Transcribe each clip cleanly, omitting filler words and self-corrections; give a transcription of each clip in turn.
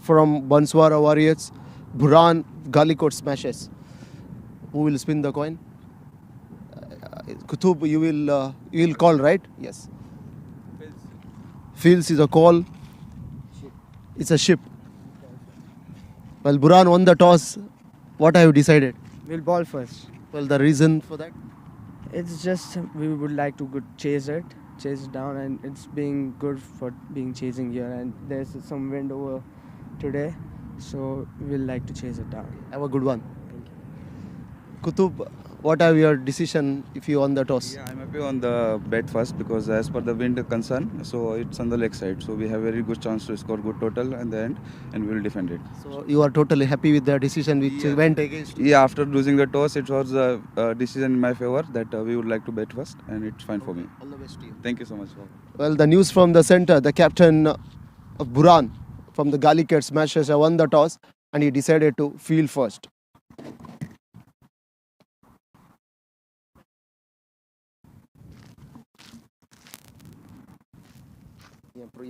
from BANSWARA Warriors. Buran GALIAKOT smashes. Who will spin the coin? Kutub, you will call, right? Yes. Fields is a call. It's a ship. Well, Buran won the toss. What have you decided? We'll ball first. Well, the reason for that? It's just we would like to chase it down, and it's being good for being chasing here. And there's some wind over today, so we'll like to chase it down. Have a good one. Kutub, what are your decision if you won the toss? Yeah, I'm happy on the bet first because as per the wind concern, so it's on the leg side. So we have very good chance to score good total in the end, and we will defend it. So you are totally happy with the decision which went against you? Yeah, after losing the toss, it was a decision in my favor that we would like to bet first, and it's fine for me. All the best to you. Thank you so much. Well, the news from the center, the captain of Buran from the GALIAKOT Smashers won the toss and he decided to field first.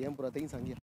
Em pura tem sangue.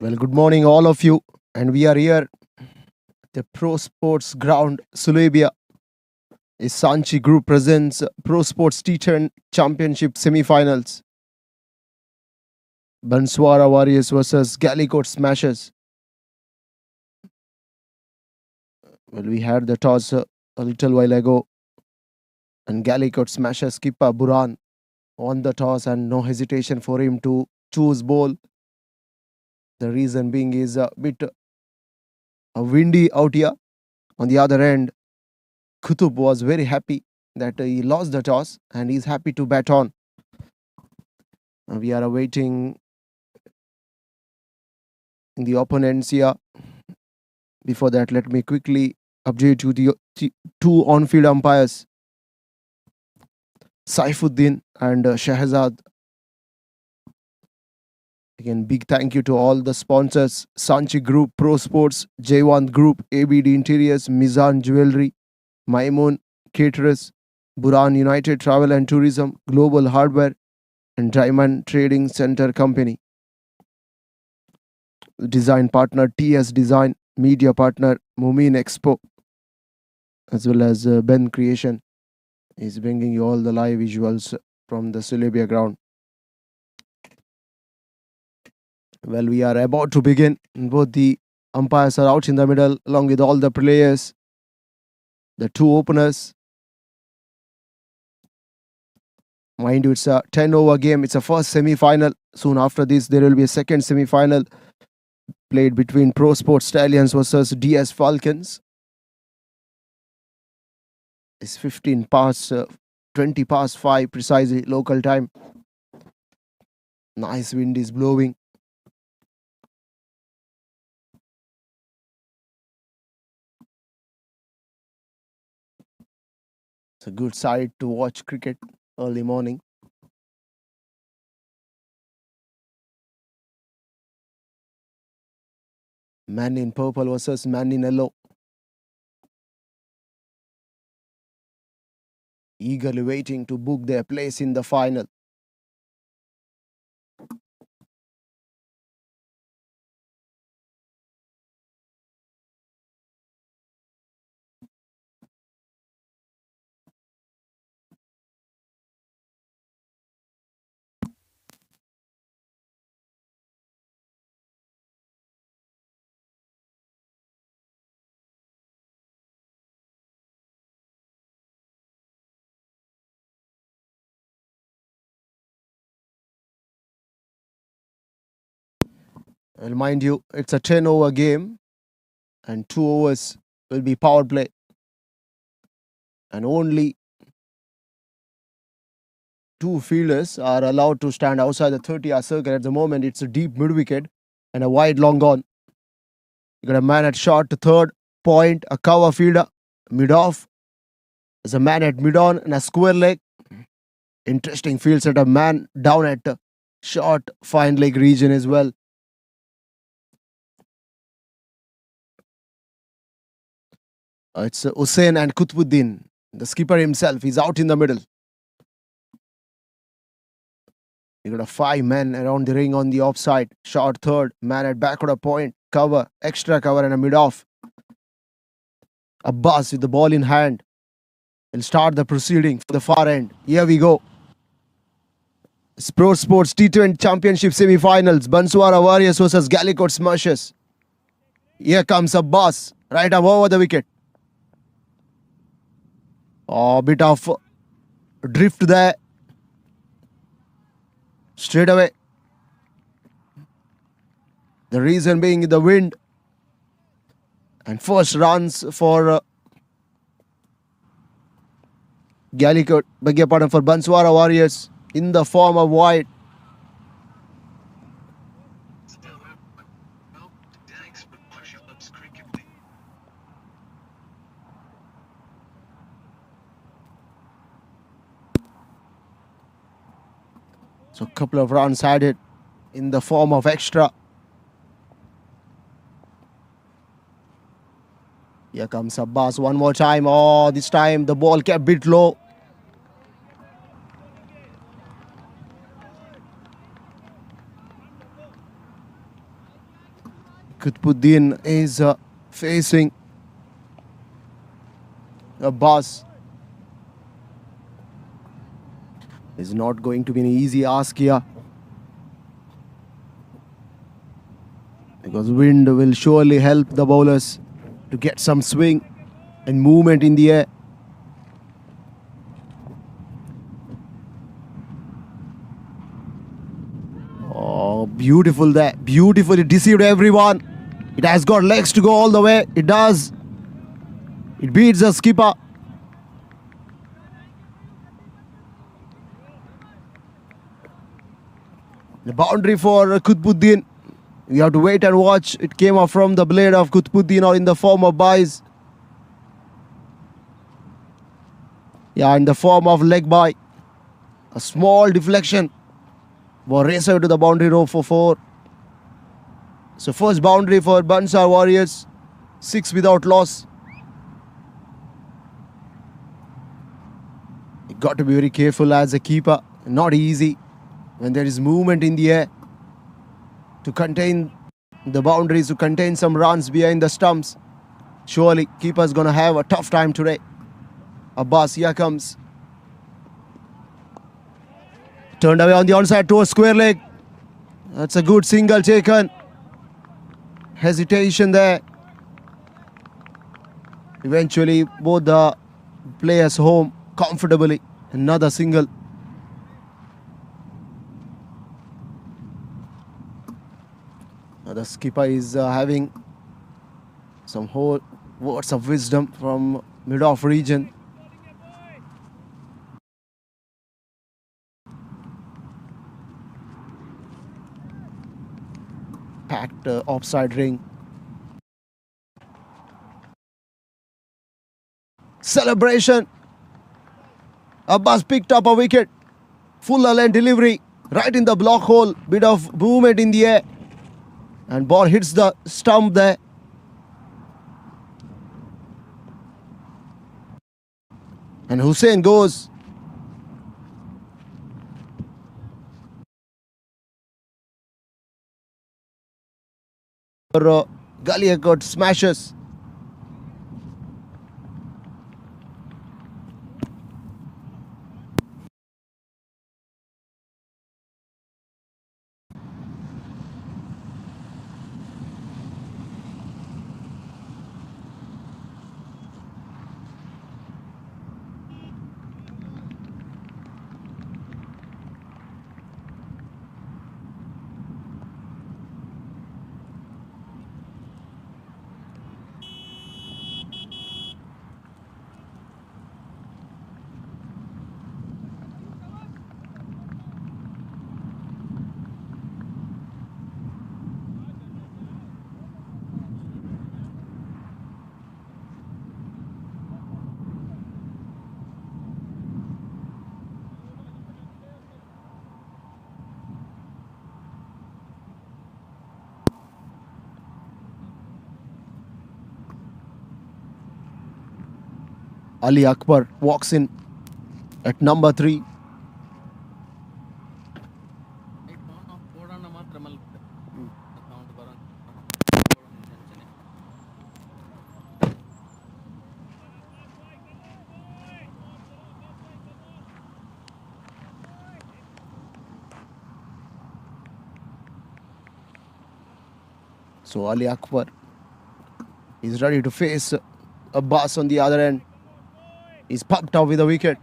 Well, good morning, all of you. And we are here at the Prosports ground, Sulabia. A Sanchi group presents Prosports T10 Championship semi-finals. BANSWARA Warriors versus GALIAKOT Smashers. Well, we had the toss a little while ago, and GALIAKOT Smashers skipper Buran won the toss, and no hesitation for him to choose ball. The reason being is a bit windy out here. On the other end, Kutub was very happy that he lost the toss and he's happy to bat on. We are awaiting the opponents here. Before that, let me quickly update you the two on-field umpires, Saifuddin and Shahzad. Again, big thank you to all the sponsors: Sanchi Group, Prosports, Jayant Group, ABD Interiors, Mizan Jewelry, Maimun Caterers, Buran United Travel and Tourism, Global Hardware, and Diamond Trading Center Company. Design partner TS Design, media partner MumineenExpo, as well as Ben Creation is bringing you all the live visuals from the Sulabia ground. Well, we are about to begin. Both the umpires are out in the middle along with all the players, the two openers. Mind you, it's a 10-over game. It's a first semi-final. Soon after this, there will be a second semi-final played between Prosports Stallions versus DS Falcons. It's 15 past 20 past 5 precisely local time. Nice wind is blowing. It's a good side to watch cricket early morning. Man in purple versus man in yellow. Eagerly waiting to book their place in the final. Well, mind you, it's a 10-over game and 2 overs will be power play. And only 2 fielders are allowed to stand outside the 30-yard circle. At the moment, it's a deep mid-wicket and a wide long on. You got a man at short to third, point, a cover fielder, mid-off. There's a man at mid-on and a square leg. Interesting field set, a man down at short, fine leg region as well. It's Hussain and Qutbuddin. The skipper himself, he's out in the middle. You got a 5 men around the ring on the offside. Short third, man at backward point, cover, extra cover, and a mid-off. Abbas with the ball in hand will start the proceeding for the far end. Here we go. Prosports T10 Championship semi-finals. BANSWARA Warriors versus GALIAKOT Smashers. Here comes Abbas, right up over the wicket. Oh, bit of drift there. Straight away. The reason being the wind. And first runs for GALIAKOT, beg your pardon, for BANSWARA Warriors in the form of wide. So a couple of runs added in the form of extra. Here comes Abbas one more time. Oh, this time the ball kept a bit low. Qutbuddin is facing Abbas. It's not going to be an easy ask here, because wind will surely help the bowlers to get some swing and movement in the air. Oh, beautiful there. Beautifully deceived everyone. It has got legs to go all the way. It does. It beats the skipper. The boundary for Qutbuddin. We have to wait and watch. It came off from the blade of Qutbuddin or in the form of buys. Yeah, in the form of leg buy. A small deflection. Was racer to the boundary row for 4. So first boundary for BANSWARA Warriors. 6 without loss. You got to be very careful as a keeper. Not easy when there is movement in the air to contain the boundaries, to contain some runs behind the stumps. Surely keeper's gonna have a tough time today. Abbas, here comes. Turned away on the onside to a square leg. That's a good single taken. Hesitation there. Eventually both the players home comfortably. Another single. The skipper is having some whole words of wisdom from mid-off region. Packed offside ring. Celebration. Abbas picked up a wicket. Full length delivery. Right in the block hole. Bit of movement in the air. And ball hits the stump there. And Hussain goes. GALIAKOT smashes. Ali Akbar walks in at number 3. So Ali Akbar is ready to face Abbas on the other end. He's pumped up with a wicket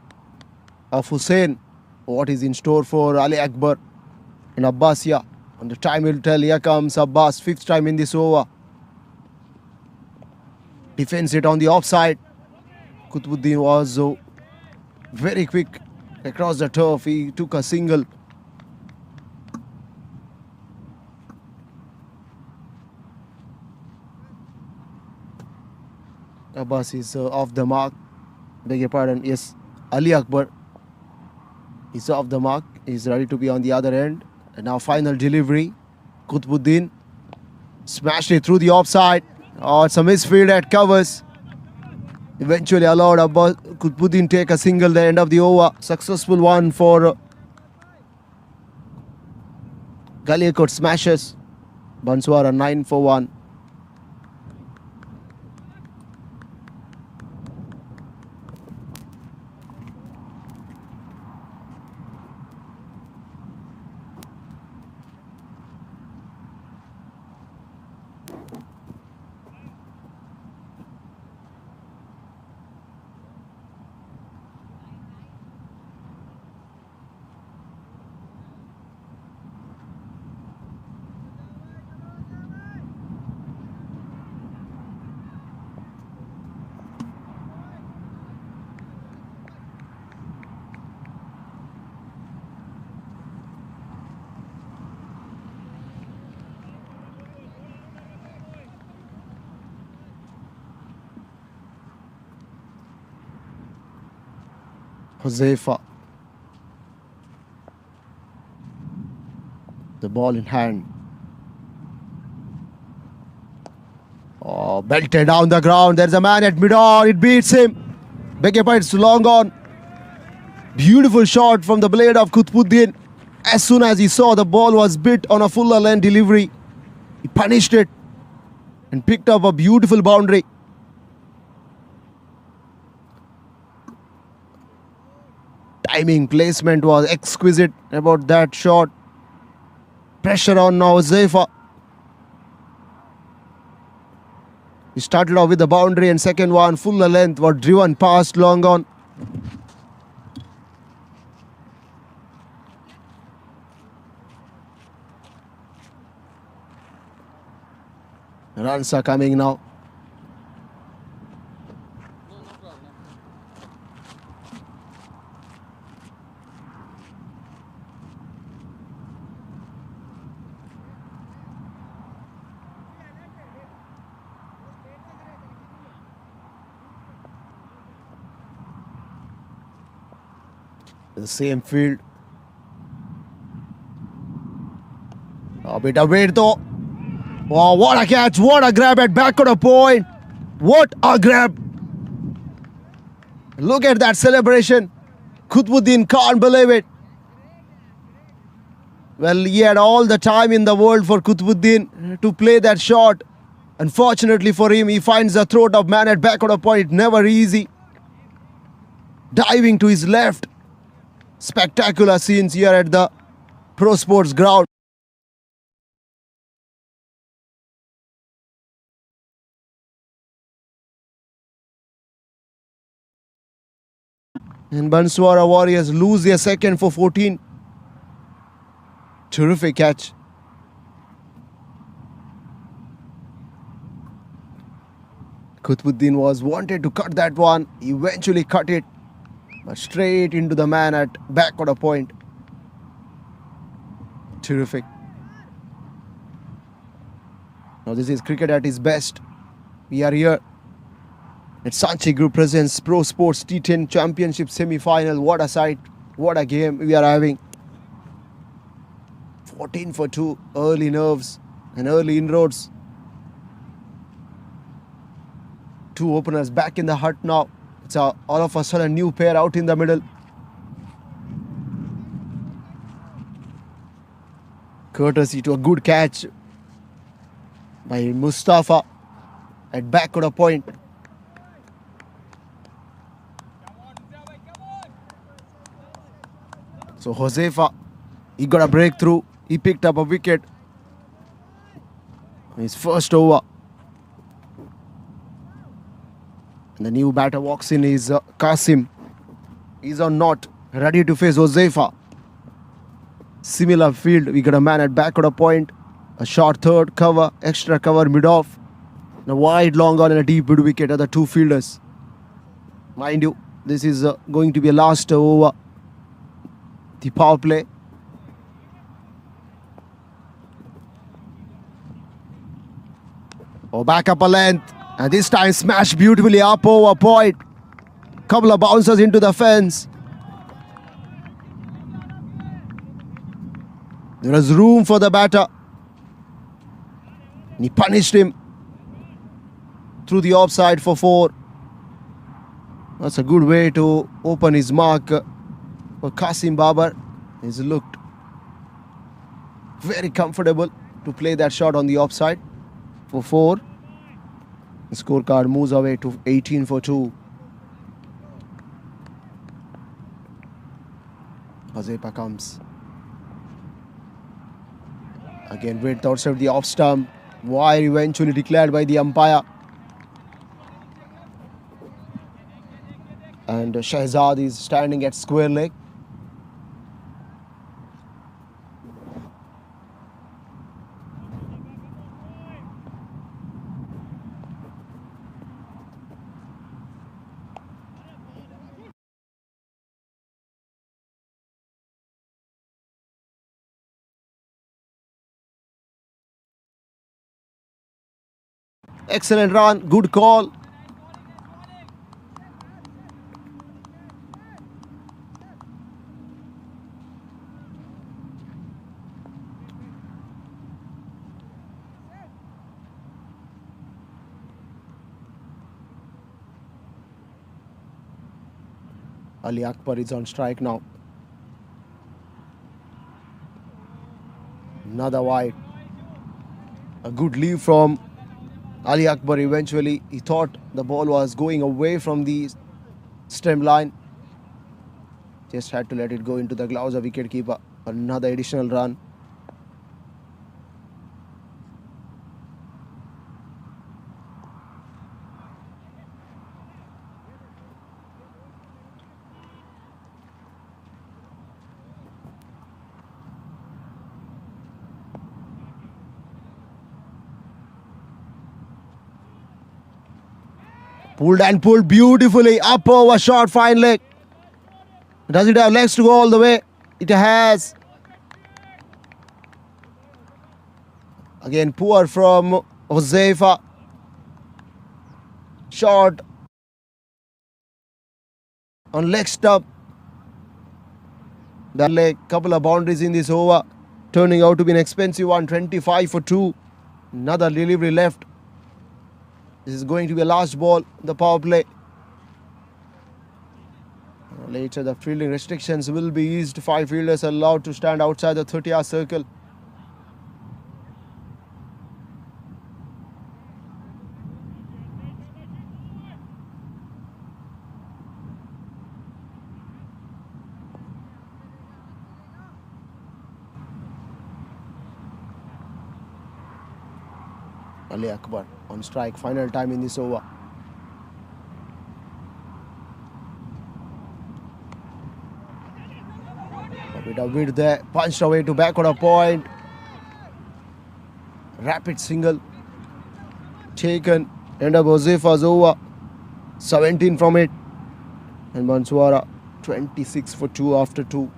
of Hussain. What is in store for Ali Akbar and Abbas here? And the time will tell. Here comes Abbas, 5th time in this over. Defends it on the offside. Qutbuddin was very quick across the turf. He took a single. Abbas is off the mark. Beg your pardon. Yes, Ali Akbar is off the mark. He's ready to be on the other end. And now final delivery. Qutbuddin smashed it through the offside. Oh, it's a misfield at covers. Eventually allowed Abbas Qutbuddin take a single at the end of the over. Successful one for GALIAKOT smashes. BANSWARA 9 for 1. Josefa. The ball in hand. Oh, belted down the ground. There's a man at mid-on. It beats him. Beg your pardon, it's long on. Beautiful shot from the blade of Qutbuddin. As soon as he saw the ball was bit on a fuller length delivery, he punished it and picked up a beautiful boundary. Timing, placement was exquisite about that shot. Pressure on now Josefa. He started off with the boundary and second one, fuller length, was driven past long on. Runs are coming now. The same field. A bit of weight though. Wow, what a catch, what a grab at back of the point. What a grab. Look at that celebration. Qutbuddin can't believe it. Well, he had all the time in the world for Qutbuddin to play that shot. Unfortunately for him, he finds the throat of man at back of the point. Never easy. Diving to his left. Spectacular scenes here at the Prosports ground. And BANSWARA Warriors lose their second for 14. Terrific catch. Qutbuddin was wanted to cut that one. He eventually cut it. But straight into the man at back of the point. Terrific. Now this is cricket at its best. We are here at Sanchi Group presents Prosports T10 Championship semi-final. What a sight. What a game we are having. 14 for 2. Early nerves and early inroads. Two openers back in the hut now. It's all of a sudden a new pair out in the middle. Courtesy to a good catch by Mustafa at back of the point. So Josefa, he got a breakthrough. He picked up a wicket. His first over. And the new batter walks in is Qasim. He's on not ready to face Josefa. Similar field, we got a man at back of the point. A short third, cover, extra cover mid-off. A wide long on and a deep mid wicket are the two fielders. Mind you, this is going to be a last over. The power play. Oh, back up a length. And this time smashed beautifully up over point. Couple of bounces into the fence. There was room for the batter. And he punished him through the offside for 4. That's a good way to open his mark for Qasim Babar. He's looked very comfortable to play that shot on the offside for 4. The scorecard moves away to 18 for 2. Josefa comes. Again, width outside the off stump. Wire eventually declared by the umpire. And Shahzad is standing at square leg. Excellent run, good call. Ali Akbar is on strike now. Another wide. A good leave from Ali Akbar. Eventually, he thought the ball was going away from the stem line. Just had to let it go into the gloves of wicketkeeper. Another additional run. Pulled and pulled beautifully. Up over short, fine leg. Does it have legs to go all the way? It has. Again, poor from Huzaifa. Short on leg stump. That leg, couple of boundaries in this over. Turning out to be an expensive one. 25 for 2. Another delivery left. This is going to be a last ball, the power play. Later, the fielding restrictions will be eased. 5 fielders are allowed to stand outside the 30-yard circle. Ali Akbar on strike, final time in this over. A bit of width there, punched away to backward of point. Rapid single taken, end of Josefa's over. 17 from it. And BANSWARA 26 for 2 after 2.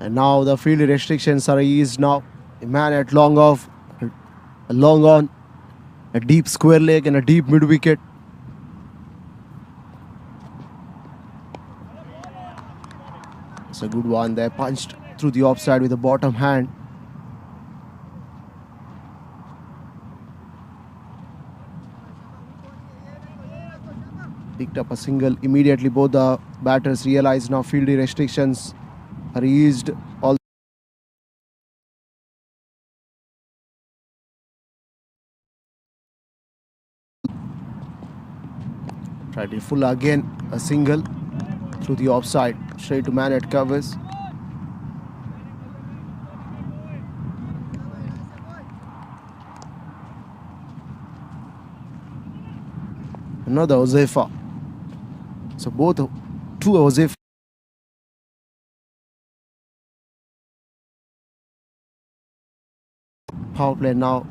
And now the field restrictions are eased now. A man at long off, a long on, a deep square leg and a deep mid wicket. It's a good one there, punched through the offside with the bottom hand. Picked up a single. Immediately both the batters realized now field restrictions are eased. All Tried it full again, a single through the offside, straight to man at covers. Another Josefa. So two Josefa. Power play now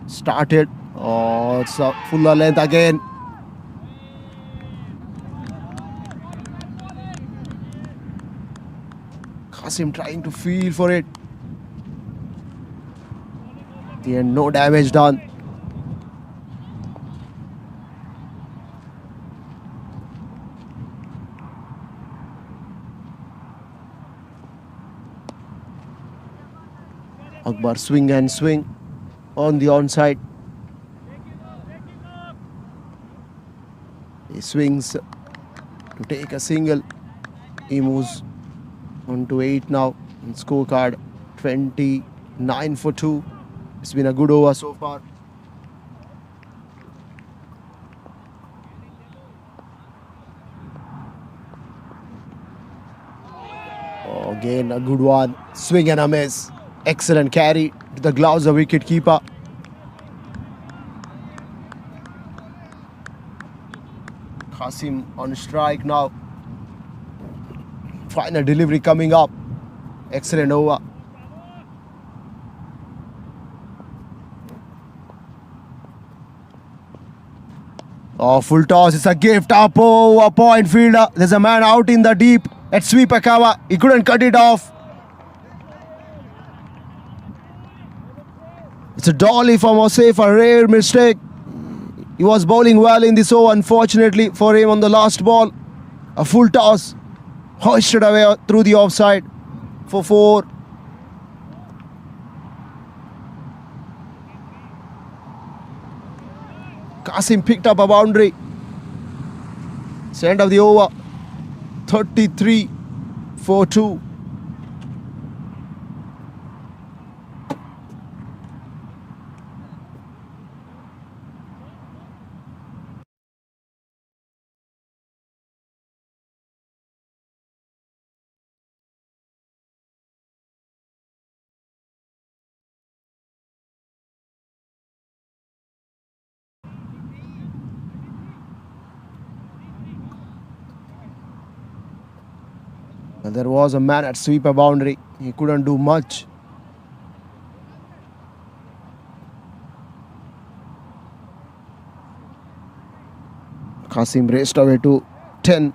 started. Oh, it's a fuller length again. Qasim trying to feel for it. At the end, no damage done. Akbar swing and swing on the onside. He swings to take a single. He moves on to 8 now. And scorecard 29 for 2. It's been a good over so far. Oh, again a good one. Swing and a miss. Excellent carry to the gloves of wicket keeper. Qasim on strike now. Final delivery coming up. Excellent over. Oh, full toss. It's a gift up. Oh, a point fielder. There's a man out in the deep at sweeper cover. He couldn't cut it off. It's a dolly from Osef, a rare mistake. He was bowling well in this over, unfortunately for him on the last ball. A full toss, hoisted away through the offside for 4. Qasim picked up a boundary. It's the end of the over. 33 for 2. And there was a man at sweeper boundary. He couldn't do much. Qasim raced away to 10.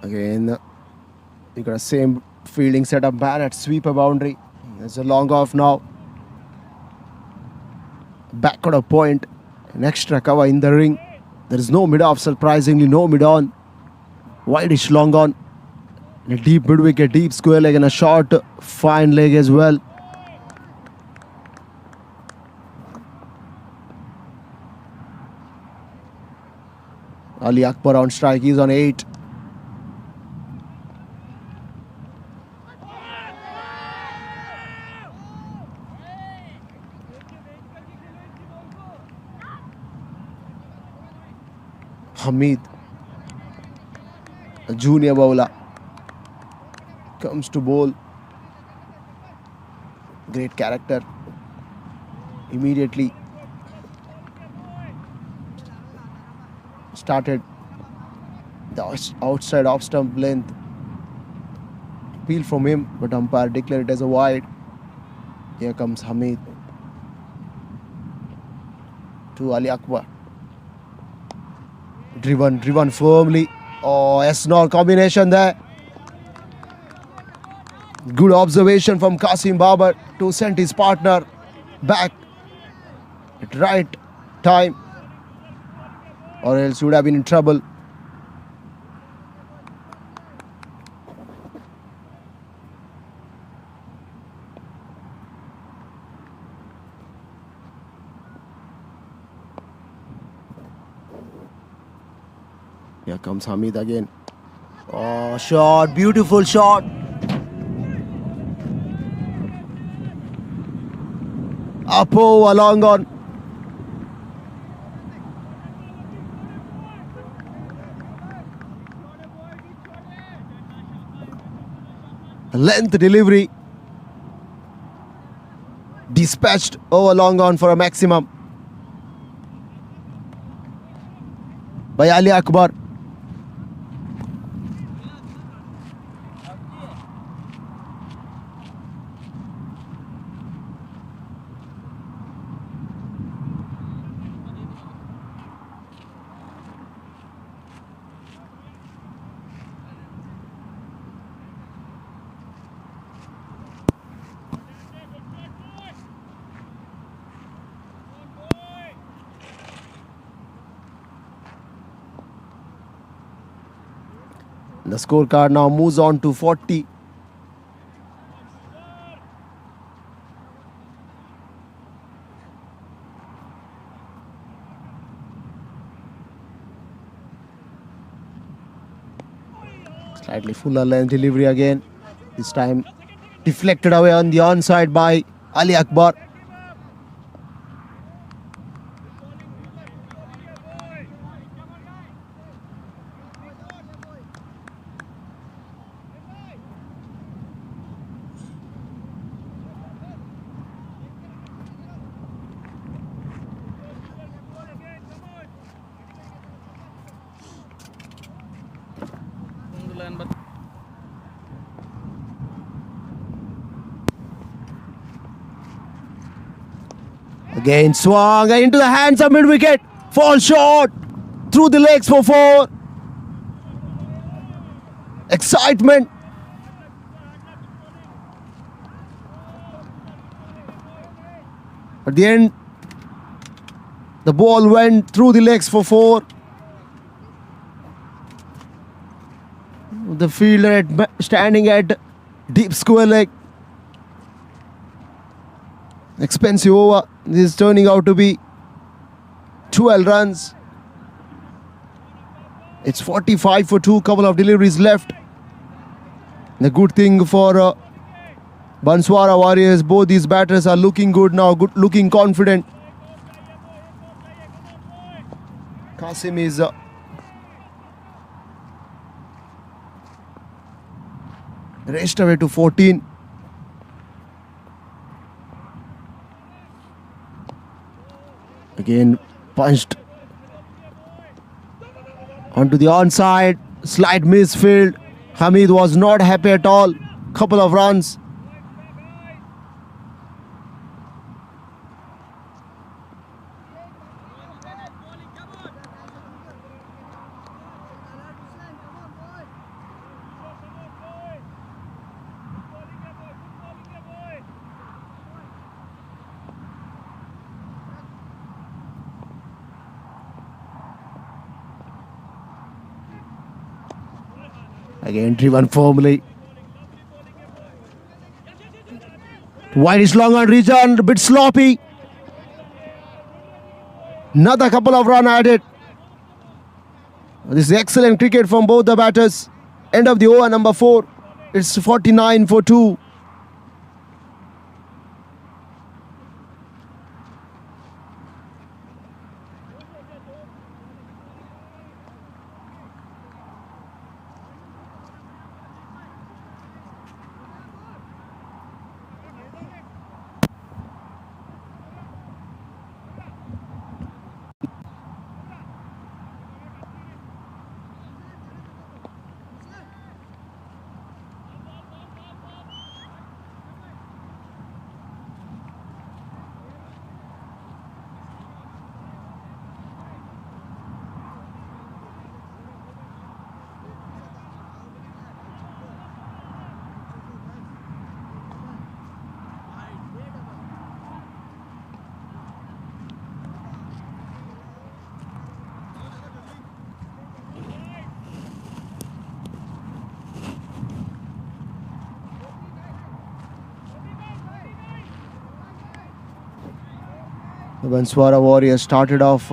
Again, you got the same fielding setup, man at sweeper boundary. There's a long off now. Back on a point. An extra cover in the ring. There is no mid off, surprisingly, no mid on. Wideish long on. And a deep mid wicket, deep square leg, and a short fine leg as well. Ali Akbar on strike, he's on 8. Hamid, a junior bowler, comes to bowl. Great character. Immediately started the outside off stump length. Appeal from him, but umpire declared it as a wide. Here comes Hamid to Ali Akbar. Driven firmly. Oh, S-Nor combination there. Good observation from Qasim Babar to send his partner back at right time, or else he would have been in trouble. Here comes Hamid again. Oh, shot, beautiful shot. Apo along on. Length delivery. Dispatched over long on for a maximum by Ali Akbar. The scorecard now moves on to 40. Slightly fuller length delivery again. This time deflected away on the onside by Ali Akbar. Again swung into the hands of mid-wicket. Fall shot through the legs for 4. Excitement. At the end, the ball went through the legs for 4. The fielder standing at deep square leg. Expensive over. This is turning out to be 12 runs. It's 45 for 2. Couple of deliveries left. The good thing for BANSWARA Warriors, both these batters are looking good now, looking confident. Qasim is raced away to 14. Again punched onto the onside. Slight misfield. Hamid was not happy at all. Couple of runs. Again driven firmly. Wide is long on region, a bit sloppy. Another couple of runs added. This is excellent cricket from both the batters. End of the over, number 4. It's 49 for 2. The BANSWARA Warriors started off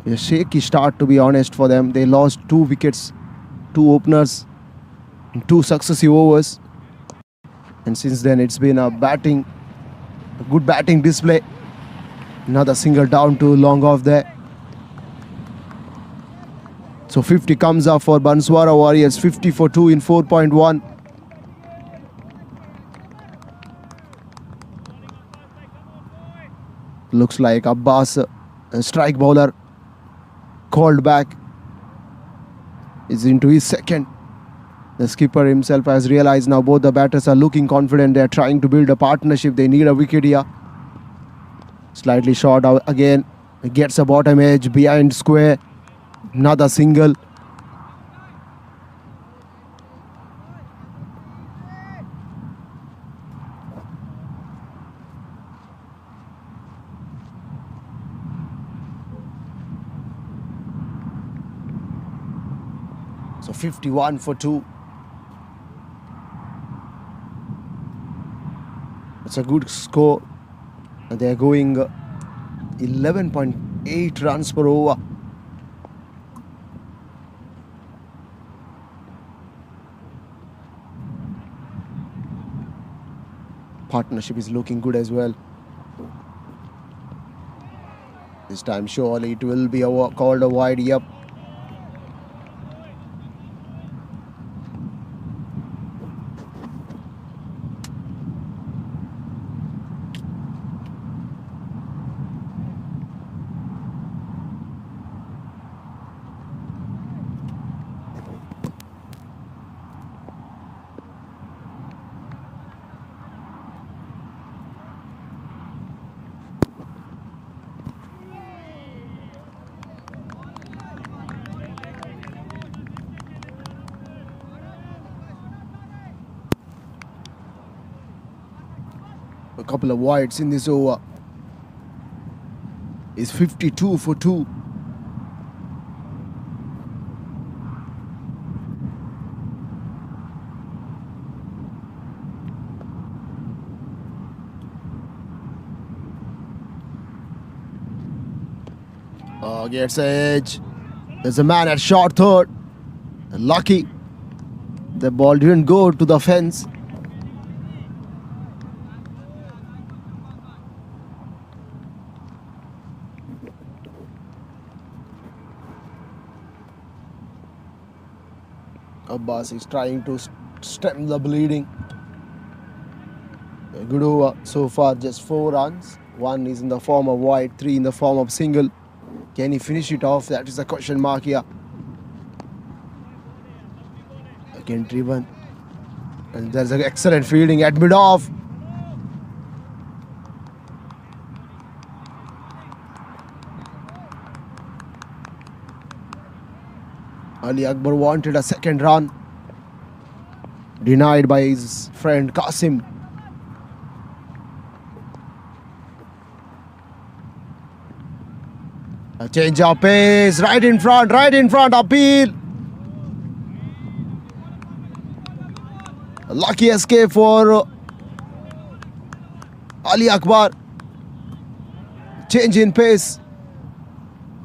with A shaky start, to be honest, for them. They lost 2 wickets, 2 openers in 2 successive overs. And since then, it's been a good batting display. Another single down to long off there. So 50 comes up for BANSWARA Warriors, 50 for 2 in 4.1. Looks like Abbas, a strike bowler, called back, is into his second. The skipper himself has realized now both the batters are looking confident. They are trying to build a partnership. They need a wicket here. Slightly short out again. Gets a bottom edge behind square. Another single. So 51 for 2. It's a good score. They're going 11.8 runs per over. Partnership is looking good as well. This time surely it will be called a wide. Yep. A couple of wides in this over. Is 52 for 2. Gets edge. There's a man at short third. Lucky. The ball didn't go to the fence. Abbas is trying to stem the bleeding. A good over so far, just 4 runs. 1 is in the form of wide, 3 in the form of single. Can he finish it off? That is the question mark here. Again driven. And there's an excellent fielding at mid-off. Ali Akbar wanted a second run. Denied by his friend Qasim. A change of pace, right in front, appeal. A lucky escape for Ali Akbar. Change in pace.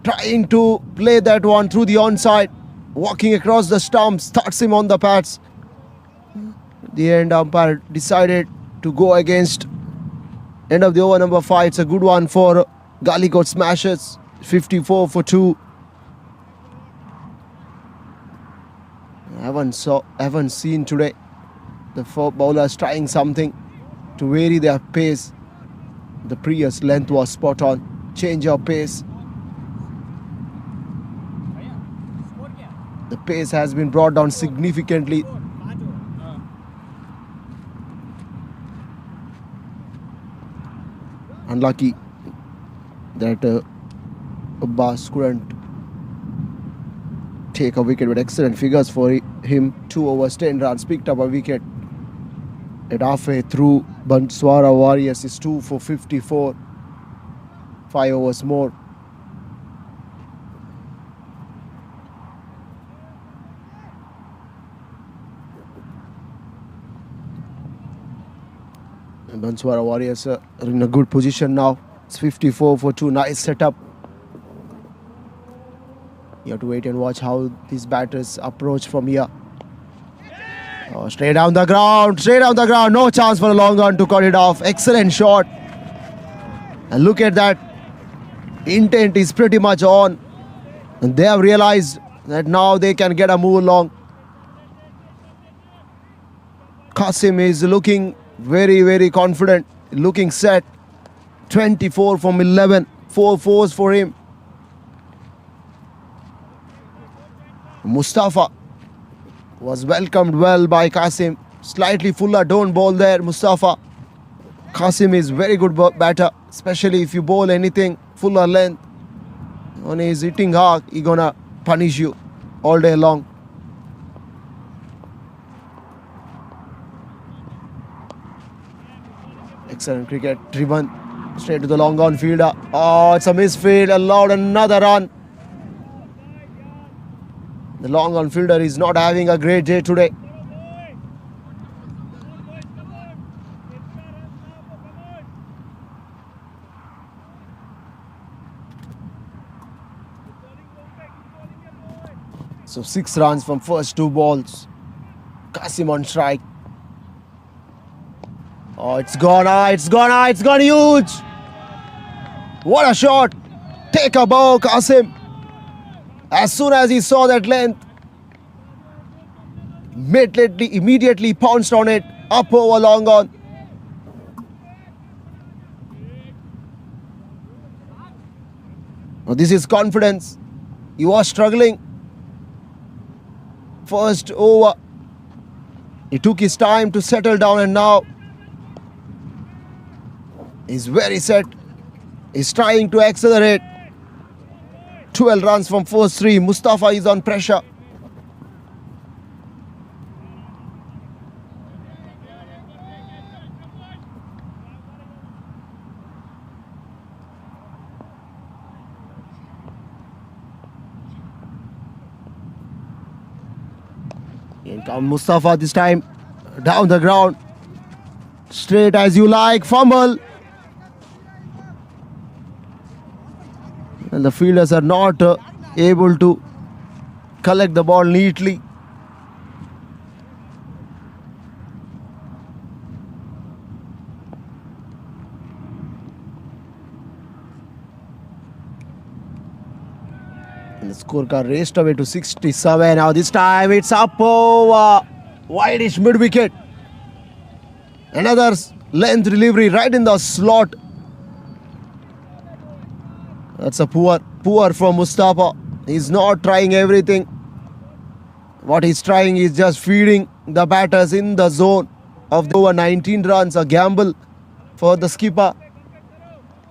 Trying to play that one through the onside. Walking across the stumps, starts him on the pads. The end umpire decided to go against. End of the over number 5. It's a good one for GALIAKOT Smashers. 54 for 2. Haven't seen today the 4 bowlers trying something to vary their pace. The previous length was spot on. Change of pace. The pace has been brought down significantly. Unlucky that Abbas couldn't take a wicket, with excellent figures for him. 2 overs, 10 runs, picked up a wicket at halfway through. BANSWARA Warriors is 2 for 54. 5 overs more. BANSWARA Warriors are in a good position now. It's 54 for 2. Nice setup. You have to wait and watch how these batters approach from here. Oh, straight down the ground, no chance for a long run to cut it off. Excellent shot. And look at that, intent is pretty much on. And they have realized that now they can get a move along. Qasim is looking very, very confident, looking set. 24 from 11, 4 fours for him. Mustafa was welcomed well by Qasim. Slightly fuller, don't bowl there, Mustafa. Qasim is very good batter, especially if you bowl anything fuller length. When he's hitting hard, he's gonna punish you all day long. Excellent cricket, driven straight to the long on fielder. Oh, it's a misfield, allowed another run. The long on fielder is not having a great day today. So 6 runs from first 2 balls. Qasim on strike. Oh, it's gone huge. What a shot. Take a bow, Qasim. As soon as he saw that length, immediately pounced on it, up over long on. Now this is confidence. He was struggling. First over, he took his time to settle down, and now he's very set. He's trying to accelerate. 12 runs from first 3. Mustafa is on pressure. In comes Mustafa this time. Down the ground. Straight as you like. Fumble. And the fielders are not able to collect the ball neatly. And the scorecard raced away to 67. Now this time it's up over. Wideish mid wicket. Another length delivery right in the slot. That's a poor from Mustafa. He's not trying everything. What he's trying is just feeding the batters in the zone of the over 19 runs. A gamble for the skipper.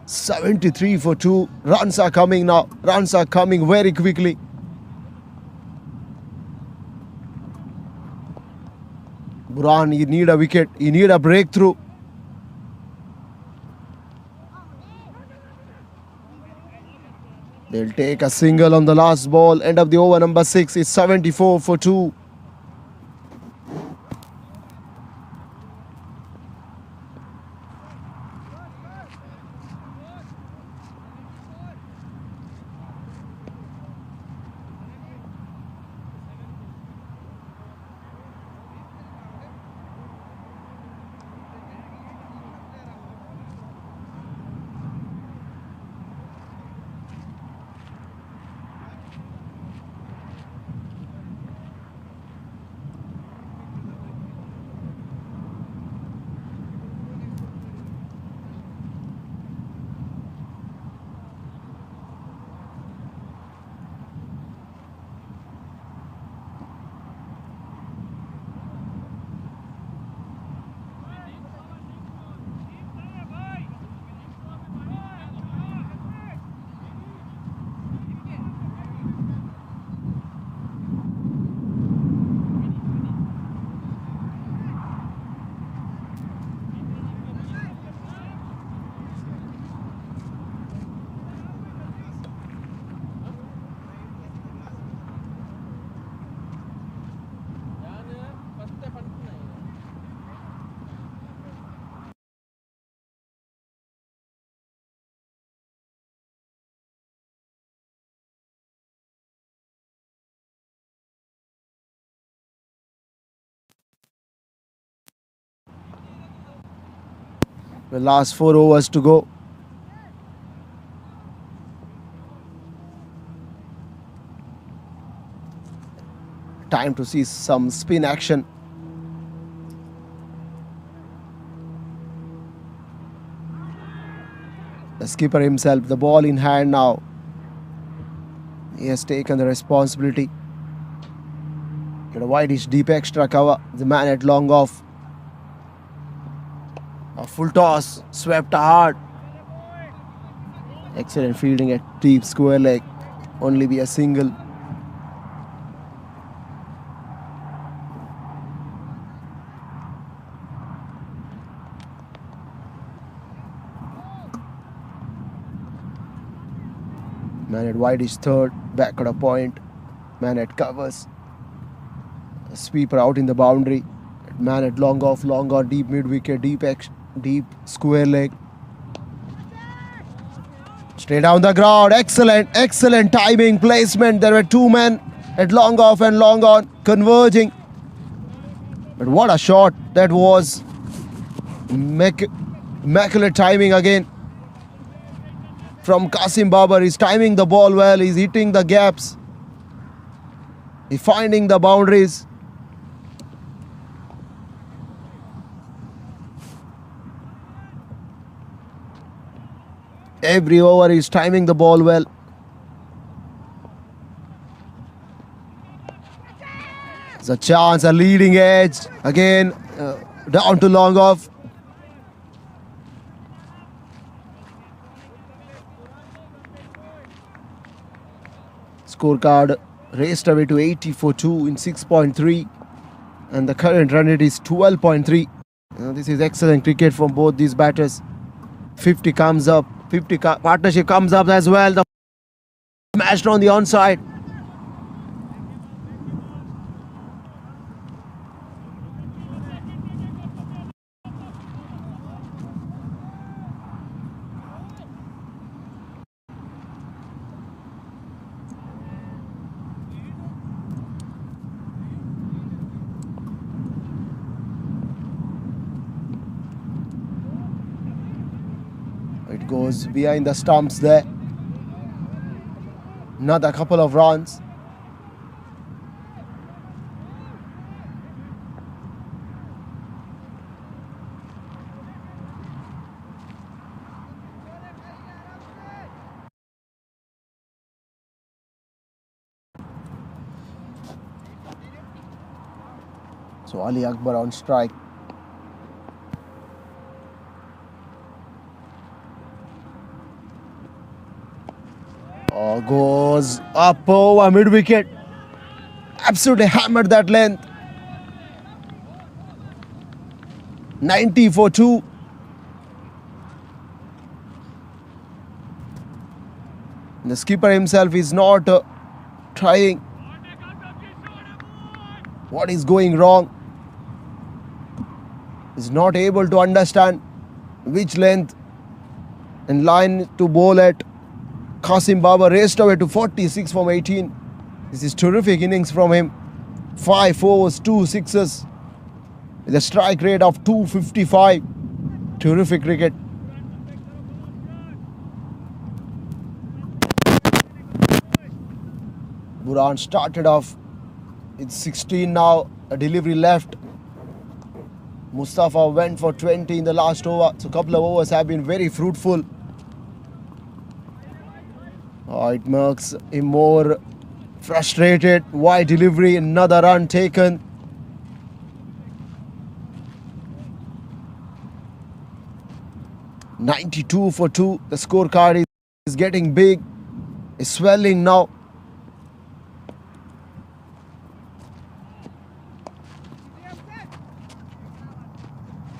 73 for 2. Runs are coming now. Runs are coming very quickly. Burhan, you need a wicket. You need a breakthrough. They'll take a single on the last ball. End of the over number 6 is 74 for 2. The last 4 overs to go. Time to see some spin action. The skipper himself, the ball in hand now. He has taken the responsibility. Get a wideish deep extra cover. The man at long off. A full toss, swept hard. Excellent fielding at deep square leg. Only be a single. Man at wideish third, back at a point. Man at covers. A sweeper out in the boundary. Man at long off, long on, deep mid wicket, deep square leg. Straight down the ground. Excellent timing, placement. There were 2 men at long off and long on, converging. But what a shot that was. Immaculate timing again from Qasim Babar. He's timing the ball well. He's hitting the gaps. He's finding the boundaries. Every over he's timing the ball well. There's a chance, a leading edge. Again, down to long off. Scorecard raced away to 80 for 2 in 6.3. And the current run rate is 12.3. This is excellent cricket from both these batters. 50 comes up. Partnership comes up as well. The smashed on the onside. It goes behind the stumps there. Another couple of runs. So Ali Akbar on strike. Goes up over mid wicket. Absolutely hammered that length. 90 for 2. The skipper himself is not trying. What is going wrong? Is not able to understand which length and line to bowl at. Qasim Babar raced away to 46 from 18. This is terrific innings from him. 5 fours, 2 sixes, with a strike rate of 255. Terrific cricket. Burhan started off. It's 16 now. A delivery left. Mustafa went for 20 in the last over. So a couple of overs have been very fruitful. It makes him more frustrated. Wide delivery, another run taken. $92 for 2. The scorecard is getting big. It's swelling now.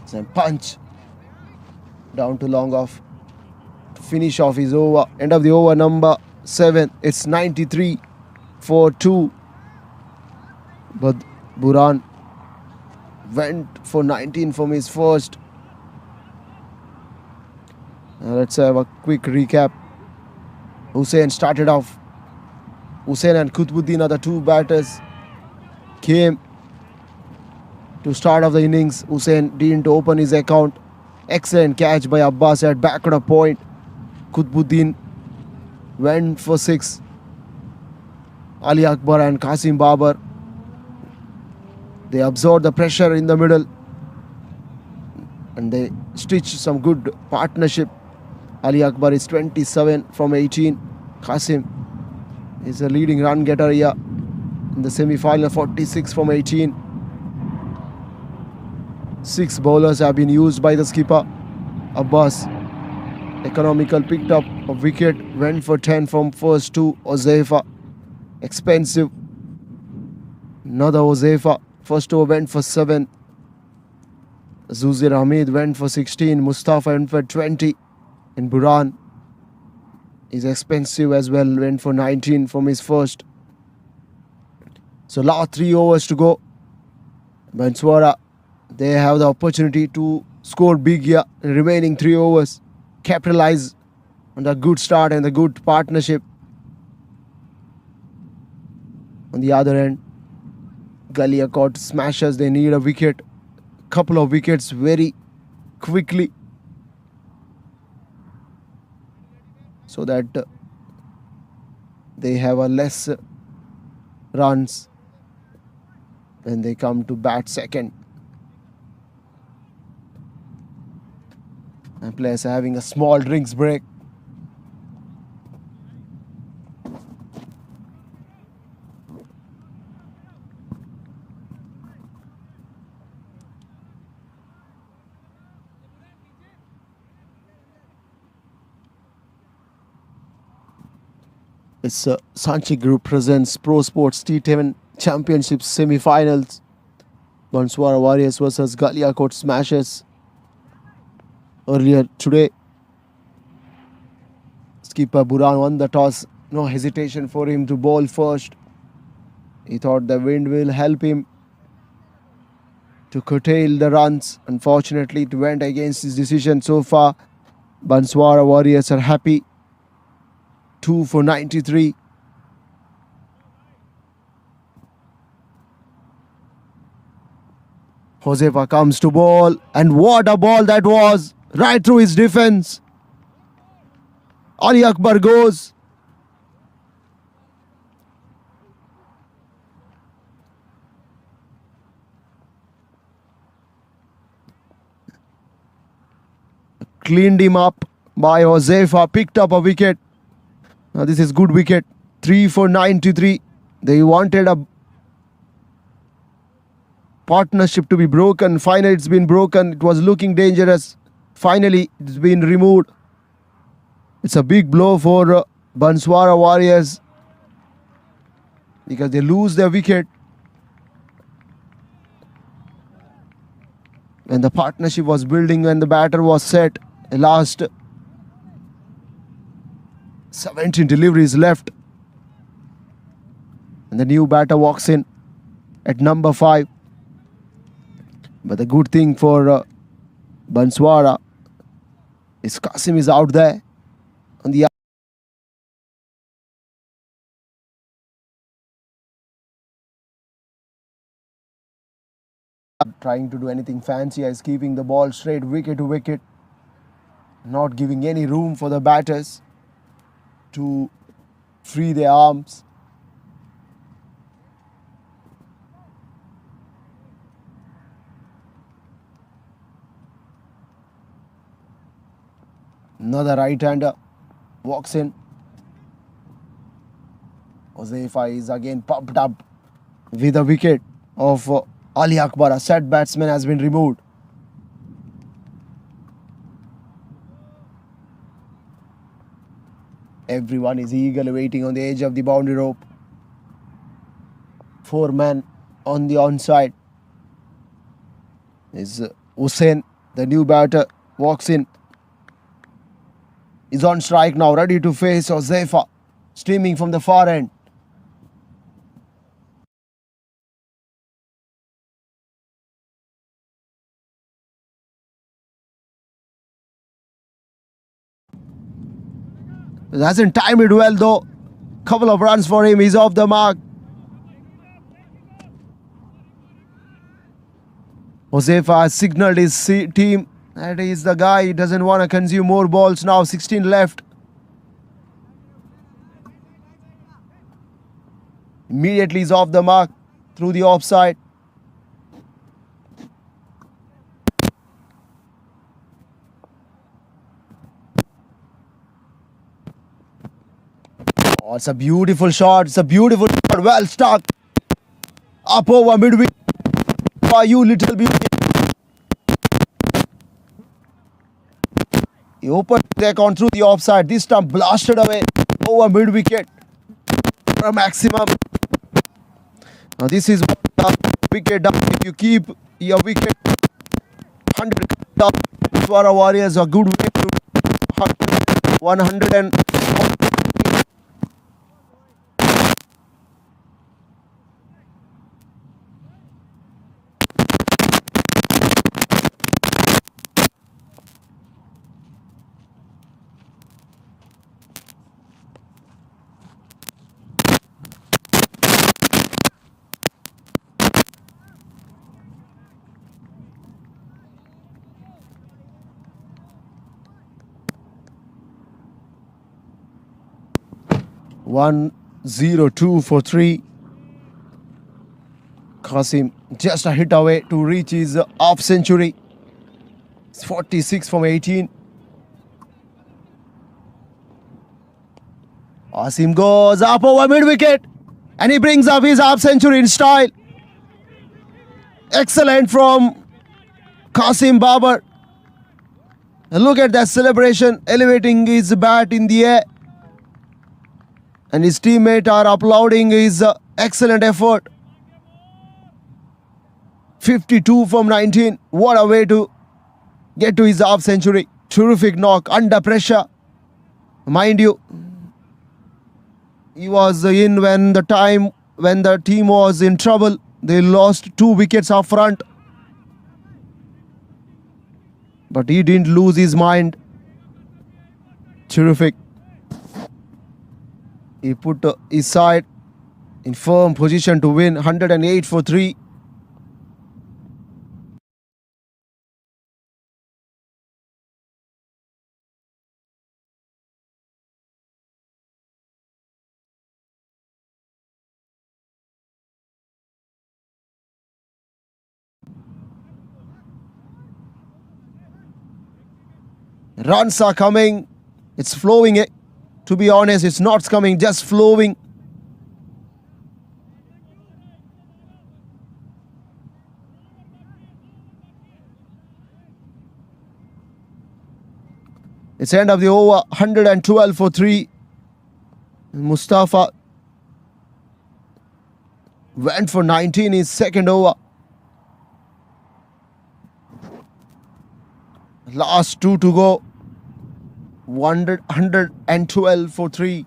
Some punch down to long off. Finish off his over. End of the over number 7. It's 93 for 2. But Burhan went for 19 from his first. Let's have a quick recap. Hussain started off. Hussain and Qutbuddin are the 2 batters. Came to start off the innings. Hussain didn't open his account. Excellent catch by Abbas at back on a point. Qutbuddin went for 6. Ali Akbar and Qasim Babar, they absorb the pressure in the middle and they stitch some good partnership. Ali Akbar is 27 from 18. Qasim is a leading run getter here in the semi-final, 46 from 18. 6 bowlers have been used by the skipper. Abbas, economical, picked up a wicket, went for 10 from first 2. Ozefa, expensive. Another Ozefa, first over went for 7. Zuzir Hamid went for 16. Mustafa went for 20. And Buran is expensive as well, went for 19 from his first. So last 3 overs to go. BANSWARA, they have the opportunity to score big here in remaining 3 overs. Capitalize on the good start and the good partnership. On the other end, GALIAKOT smashes, they need a wicket. Couple of wickets very quickly, so that they have a less runs when they come to bat second. And players are having a small drinks break. It's Sanchi Group presents Prosports T10 Championship semi-finals. BANSWARA Warriors versus GALIAKOT Smashers. Earlier today, skipper Buran won the toss. No hesitation for him to bowl first. He thought the wind will help him to curtail the runs. Unfortunately, it went against his decision. So far, BANSWARA Warriors are happy. 2 for 93. Josefa comes to ball, and what a ball that was! Right through his defense. Ali Akbar goes. Cleaned him up by Josefa, picked up a wicket. Now this is good wicket. 3 for 93. They wanted a partnership to be broken. Finally, it's been broken. It was looking dangerous. Finally, it's been removed. It's a big blow for BANSWARA Warriors because they lose their wicket. When the partnership was building, when the batter was set, the last 17 deliveries left. And the new batter walks in at number 5. But the good thing for BANSWARA is Qasim is out there. On the trying to do anything fancy, is keeping the ball straight wicket to wicket, not giving any room for the batters to free their arms. Another right-hander walks in. Josefa is again pumped up with a wicket of Ali Akbar. A set batsman has been removed. Everyone is eagerly waiting on the edge of the boundary rope. 4 men on the onside. Is Hussain, the new batter, walks in. Is on strike now, ready to face Josefa, streaming from the far end. It hasn't timed it well though. Couple of runs for him, he's off the mark. Josefa has signalled his team That is the guy. He doesn't want to consume more balls now. 16 left. Immediately is off the mark through the offside. Oh, it's a beautiful shot. It's a beautiful shot. Well stuck. Up over midweek. For you, little beauty. He opened deck on through the offside. This time blasted away over mid wicket for a maximum. Now this is wicket down. If you keep your wicket 100 down, BANSWARA Warriors a good way to 100 and 1-0-2 for 3. Qasim just a hit away to reach his half century. It's 46 from 18. Qasim goes up over mid wicket and he brings up his half century in style. Excellent from Qasim Babar. And look at that celebration, elevating his bat in the air. And his teammates are applauding his excellent effort. 52 from 19. What a way to get to his half century. Terrific knock under pressure. Mind you, he was in when the team was in trouble. They lost 2 wickets up front. But he didn't lose his mind. Terrific. He put his side in firm position to win 108 for 3. Runs are coming. It's flowing. To be honest, it's not coming, just flowing. It's end of the over, 112 for 3. Mustafa went for 19 in his second over. Last 2 to go. 112 for 3.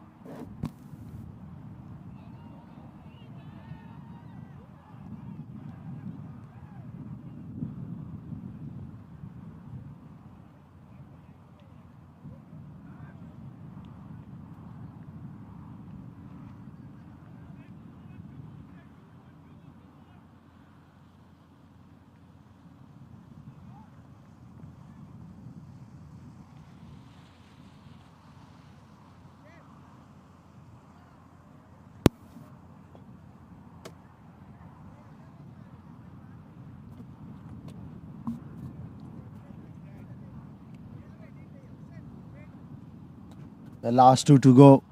The last 2 to go.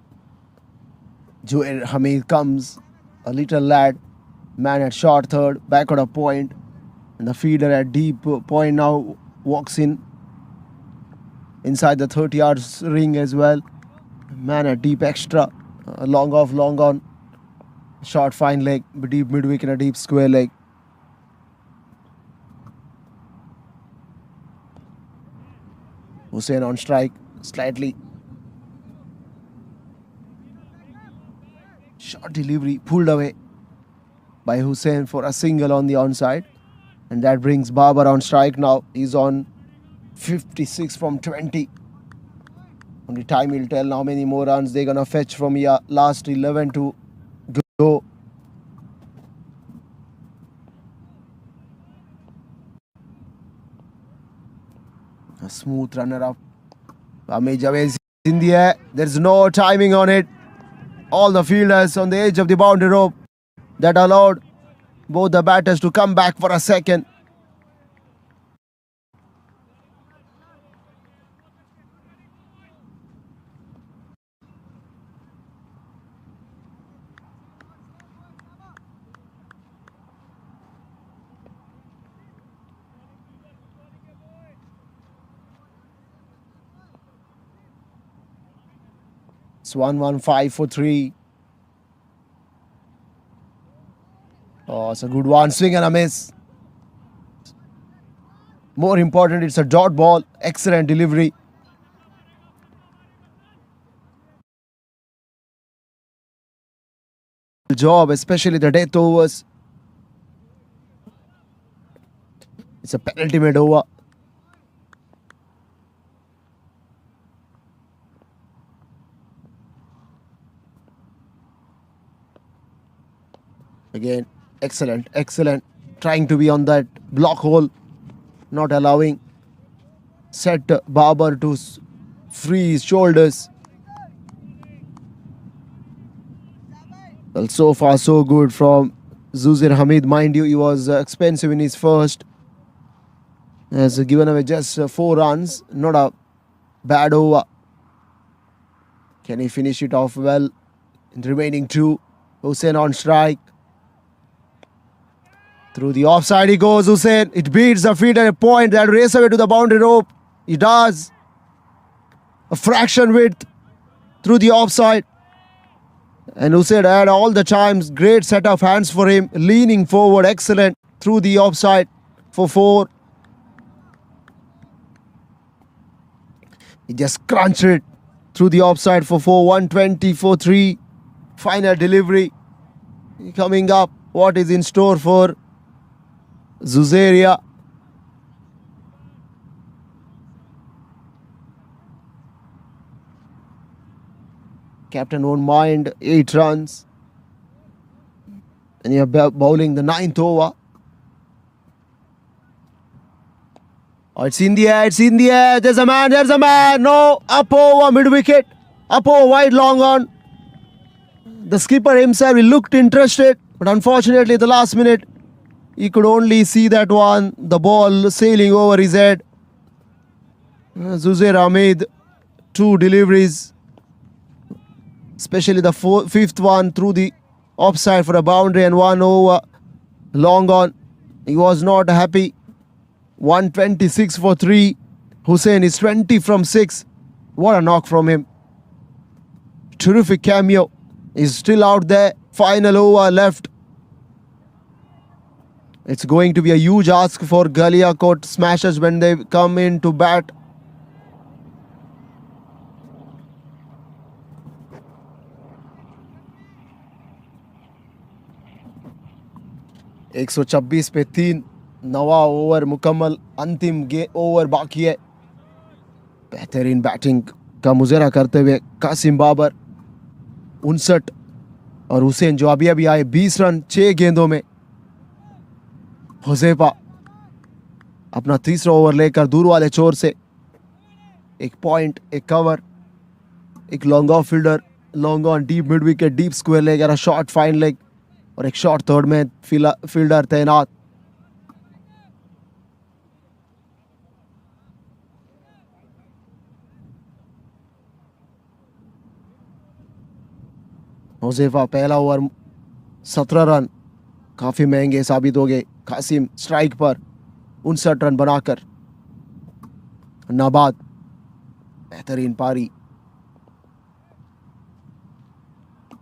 Joel Hamid comes, a little lad, man at short third, back at a point, and the feeder at deep point now walks in inside the 30 yards ring as well. Man at deep extra, long off, long on, short fine leg, deep midwick and a deep square leg. Hussain on strike, slightly. Short delivery pulled away by Hussain for a single on the onside. And that brings Babar on strike now. He's on 56 from 20. Only time will tell how many more runs they're going to fetch from here. Last 11 to go. A smooth runner up. Amit Javed is in the air. There's no timing on it. All the fielders on the edge of the boundary rope. That allowed both the batters to come back for a second. It's 1-1-5 for 3. Oh, it's a good one. Swing and a miss. More important, it's a dot ball. Excellent delivery. Job, especially the death overs. It's a penultimate over. Again, excellent. Trying to be on that block hole, not allowing set Babar to free his shoulders. Well, so far so good from Zuzair Hamid. Mind you, he was expensive in his first. Has given away just 4 runs. Not a bad over. Can he finish it off well? In the remaining 2, Hussain on strike. Through the offside he goes, Hussain. It beats the field at a point. That race away to the boundary rope. He does. A fraction width through the offside. And Hussain had all the times. Great set of hands for him. Leaning forward, excellent. Through the offside for 4. He just crunched it through the offside for 4. 120 for 3. Final delivery. Coming up, what is in store for Zuzair? Captain won't mind 8 runs. And you're bowling the 9th over. Oh, it's in the air. There's a man. No, up over mid wicket. Up over wide long on. The skipper himself, he looked interested. But unfortunately, at the last minute, he could only see that one. The ball sailing over his head. Zuzair Hamid, 2 deliveries. Especially the 5th one through the offside for a boundary and 1 over long on. He was not happy. 126 for 3. Hussain is 20 from 6. What a knock from him. Terrific cameo. He's still out there. Final over left. It's going to be a huge ask for Galiakot smashers when they come in to bat. एक 126 पे 3. 9वां over मुकम्मल. अंतिम over बाकी है. बेहतरीन batting का मुजाहरा करते हुए कासिम बाबर 59 और हुसैन जो अभी आए 20 रन 6 गेंदों में. हुज़ैफा अपना 3रा ओवर लेकर दूर वाले छोर से 1 point, 1 cover, 1 long off fielder, long on deep mid wicket, deep square लेकर शॉर्ट फाइन लेग और 1 शॉर्ट थर्ड में फील्डर तैनात. हुज़ैफा पहला ओवर 17 रन काफ़ी महंगे साबित हो गए. कासिम स्ट्राइक पर 59 रन बनाकर नाबाद. बेहतरीन पारी.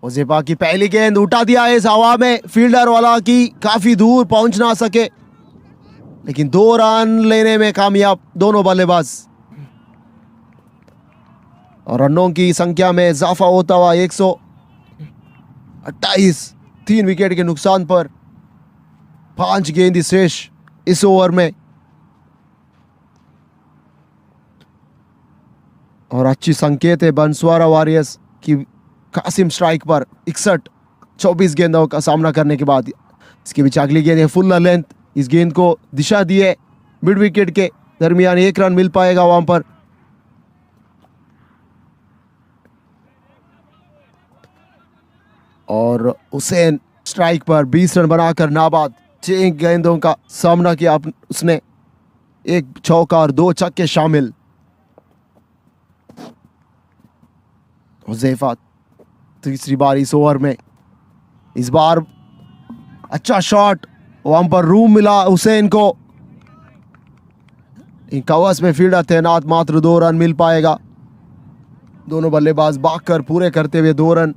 हुज़ैफा की पहली गेंद उठा दिया है इस हवा में. फील्डर वाला की काफ़ी दूर पहुंच ना सके लेकिन 2 रन लेने में कामयाब दोनों बल्लेबाज. और रनों की संख्या में इजाफा होता हुआ 128. 3 विकेट के नुकसान पर 5 गेंद शेष इस ओवर में. और अच्छी संकेत है बांसवारा वॉरियर्स की. कासिम स्ट्राइक पर 61 24 गेंदों का सामना करने के बाद इसके पीछे अगली गेंद है फुल लेंथ. इस गेंद को दिशा दी है मिड विकेट के दरमियान 1 रन मिल पाएगा वहां पर। और हुसैन स्ट्राइक पर 20 रन बनाकर नाबाद। 6 गेंदों का सामना किया उसने, 1 चौका और 2 छक्के शामिल। हुज़ैफा तीसरी बार इस ओवर में, इस बार अच्छा शॉट, वहां पर रूम मिला हुसैन को। कवर्स में फील्डर तैनात, मात्र 2 रन मिल पाएगा। दोनों बल्लेबाज भागकर पूरे करते हुए 2 रन।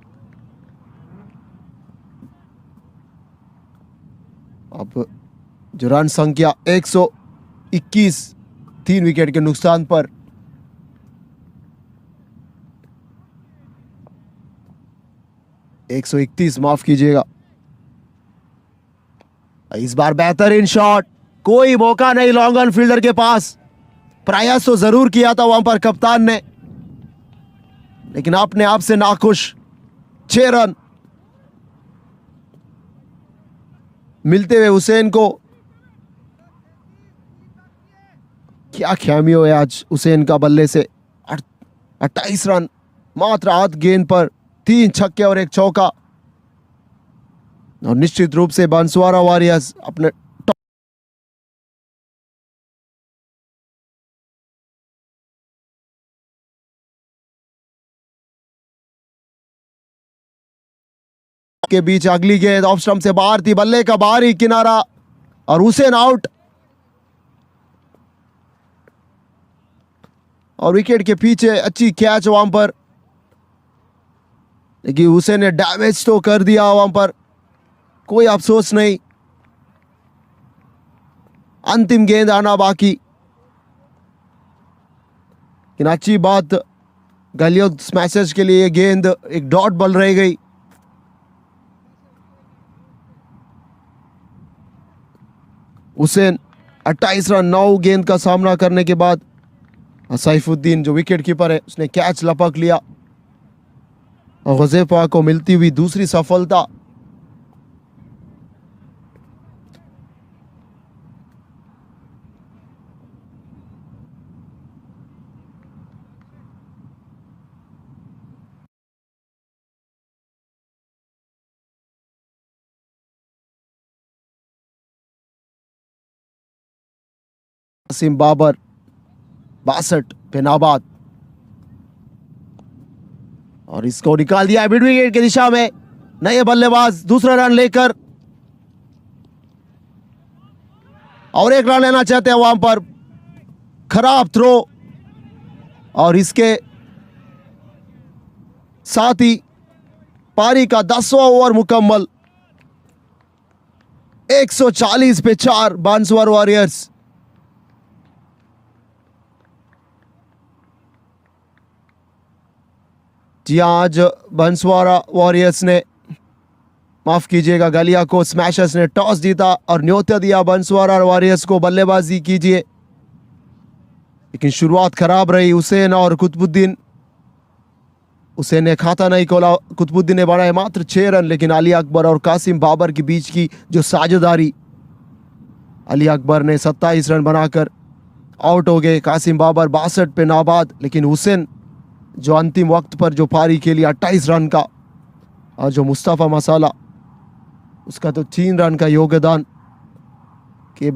अब जो रन संख्या 121, 3 विकेट के नुकसान पर। एक 131, माफ कीजिएगा। इस बार बेहतरीन शॉट, कोई मौका नहीं लॉन्ग ऑन फील्डर के पास। प्रयास तो जरूर किया था वहां पर कप्तान ने, लेकिन अपने आप से नाखुश। 6 रन मिलते हुए हुसैन को। क्या ख्यामियो है आज हुसैन का बल्ले से। 28 रन मात्र 8 गेंद पर, 3 छक्के और 1 चौका। और निश्चित रूप से बांसवारा वॉरियर्स अपने के बीच अगली गेंद ऑफ स्टंप से बाहर थी, बल्ले का बाहरी किनारा और हुसैन आउट। और विकेट के पीछे अच्छी कैच वहां पर, लेकिन हुसैन ने डैमेज तो कर दिया वहां पर, कोई अफसोस नहीं। अंतिम गेंद आना बाकी। लेकिन अच्छी बात, गलियों स्मैशर्स के लिए गेंद एक डॉट बॉल रह गई। हुसैन 28 रन 9 गेंद का सामना करने के बाद सैफुद्दीन जो विकेट कीपर है उसने कैच लपक लिया और हुज़ैफा को मिलती हुई दूसरी सफलता। कासिम बाबर 62 पे नाबाद, और इसको निकाल दिया मिड विकेट की दिशा में। नए बल्लेबाज दूसरा रन लेकर, और 1 रन लेना चाहते हैं वहां पर। खराब थ्रो, और इसके साथ ही पारी का 10वां ओवर मुकम्मल। 140 पे 4 बांसवारा वॉरियर्स। जी हाँ, आज बांसवारा वॉरियर्स ने, माफ कीजिएगा, गालियाकोट स्मैशर्स ने टॉस जीता और न्योता दिया बांसवारा वॉरियर्स को बल्लेबाजी कीजिए। लेकिन शुरुआत खराब रही। हुसैन और कुतुबुद्दीन, हुसैन ने खाता नहीं खोला, कुतुबुद्दीन ने बनाए मात्र 6 रन। लेकिन अली अकबर और कासिम बाबर के बीच की जो साझेदारी, अली अकबर ने 27 रन बनाकर आउट हो गए। कासिम बाबर 62 पे नाबाद। लेकिन हुसैन जो अंतिम वक्त पर जो पारी के लिए 28 रन का, और जो मुस्तफ़ा मसाला उसका तो 3 रन का योगदान के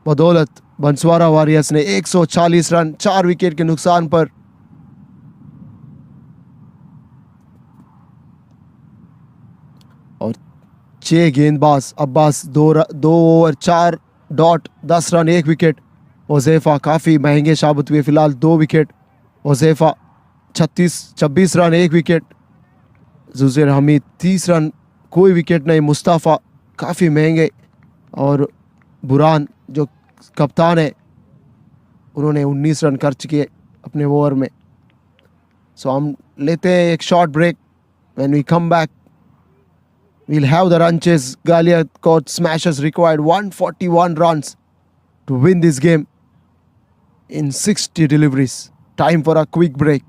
बदौलत बांसवारा वॉरियर्स ने 140 रन 4 विकेट के नुकसान पर और 6 गेंदबाज Abbas 2 over 4 dot 10 run 1 wicket. Huzaifa काफ़ी महंगे साबित हुए, फिलहाल 2 wicket. Huzaifa 26 run 1 wicket. Juzer Hamid 30 run, कोई विकेट नहीं। मुस्तफ़ा काफ़ी महंगे, और बुरान जो कप्तान है उन्होंने 19 रन खर्च किए अपने ओवर में। सो हम लेते हैं एक short break. When we come back we'll have the run chase. Galiakot Smashers required 141 runs to win this game in 60 deliveries. Time for a quick break.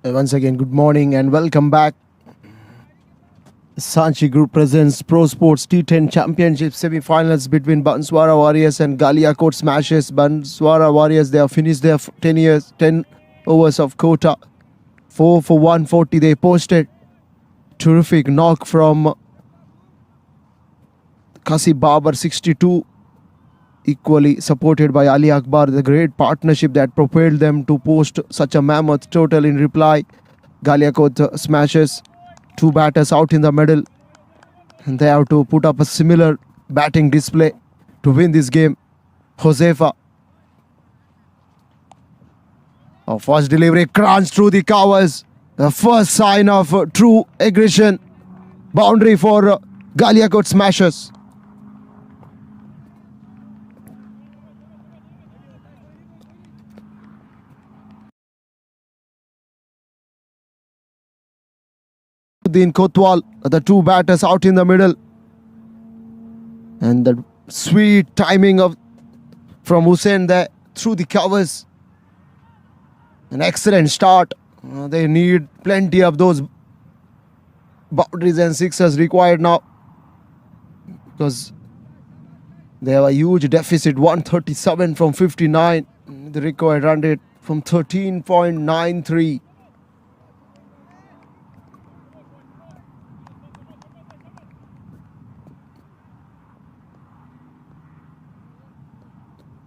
Once again, good morning and welcome back. Sanchi Group presents Prosports T10 Championship semi-finals between BANSWARA Warriors and GALIAKOT Smashes. BANSWARA Warriors, they have finished their 10 overs of quota. 4 for 140 they posted. Terrific knock from Kasi Babar, 62. Equally supported by Ali Akbar, the great partnership that propelled them to post such a mammoth total. In reply, GALIAKOT Smashes, 2 batters out in the middle, and they have to put up a similar batting display to win this game. Josefa, our first delivery crunched through the covers. The first sign of true aggression. Boundary for GALIAKOT Smashers. Din Kotwal, the 2 batters out in the middle, and the sweet timing from Hussain there through the covers. An excellent start. They need plenty of those boundaries and sixes required now, because they have a huge deficit, 137 from 59. The required run rate from 13.93.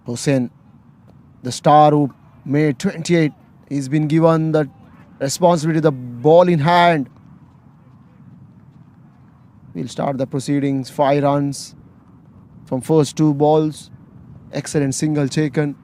Hussain, the star who made 28, he's been given the responsibility, the ball in hand. We'll start the proceedings. 5 runs from first 2 balls. Excellent single taken.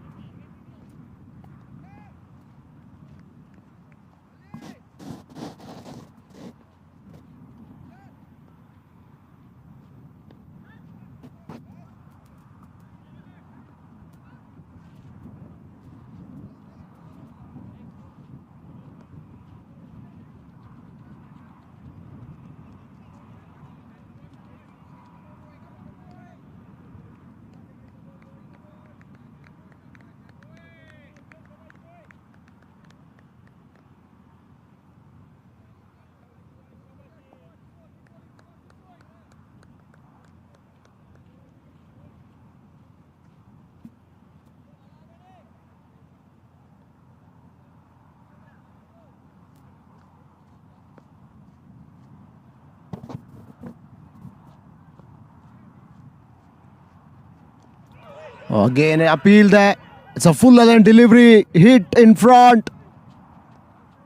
Again, an appeal there. It's a full length delivery. Hit in front.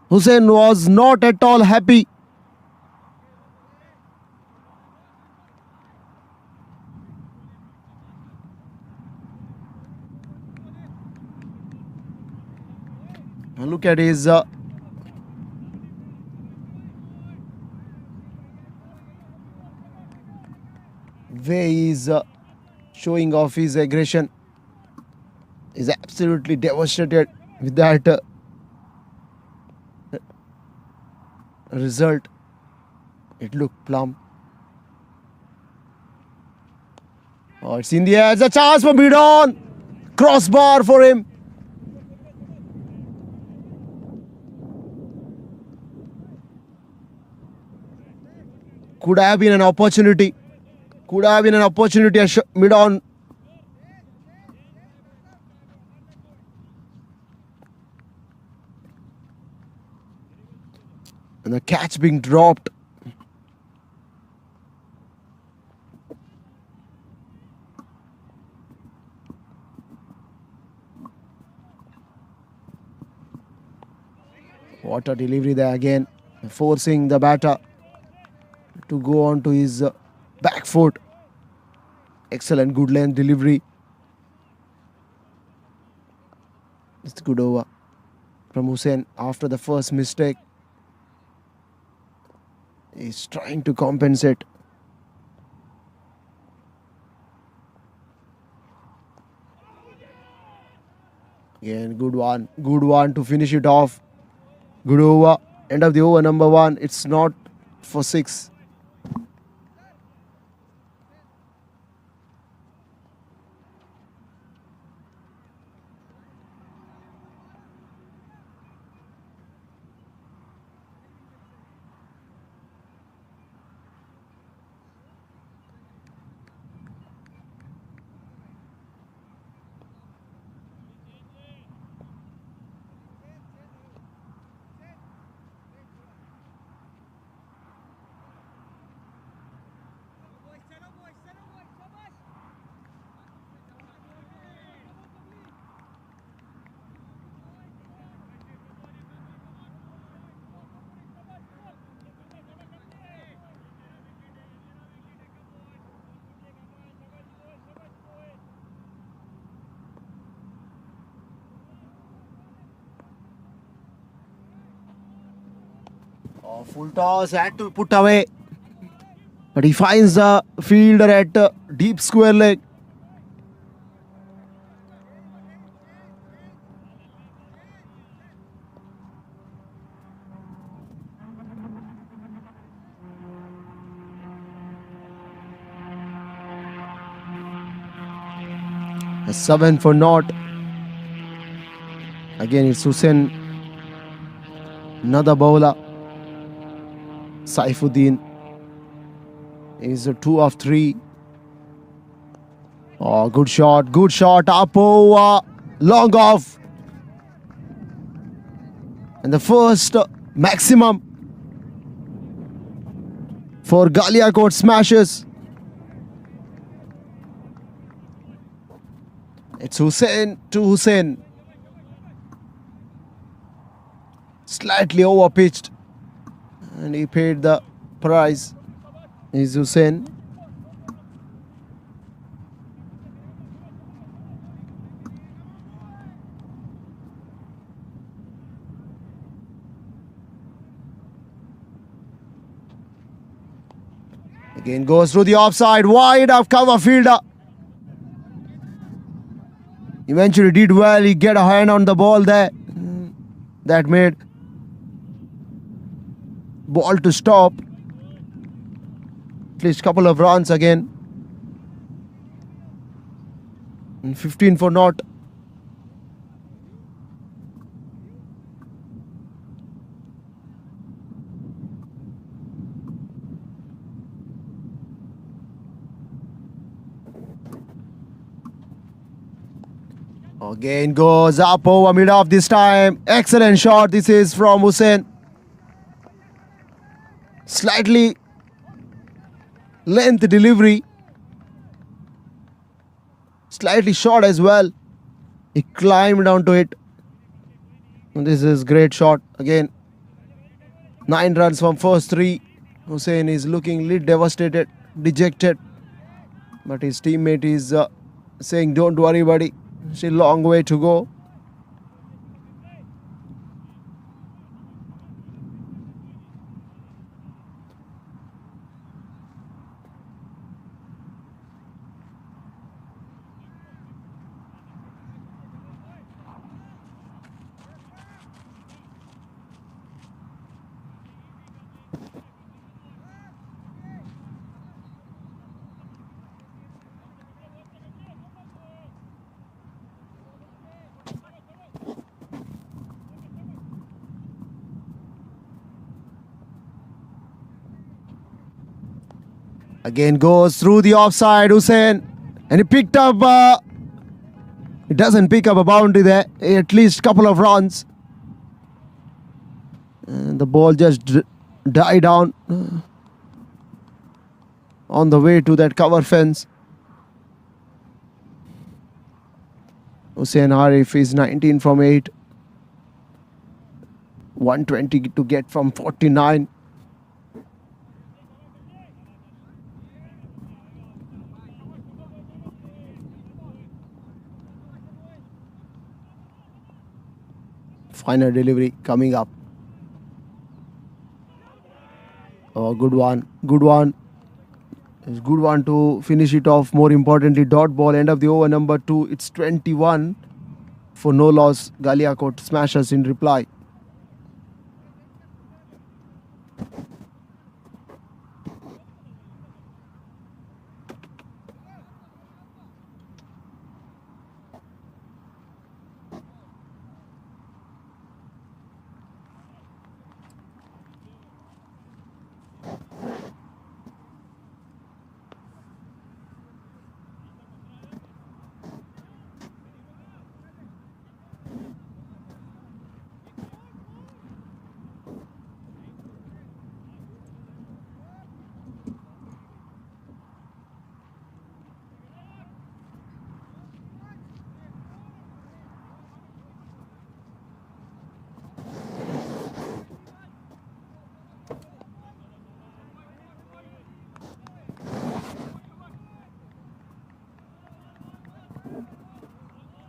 Hussain was not at all happy. And look at his way he's showing off his aggression. Is absolutely devastated with that result. It looked plumb. Oh, it's in the air. It's a chance for Bidon. Crossbar for him. Could have been an opportunity. Could have been an opportunity. Midon. And the catch being dropped. What a delivery there again. Forcing the batter to go on to his back foot. Excellent good length delivery. It's good over from Hussain after the first mistake. He's trying to compensate. Again, good one. Good one to finish it off. Good over. End of the over number 1. It's not for 6. Full toss had to put away. But he finds the fielder at deep square leg. A 7 for naught. Again, it's Hussein. Another bowler. Saifuddin is a 2 of 3. Oh, good shot, good shot. Apo, long off. And the first maximum for GALIAKOT smashes. It's Hussein to Hussein. Slightly over pitched. And he paid the price. Is Hussein. Again goes through the offside. Wide of cover fielder. Eventually did well. He get a hand on the ball there. That made ball to stop. At least couple of runs again. And 15 for naught. Again goes up over mid off this time. Excellent shot. This is from Hussein. Slightly length delivery. Slightly short as well. He climbed onto it. And this is great shot. Again, 9 runs from first 3. Hussein is looking a little devastated, dejected. But his teammate is saying, don't worry, buddy. Still a long way to go. Again goes through the offside, Hussein. And he picked up, he doesn't pick up a boundary there. At least couple of runs. And the ball just died down on the way to that cover fence. Hussein Arif is 19 from 8. 120 to get from 49. Final delivery coming up. Oh, good one. Good one. It's good one to finish it off. More importantly, dot ball. End of the over number 2. It's 21 for no loss. GALIAKOT smashes in reply.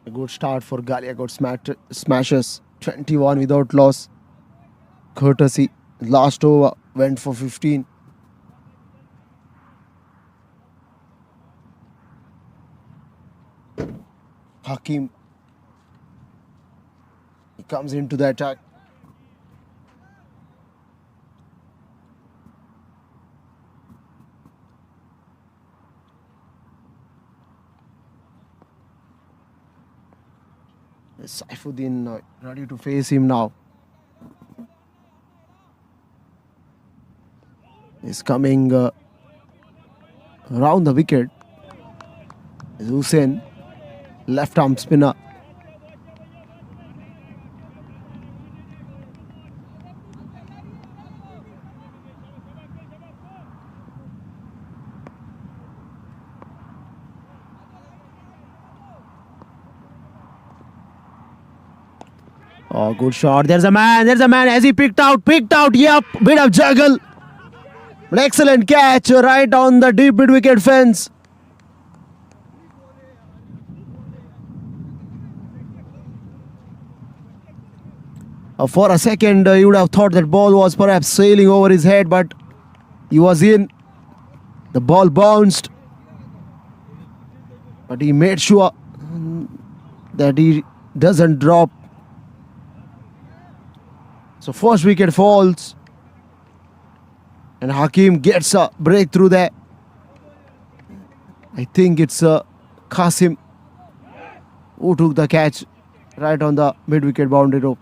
A good start for GALIAKOT smashes. 21 without loss. Courtesy Last over went for 15. Hakim, he comes into the attack. Saifuddin ready to face him now. He's coming around the wicket. Hussein, left arm spinner. Oh, good shot. There's a man. As he picked out. Yep, bit of juggle. But excellent catch right on the deep mid wicket fence. For a second, you would have thought that ball was perhaps sailing over his head, but he was in. The ball bounced, but he made sure that he doesn't drop. So first wicket falls, and Hakim gets a breakthrough there. I think it's Qasim who took the catch right on the mid-wicket boundary rope.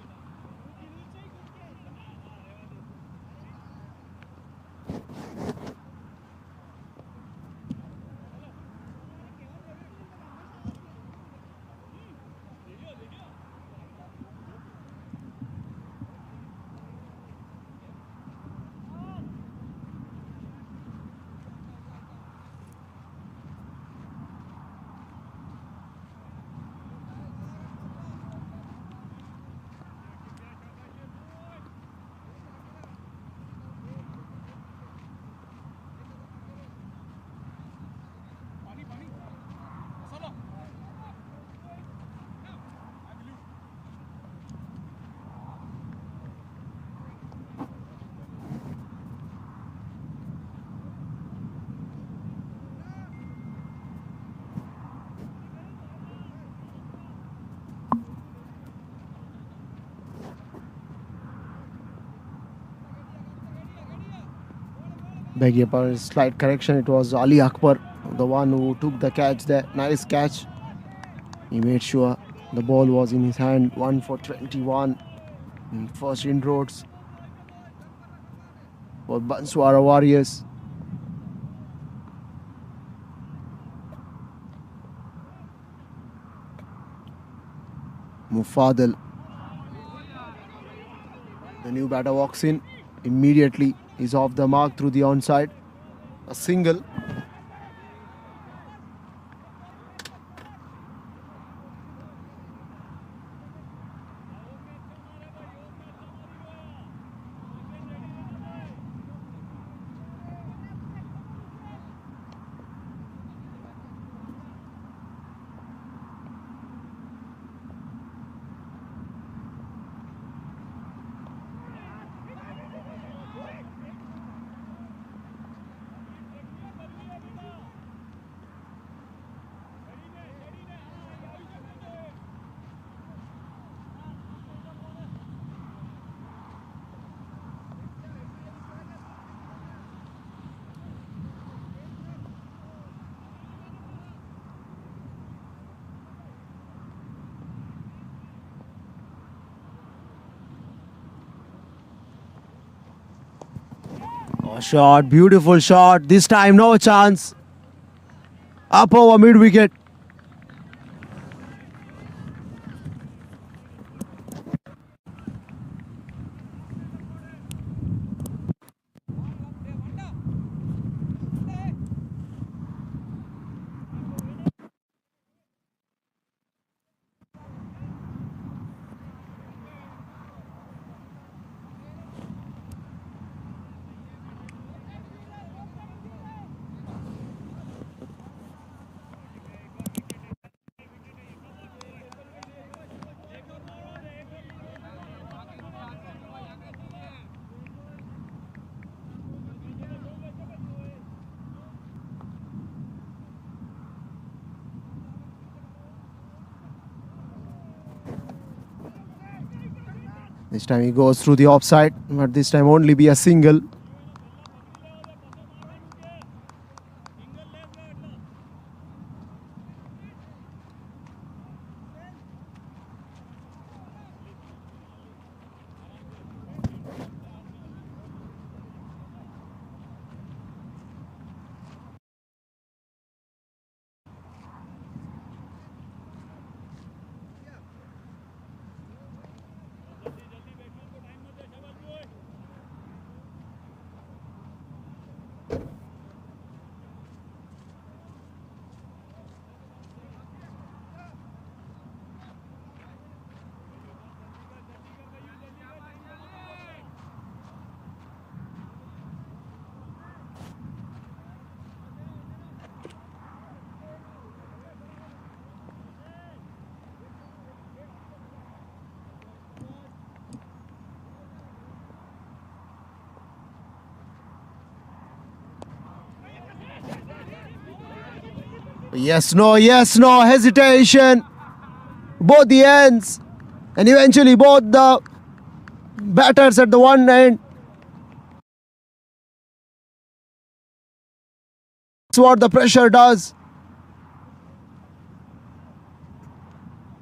Beg your pardon, slight correction. It was Ali Akbar, the one who took the catch there. Nice catch. He made sure the ball was in his hand. 1 for 21. First inroads for BANSWARA Warriors. Mufadal, the new batter, walks in. Immediately is off the mark through the onside. A single. Oh, shot, beautiful shot. This time no chance. Up over mid wicket. This time he goes through the offside, but this time only be a single. Yes, no, hesitation. Both the ends. And eventually both the batters at the one end. That's what the pressure does.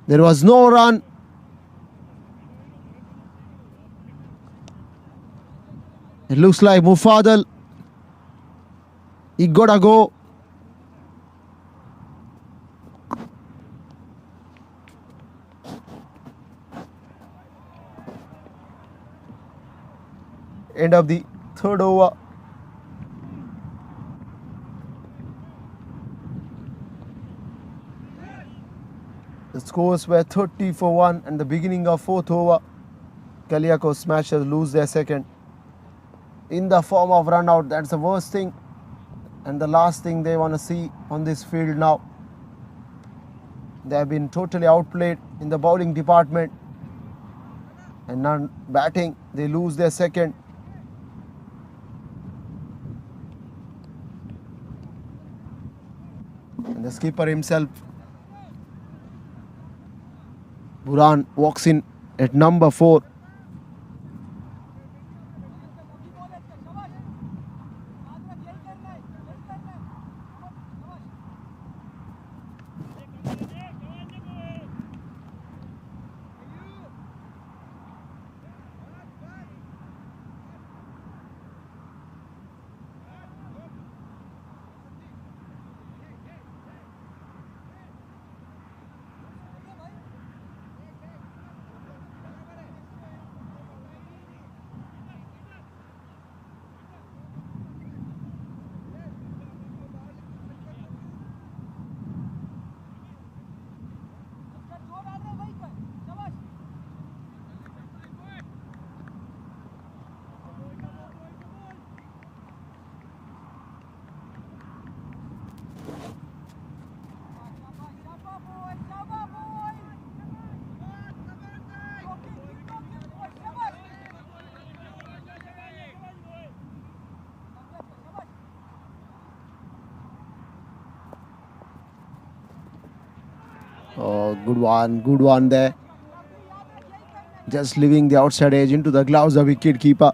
There was no run. It looks like Mufadal. He gotta go. End of the third over. The scores were 30 for 1 and the beginning of fourth over. GALIAKOT Smashers lose their second in the form of run out. That's the worst thing and the last thing they want to see on this field now. They have been totally outplayed in the bowling department and not batting. They lose their second. And the skipper himself, Burhan, walks in at number 4. Oh, good one there. Just leaving the outside edge into the gloves of wicket keeper.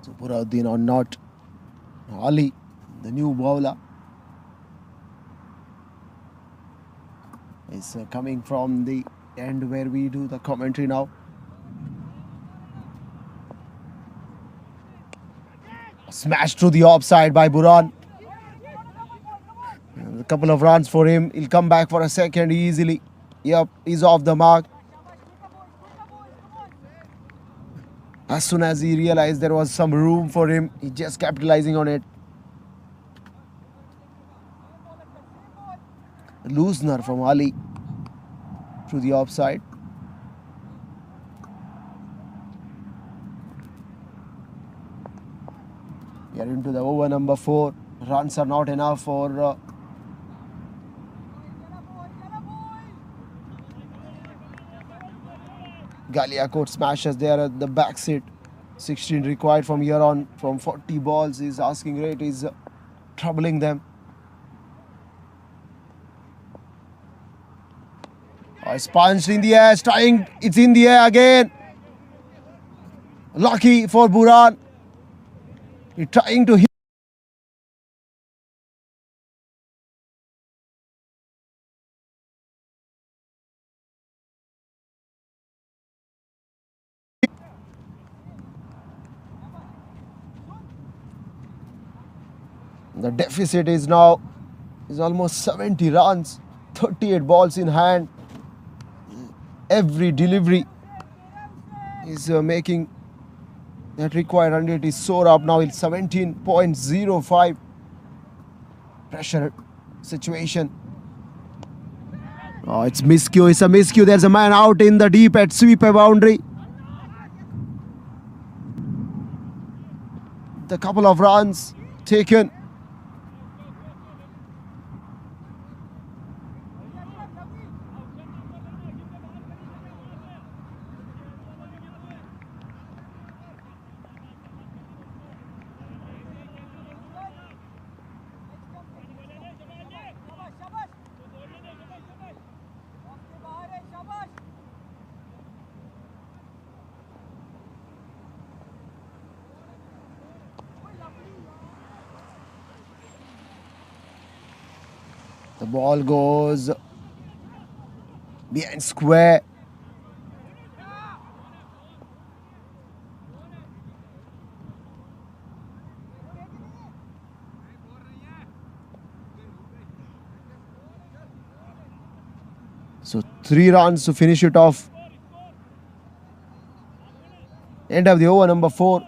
So Burauddin or not. Ali, the new bowler, is coming from the end where we do the commentary now. Smashed through the offside by Burhan. A couple of runs for him. He'll come back for a second easily. Yep, he's off the mark. As soon as he realized there was some room for him, he just capitalizing on it. Loosener from Ali through the offside. We are into the over number 4. Runs are not enough for GALIAKOT smashes there at the back seat. 16 required from here on from 40 balls. His asking rate is troubling them. It's punched in the air, trying. It's in the air again. Lucky for Buran. He's trying to hit. The deficit is now almost 70 runs, 38 balls in hand. Every delivery is making that required run rate is soar up now. It's 17.05. Pressure situation. Oh, it's miscue. It's a miscue. There's a man out in the deep at sweeper boundary. The couple of runs taken. The ball goes behind square. So 3 runs to finish it off. End of the over number 4.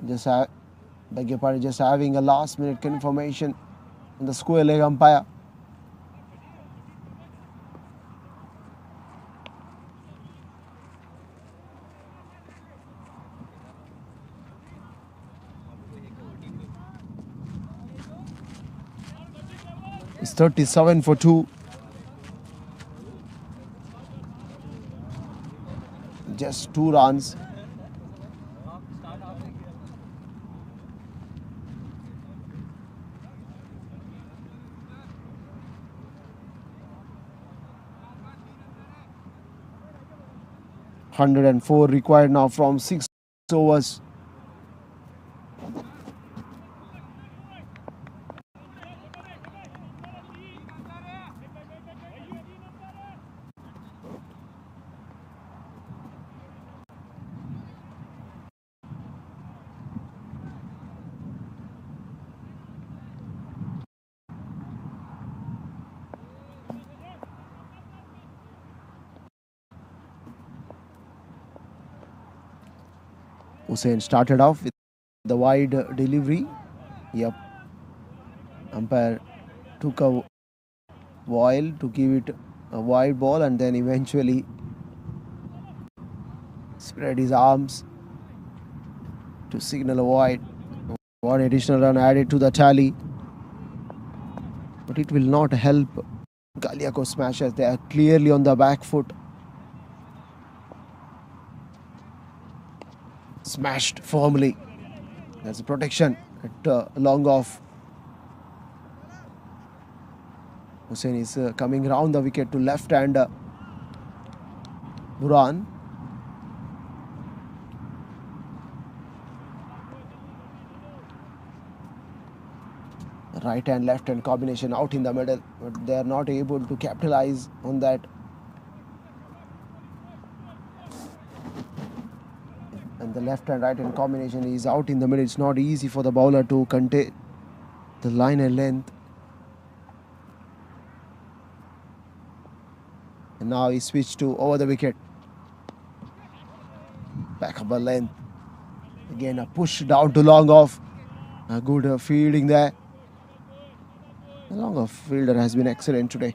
Just having a last minute confirmation on the square leg umpire. It's 37 for 2. Just 2 runs. $104 required now from 6 overs. Hussain started off with the wide delivery. Yep. Umpire took a while to give it a wide ball and then eventually spread his arms to signal a wide. One additional run added to the tally. But it will not help GALIAKOT Smashers. They are clearly on the back foot. Smashed firmly. There's a protection at long off. Hussain is coming round the wicket to left and Buran. Right and left hand combination out in the middle, but they are not able to capitalize on that. And the left and right hand combination is out in the middle. It's not easy for the bowler to contain the line and length. And now he switched to over the wicket. Back up a length. Again a push down to long off. A good fielding there. The long off fielder has been excellent today.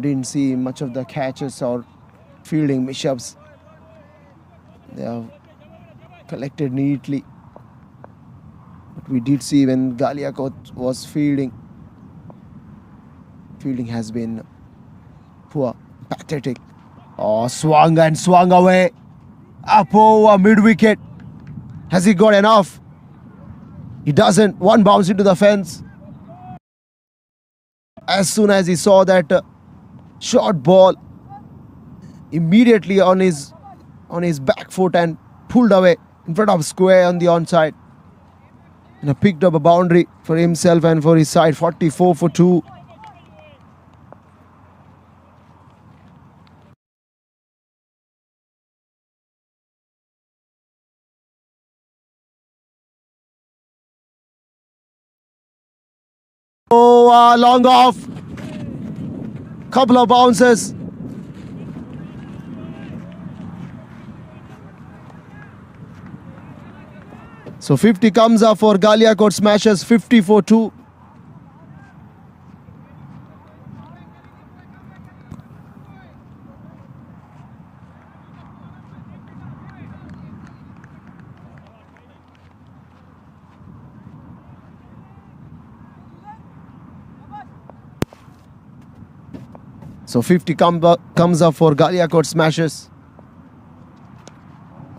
Didn't see much of the catches or fielding mishaps. They have collected neatly. But we did see when GALIAKOT was fielding has been poor, pathetic. Oh, swung away. Up over mid-wicket. Has he got enough? He doesn't. One bounce into the fence. As soon as he saw that short ball, immediately on his back foot and pulled away in front of square on the onside. And picked up a boundary for himself and for his side. 44 for 2. Oh, long off. Couple of bounces. So 50 comes up for GALIAKOT Smashers, 50 for 2. So 50 comes up for GALIAKOT Smashers.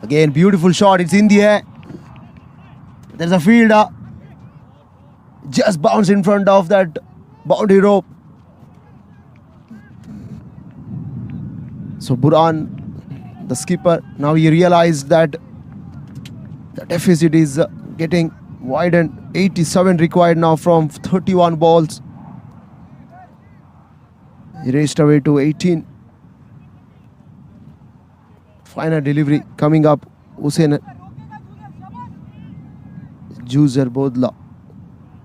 Again, beautiful shot. It's in the air. There's a fielder. Just bounced in front of that boundary rope. So Burhan, the skipper, now he realized that the deficit is getting widened. 87 required now from 31 balls. He raced away to 18. Final delivery coming up. Hussain Juzer Bodla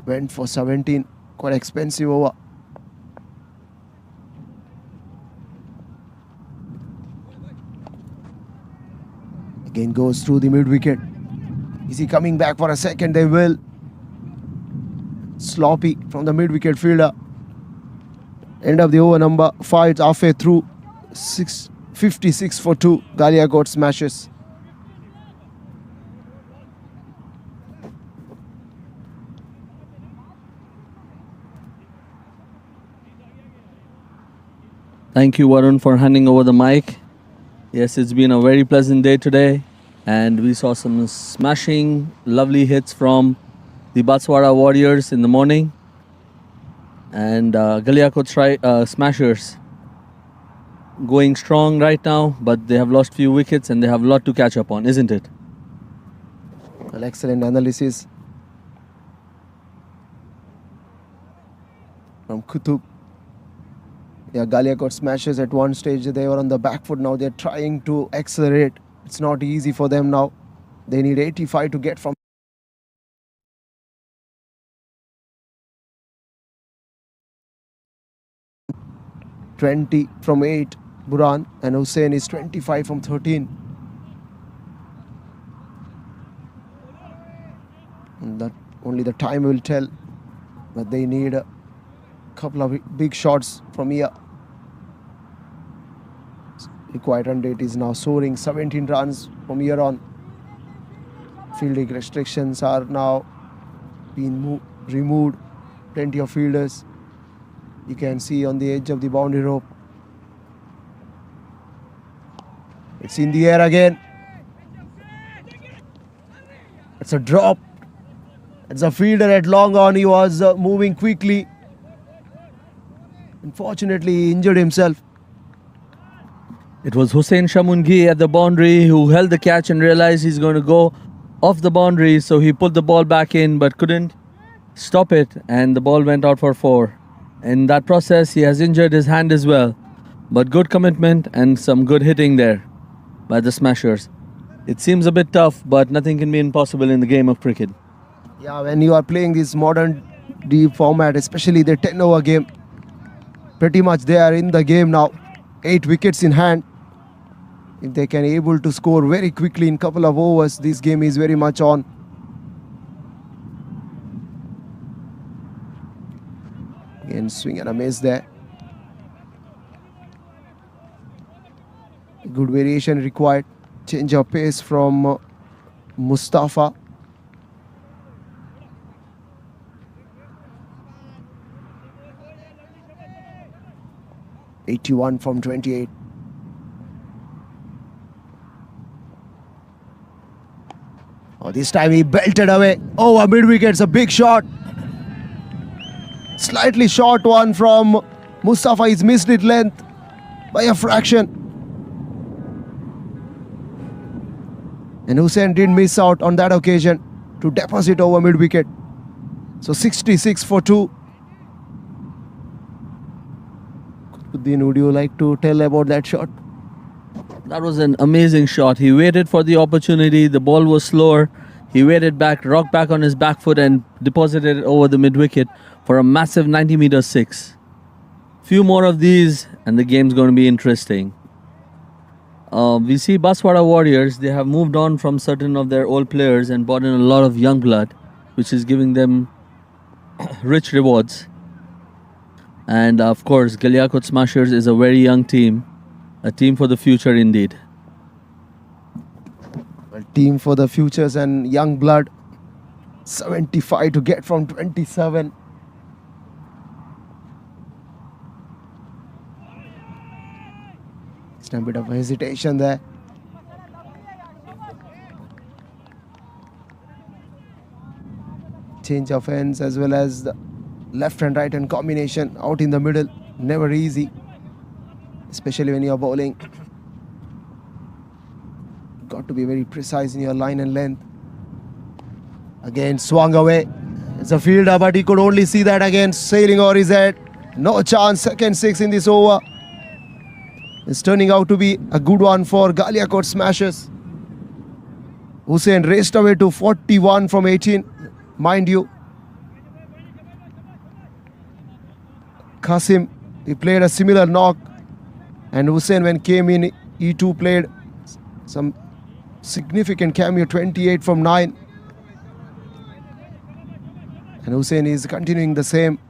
went for 17. Quite expensive over. Again goes through the mid wicket. Is he coming back for a second? They will. Sloppy from the mid wicket fielder. End of the over number 5. It's halfway through. 56 for 2. GALIAKOT Smashers. Thank you, Varun, for handing over the mic. Yes, it's been a very pleasant day today, and we saw some smashing, lovely hits from the BANSWARA Warriors in the morning, and GALIAKOT Smashers going strong right now, but they have lost few wickets and they have a lot to catch up on, isn't it? Well, excellent analysis from Kutub. Yeah, GALIAKOT Smashers at one stage they were on the back foot. Now they're trying to accelerate. It's not easy for them now. They need 85 to get from 20 from 8. Burhan and Hussain is 25 from 13. And that only the time will tell. But they need a couple of big shots from here. Required run rate is now soaring. 17 runs from here on. Fielding restrictions are now being removed. Plenty of fielders. You can see on the edge of the boundary rope. It's in the air again. It's a drop. It's a fielder at long on. He was moving quickly. Unfortunately, he injured himself. It was Hussain Shamungi at the boundary who held the catch and realized he's going to go off the boundary, so he put the ball back in but couldn't stop it, and the ball went out for 4. In that process, he has injured his hand as well. But good commitment and some good hitting there by the Smashers. It seems a bit tough, but nothing can be impossible in the game of cricket. Yeah, when you are playing this modern deep format, especially the 10-over game, pretty much they are in the game now. 8 wickets in hand. If they can able to score very quickly in couple of overs, this game is very much on. Again, swing and a miss there. Good variation required. Change of pace from Mustafa. "81 from 28. Oh, this time he belted away over mid wickets. A big shot. Slightly short one from Mustafa. He's missed it length by a fraction. And Hussain didn't miss out on that occasion to deposit over mid wicket. So 66 for 2. Kutubuddin, would you like to tell about that shot? That was an amazing shot. He waited for the opportunity. The ball was slower. He waited back, rocked back on his back foot and deposited it over the mid wicket for a massive 90-meter six. Few more of these and the game's going to be interesting. We see BANSWARA Warriors, they have moved on from certain of their old players and brought in a lot of young blood, which is giving them rich rewards. And of course, GALIAKOT Smashers is a very young team, a team for the future indeed. Well, team for the futures and young blood. 75 to get from 27. Just a bit of hesitation there. Change of ends as well as the left and right hand combination out in the middle. Never easy, especially when you're bowling. Got to be very precise in your line and length. Again, swung away. It's a fielder, but he could only see that again, sailing over his head. No chance. Second six in this over. It's turning out to be a good one for GALIAKOT Smashers. Hussain raced away to 41 from 18. Mind you, Qasim, he played a similar knock, and Hussain, when came in, he too played some significant cameo, 28 from 9. And Hussain is continuing the same.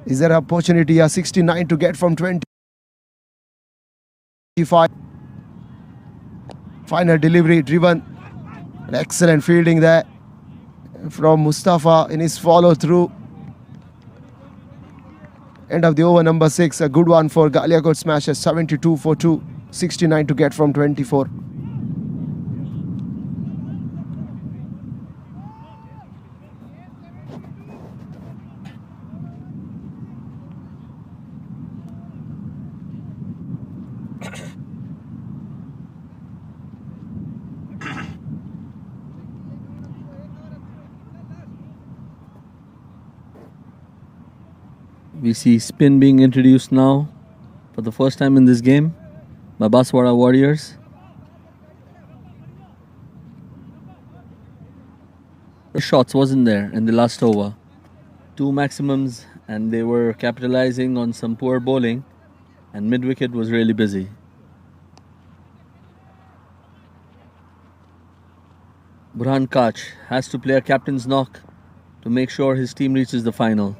Is there an opportunity? 69 to get from 25. Final delivery driven. An excellent fielding there from Mustafa in his follow through. End of the over number 6. A good one for GALIAKOT Smashers. 72 for 2. 69 to get from 24. We see spin being introduced now for the first time in this game by BANSWARA Warriors. The shots wasn't there in the last over. 2 maximums and they were capitalizing on some poor bowling, and mid-wicket was really busy. Burhan Kach has to play a captain's knock to make sure his team reaches the final.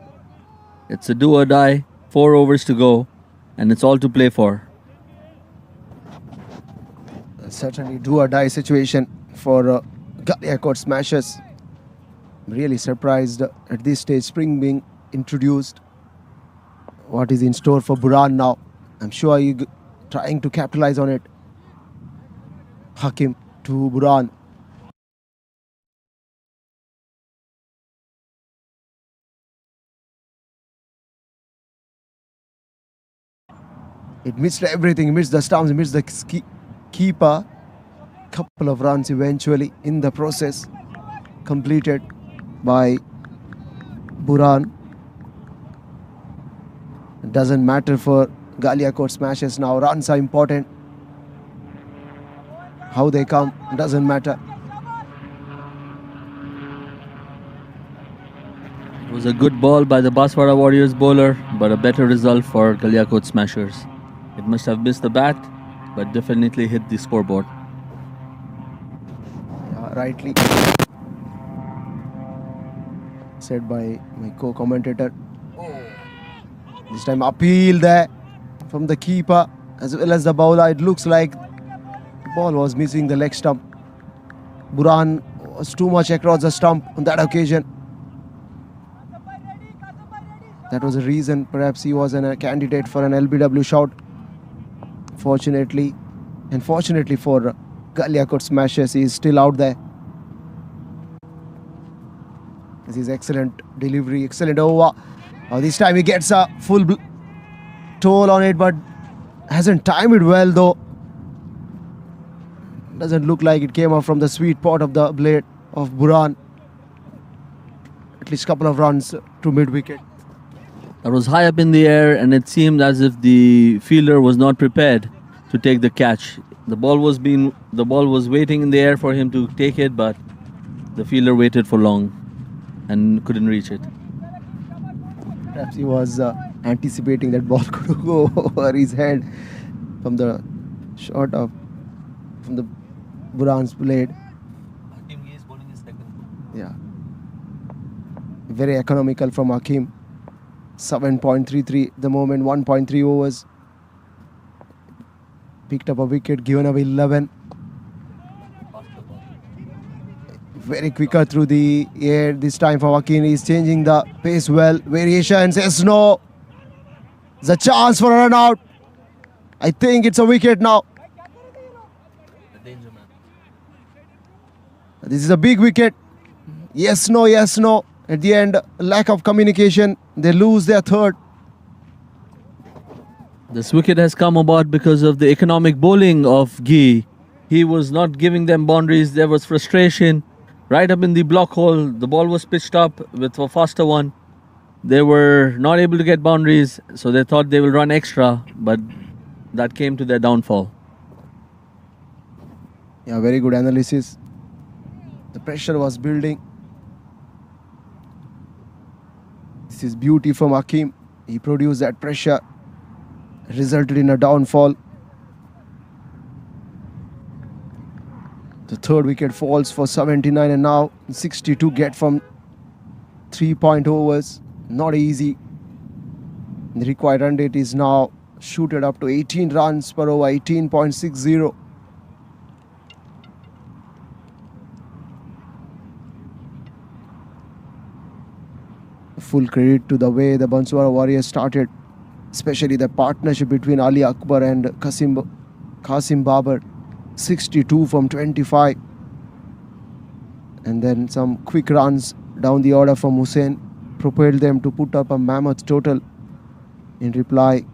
It's a do or die, 4 overs to go, and it's all to play for. Certainly do or die situation for GALIAKOT Smashers. I'm really surprised at this stage, spring being introduced. What is in store for Burhan now? I'm sure he's trying to capitalize on it. Hakim to Burhan. It missed everything. It missed the stumps. It missed the keeper. Couple of runs eventually in the process completed by Burhan. It doesn't matter for GALIAKOT Smashers now. Runs are important. How they come doesn't matter. It was a good ball by the BANSWARA Warriors bowler, but a better result for GALIAKOT Smashers. It must have missed the bat, but definitely hit the scoreboard. Rightly said by my co-commentator. This time appeal there from the keeper. as well as the bowler. It looks like the ball was missing the leg stump. Burhan was too much across the stump on that occasion. That was a reason perhaps he was a candidate for an LBW shot. Fortunately, and fortunately for Galiakot Smashers, he is still out there. This is excellent delivery, excellent over. This time he gets a full toll on it, but hasn't timed it well though. Doesn't look like it came off from the sweet spot of the blade of Burhan. At least a couple of runs to mid-wicket. That was high up in the air, and it seemed as if the fielder was not prepared to take the catch. The ball was waiting in the air for him to take it, but the fielder waited for long and couldn't reach it. Perhaps he was anticipating that ball could go over his head from the shot from the Burhan's blade. Yeah, very economical from Hakim. 7.33 at the moment, 1.3 overs. Picked up a wicket, given away 11. Very quicker through the air this time for Hakim. He's changing the pace well. Variations, yes, no. There's a chance for a run out. I think it's a wicket now. This is a big wicket. Yes, no, yes, no. At the end, lack of communication. They lose their third. This wicket has come about because of the economic bowling of Gee. He was not giving them boundaries. There was frustration. Right up in the block hole, the ball was pitched up with a faster one. They were not able to get boundaries, so they thought they will run extra, but that came to their downfall. Yeah, very good analysis. The pressure was building. This is beauty from Hakim. He produced that pressure, resulted in a downfall. The third wicket falls for 79, and now 62 get from 3-point overs. Not easy. The required run rate is now shooted up to 18 runs per over, 18.60. Full credit to the way the BANSWARA Warriors started, especially the partnership between Ali Akbar and Qasim Babar. 62 from 25. And then some quick runs down the order from Hussain propelled them to put up a mammoth total. In reply,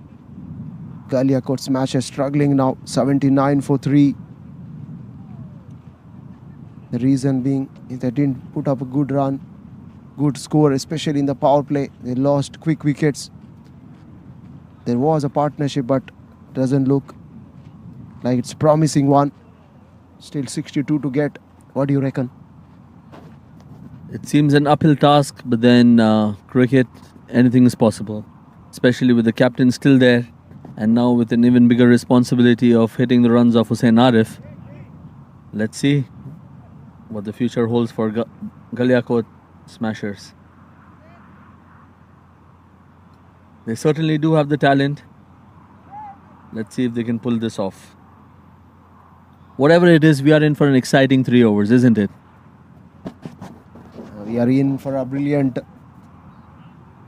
Galiakot Smashers struggling now, 79 for 3. The reason being is they didn't put up a good run, good score, especially in the power play. They lost quick wickets. There was a partnership, but doesn't look like it's promising one. Still 62 to get. What do you reckon? It seems an uphill task, but then cricket, anything is possible. Especially with the captain still there, and now with an even bigger responsibility of hitting the runs of Hussain Arif. Let's see what the future holds for Galiakot Smashers. They certainly do have the talent. Let's see if they can pull this off. Whatever it is, we are in for an exciting 3 overs, isn't it? We are in for a brilliant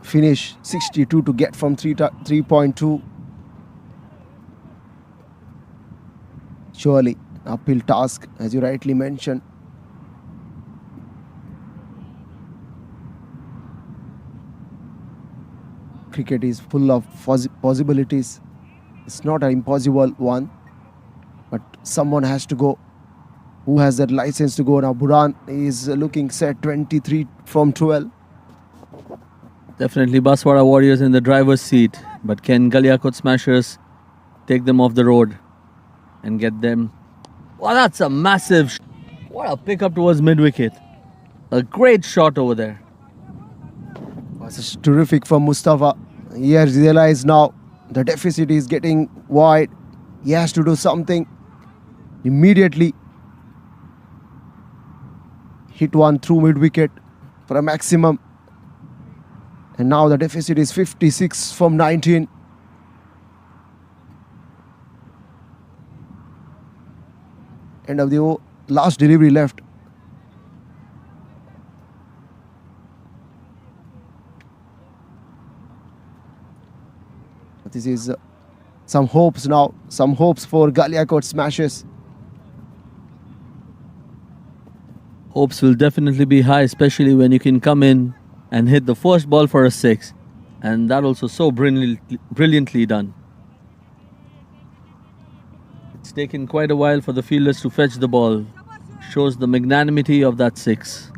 finish. 62 to get from 3.2. Surely uphill task, as you rightly mentioned. Cricket is full of possibilities. It's not an impossible one, but someone has to go. Who has that license to go now? Burhan is looking set, 23 from 12. Definitely BANSWARA Warriors in the driver's seat, but can Galiakot Smashers take them off the road and get them? Wow, that's a massive what a pickup towards mid-wicket. A great shot over there. This is terrific from Mustafa. He has realized now the deficit is getting wide. He has to do something immediately. Hit one through mid-wicket for a maximum. And now the deficit is 56 from 19. End of the last delivery left. This is some hopes now. Some hopes for Galiakot smashes. Hopes will definitely be high, especially when you can come in and hit the first ball for a 6. And that also so brilliantly done. It's taken quite a while for the fielders to fetch the ball. Shows the magnanimity of that 6.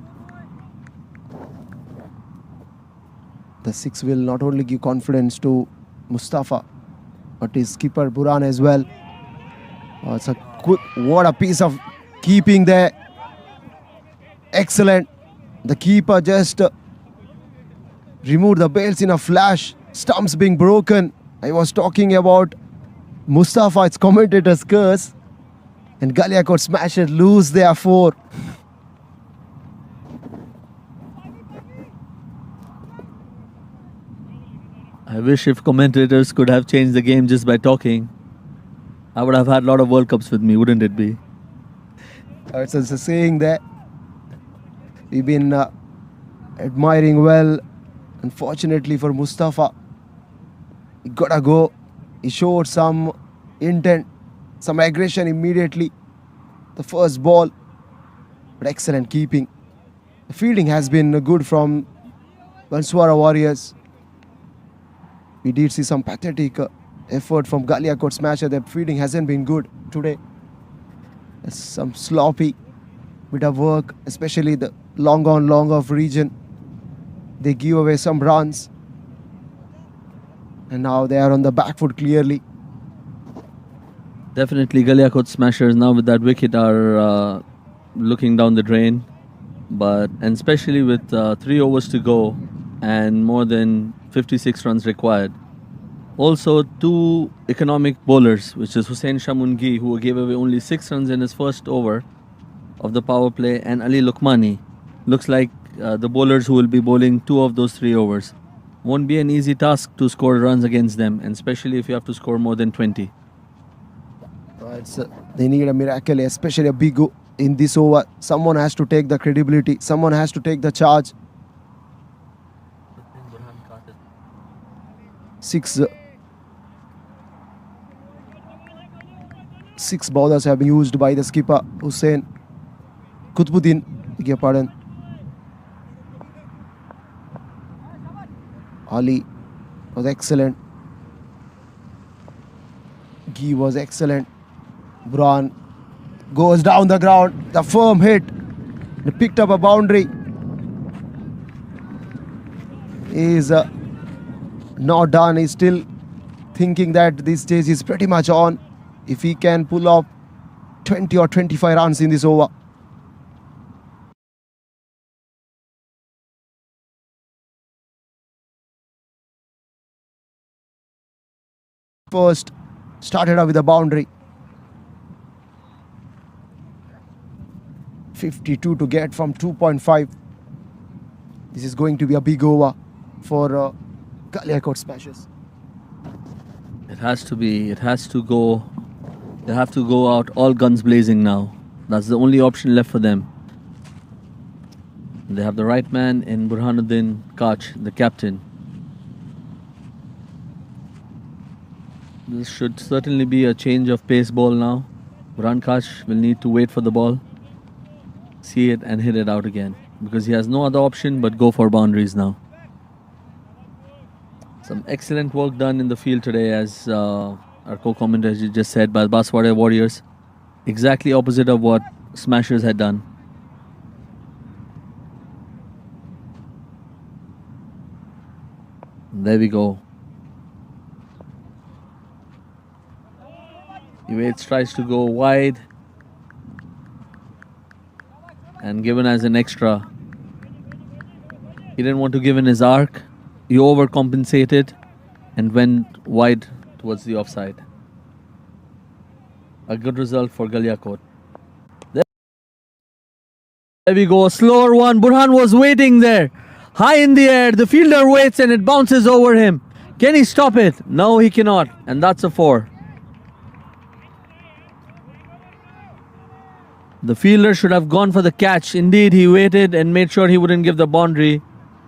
The 6 will not only give confidence to Mustafa, but his skipper Burhan as well. It's a quick, what a piece of keeping there. Excellent. The keeper just removed the bails in a flash. Stumps being broken. I was talking about Mustafa, its commentator's curse. And Galiakot smashes lose their 4. I wish if commentators could have changed the game just by talking. I would have had a lot of World Cups with me, wouldn't it be? It's a saying that we've been admiring well. Unfortunately for Mustafa, he gotta go. He showed some intent, some aggression immediately. The first ball, but excellent keeping. The fielding has been good from BANSWARA Warriors. We did see some pathetic effort from Galiakot smasher. The fielding hasn't been good today. There's some sloppy bit of work, especially the long on long off region. They give away some runs. And now they are on the back foot clearly. Definitely Galiakot smashers now with that wicket are looking down the drain. And especially with 3 overs to go and more than 56 runs required. Also 2 economic bowlers, which is Hussain Shamungi, who gave away only 6 runs in his first over of the power play, and Ali Lukmani. Looks like the bowlers who will be bowling 2 of those 3 overs. Won't be an easy task to score runs against them, and especially if you have to score more than 20. They need a miracle, especially a big in this over. Someone has to take the credibility. Someone has to take the charge. 6 bowlers have been used by the skipper Hussain Qutbuddin. Beg your pardon. Ali was excellent. Ghee was excellent. Burhan goes down the ground. The firm hit. He picked up a boundary. He's not done. He's still thinking that this stage is pretty much on. If he can pull off 20 or 25 runs in this over. First, started out with a boundary. 52 to get from 2.5. This is going to be a big over for Galiakot smashes. It has to be. It has to go. They have to go out all guns blazing now. That's the only option left for them. They have the right man in Burhanuddin Kach, the captain. This should certainly be a change of pace ball now. Burhan Kach will need to wait for the ball, see it and hit it out again, because he has no other option but go for boundaries now. Some excellent work done in the field today, as our co-commentator just said, by the BANSWARA Warriors. Exactly opposite of what Smashers had done. There we go. He waits, tries to go wide, and given as an extra. He didn't want to give in his arc. He overcompensated and went wide towards the offside. A good result for Galiakot. There we go, a slower one. Burhan was waiting there, high in the air. The fielder waits and it bounces over him. Can he stop it? No, he cannot. And that's a 4. The fielder should have gone for the catch. Indeed, he waited and made sure he wouldn't give the boundary.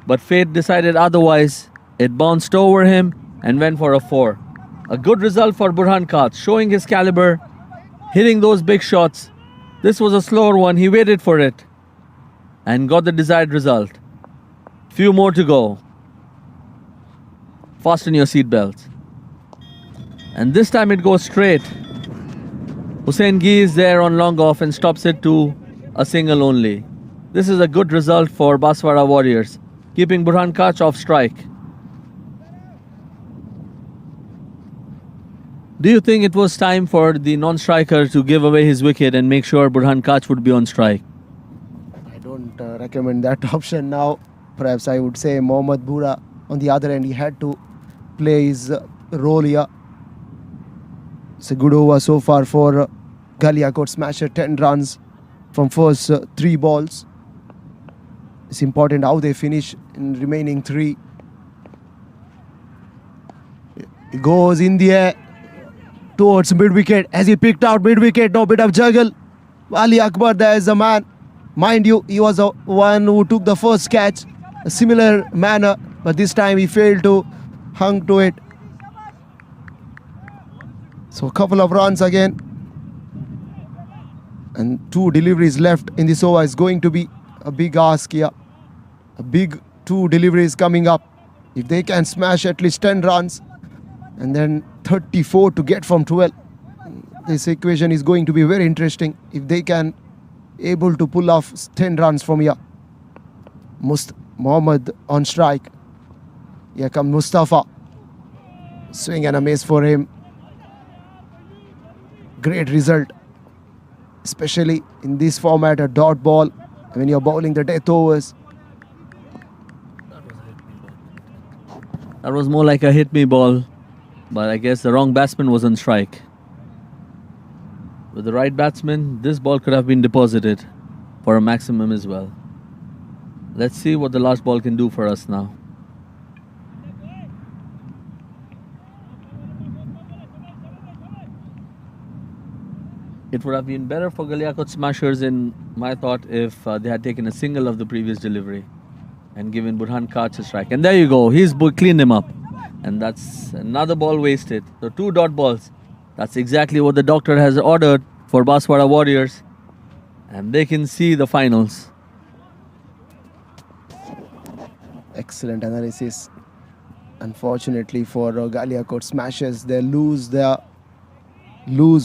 But fate decided otherwise. It bounced over him and went for a 4. A good result for Burhan Khat, showing his caliber, hitting those big shots. This was a slower one. He waited for it and got the desired result. Few more to go. Fasten your seatbelts. And this time it goes straight. Hussein Ghi is there on long off and stops it to a single only. This is a good result for BANSWARA Warriors, keeping Burhan Kach off strike. Do you think it was time for the non-striker to give away his wicket and make sure Burhan Kach would be on strike? I don't recommend that option now. Perhaps I would say Mohammad Bura on the other end. He had to play his role here. It's a good over so far for GALIAKOT Smasher. 10 runs from first 3 balls. It's important how they finish in remaining 3. It goes in the air towards mid-wicket. As he picked out mid-wicket, no bit of juggle. Ali Akbar there is the man. Mind you, he was the one who took the first catch. A similar manner, but this time he failed to hang to it. So a couple of runs again. And 2 deliveries left in this over. Is going to be a big ask here. A big 2 deliveries coming up. If they can smash at least 10 runs and then 34 to get from 12, this equation is going to be very interesting. If they can able to pull off 10 runs from here. Mohammad on strike. Here comes Mustafa. Swing and a miss for him. Great result, especially in this format, a dot ball, when you're bowling the death overs. That was more like a hit me ball, but I guess the wrong batsman was on strike. With the right batsman, this ball could have been deposited for a maximum as well. Let's see what the last ball can do for us now. It would have been better for GALIAKOT Smashers, in my thought, if they had taken a single of the previous delivery and given Burhan Kach a strike. And there you go, he's cleaned him up. And that's another ball wasted. So 2 dot balls. That's exactly what the doctor has ordered for BANSWARA Warriors. And they can see the finals. Excellent analysis. Unfortunately for GALIAKOT Smashers, they lose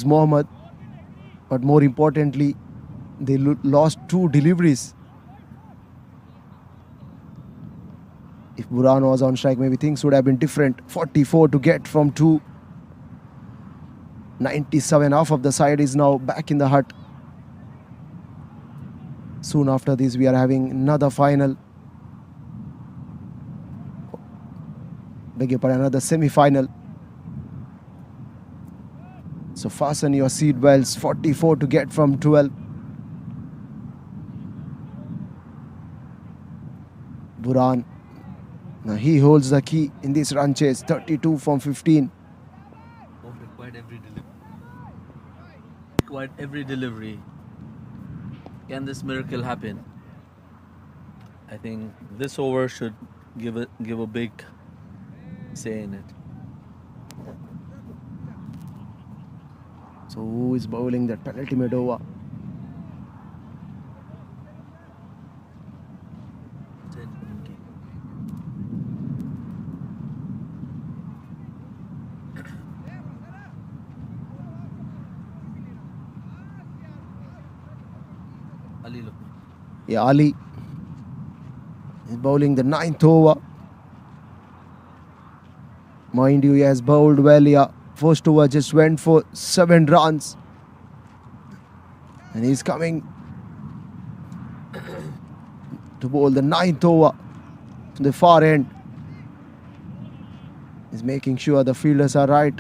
Mohammad. But more importantly, they lost 2 deliveries. If Burhan was on strike, maybe things would have been different. 44 to get from 2. 97, half of the side is now back in the hut. Soon after this, we are having another final. Beg your pardon, another semi-final. So fasten your seat belts. 44 to get from 12. Burhan. Now he holds the key in this run chase. 32 from 15. Required every delivery. Can this miracle happen? I think this over should give a big say in it. So who is bowling that penultimate over? Ali, look. Yeah, Ali is bowling the 9th over. Mind you, he has bowled well here. First over just went for 7 runs. And he's coming to bowl the 9th over to the far end. He's making sure the fielders are right,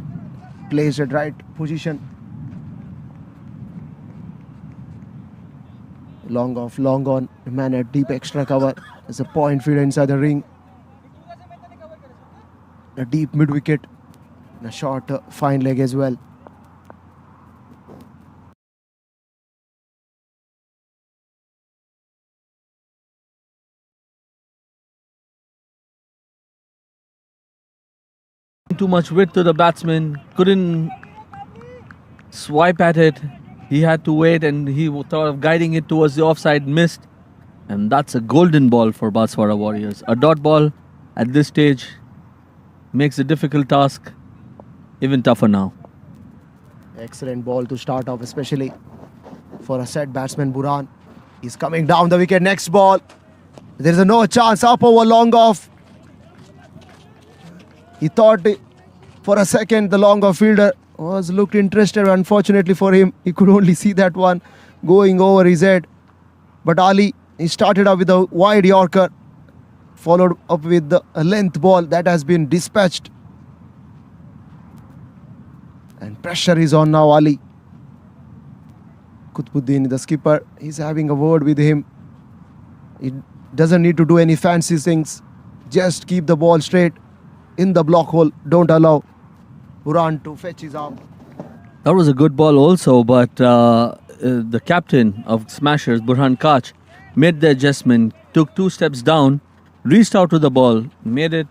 placed at right position. Long off, long on, man at deep extra cover. There's a point fielder inside the ring. A deep mid wicket. And a short fine leg as well. too much width to the batsman, couldn't swipe at it. He had to wait, and he thought of guiding it towards the offside, missed. And that's a golden ball for BANSWARA Warriors. A dot ball at this stage makes the difficult task even tougher now. Excellent ball to start off, especially for a set batsman Burhan. He's coming down the wicket. Next ball. There is no chance. Up over, long off. He thought for a second the long off fielder looked interested. Unfortunately for him, he could only see that one going over his head. But Ali, he started off with a wide Yorker, followed up with a length ball that has been dispatched. And pressure is on now, Ali. Qutbuddin, the skipper, he's having a word with him. He doesn't need to do any fancy things. Just keep the ball straight in the block hole. Don't allow Burhan to fetch his arm. That was a good ball also, but the captain of Smashers, Burhan Kach, made the adjustment, took 2 steps down, reached out to the ball, made it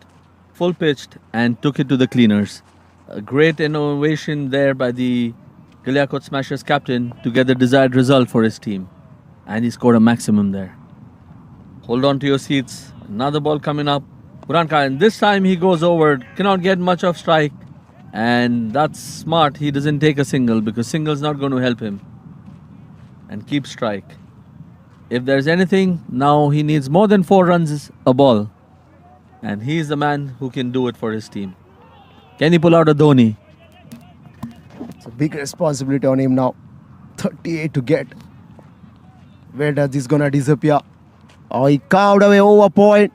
full pitched and took it to the cleaners. A great innovation there by the GALIAKOT Smashers captain to get the desired result for his team. And he scored a maximum there. Hold on to your seats. Another ball coming up. Burhan Kach, and this time he goes over, cannot get much of strike. And that's smart. He doesn't take a single because single's not going to help him. And keep strike. If there's anything, now he needs more than 4 runs a ball. And he's the man who can do it for his team. Can he pull out a Dhoni? It's a big responsibility on him now. 38 to get. Where does this gonna disappear? Oh, he carved away over point.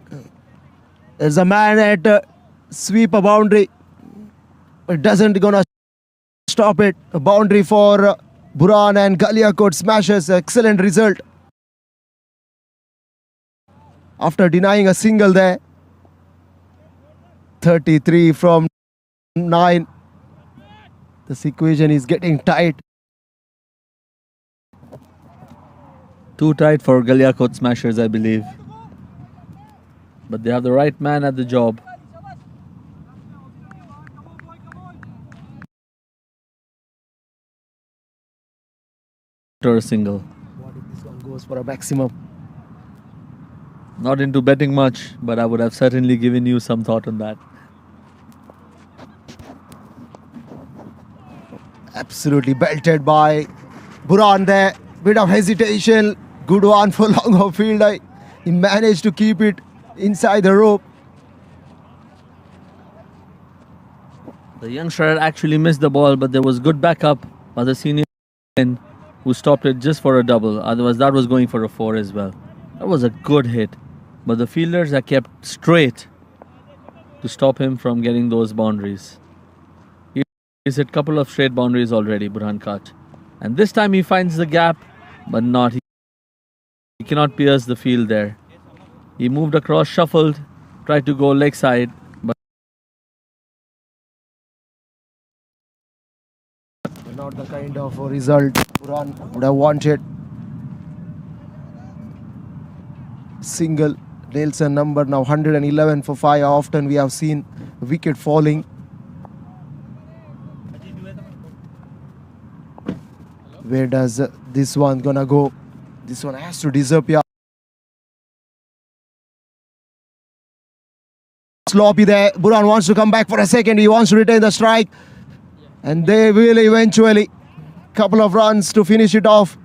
There's a man at sweep a boundary. It doesn't gonna stop it. A boundary for Burhan and GALIAKOT Smashers. Excellent result. After denying a single there. 33 from 9. This equation is getting tight. Too tight for GALIAKOT Smashers, I believe. But they have the right man at the job. Or a single. What if this one goes for a maximum? Not into betting much, but I would have certainly given you some thought on that. Absolutely belted by Burhan there. Bit of hesitation. Good one for long off field. He managed to keep it inside the rope. The youngster had actually missed the ball, but there was good backup by the senior man who stopped it just for a double. Otherwise, that was going for a 4 as well. That was a good hit. But the fielders are kept straight to stop him from getting those boundaries. He's hit a couple of straight boundaries already, Burhan Kach. And this time he finds the gap, but not. He cannot pierce the field there. He moved across, shuffled, tried to go leg side, but Not the kind of result Burhan would have wanted. Single. Nelson number now 111 for 5. Often we have seen wicket falling. Where does this one gonna go? This one has to disappear. Sloppy there. Burhan wants to come back for a second. He wants to retain the strike. And they will eventually. Couple of runs to finish it off.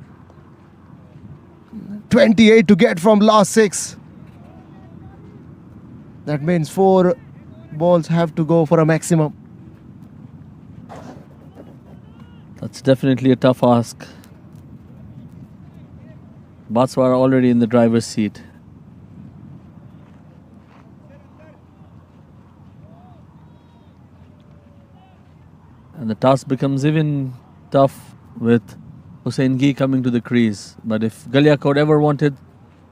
28 to get from last 6. That means 4 balls have to go for a maximum. that's definitely a tough ask. BANSWARA already in the driver's seat. And the task becomes even tough with Hussain Ghi coming to the crease. But if GALIAKOT ever wanted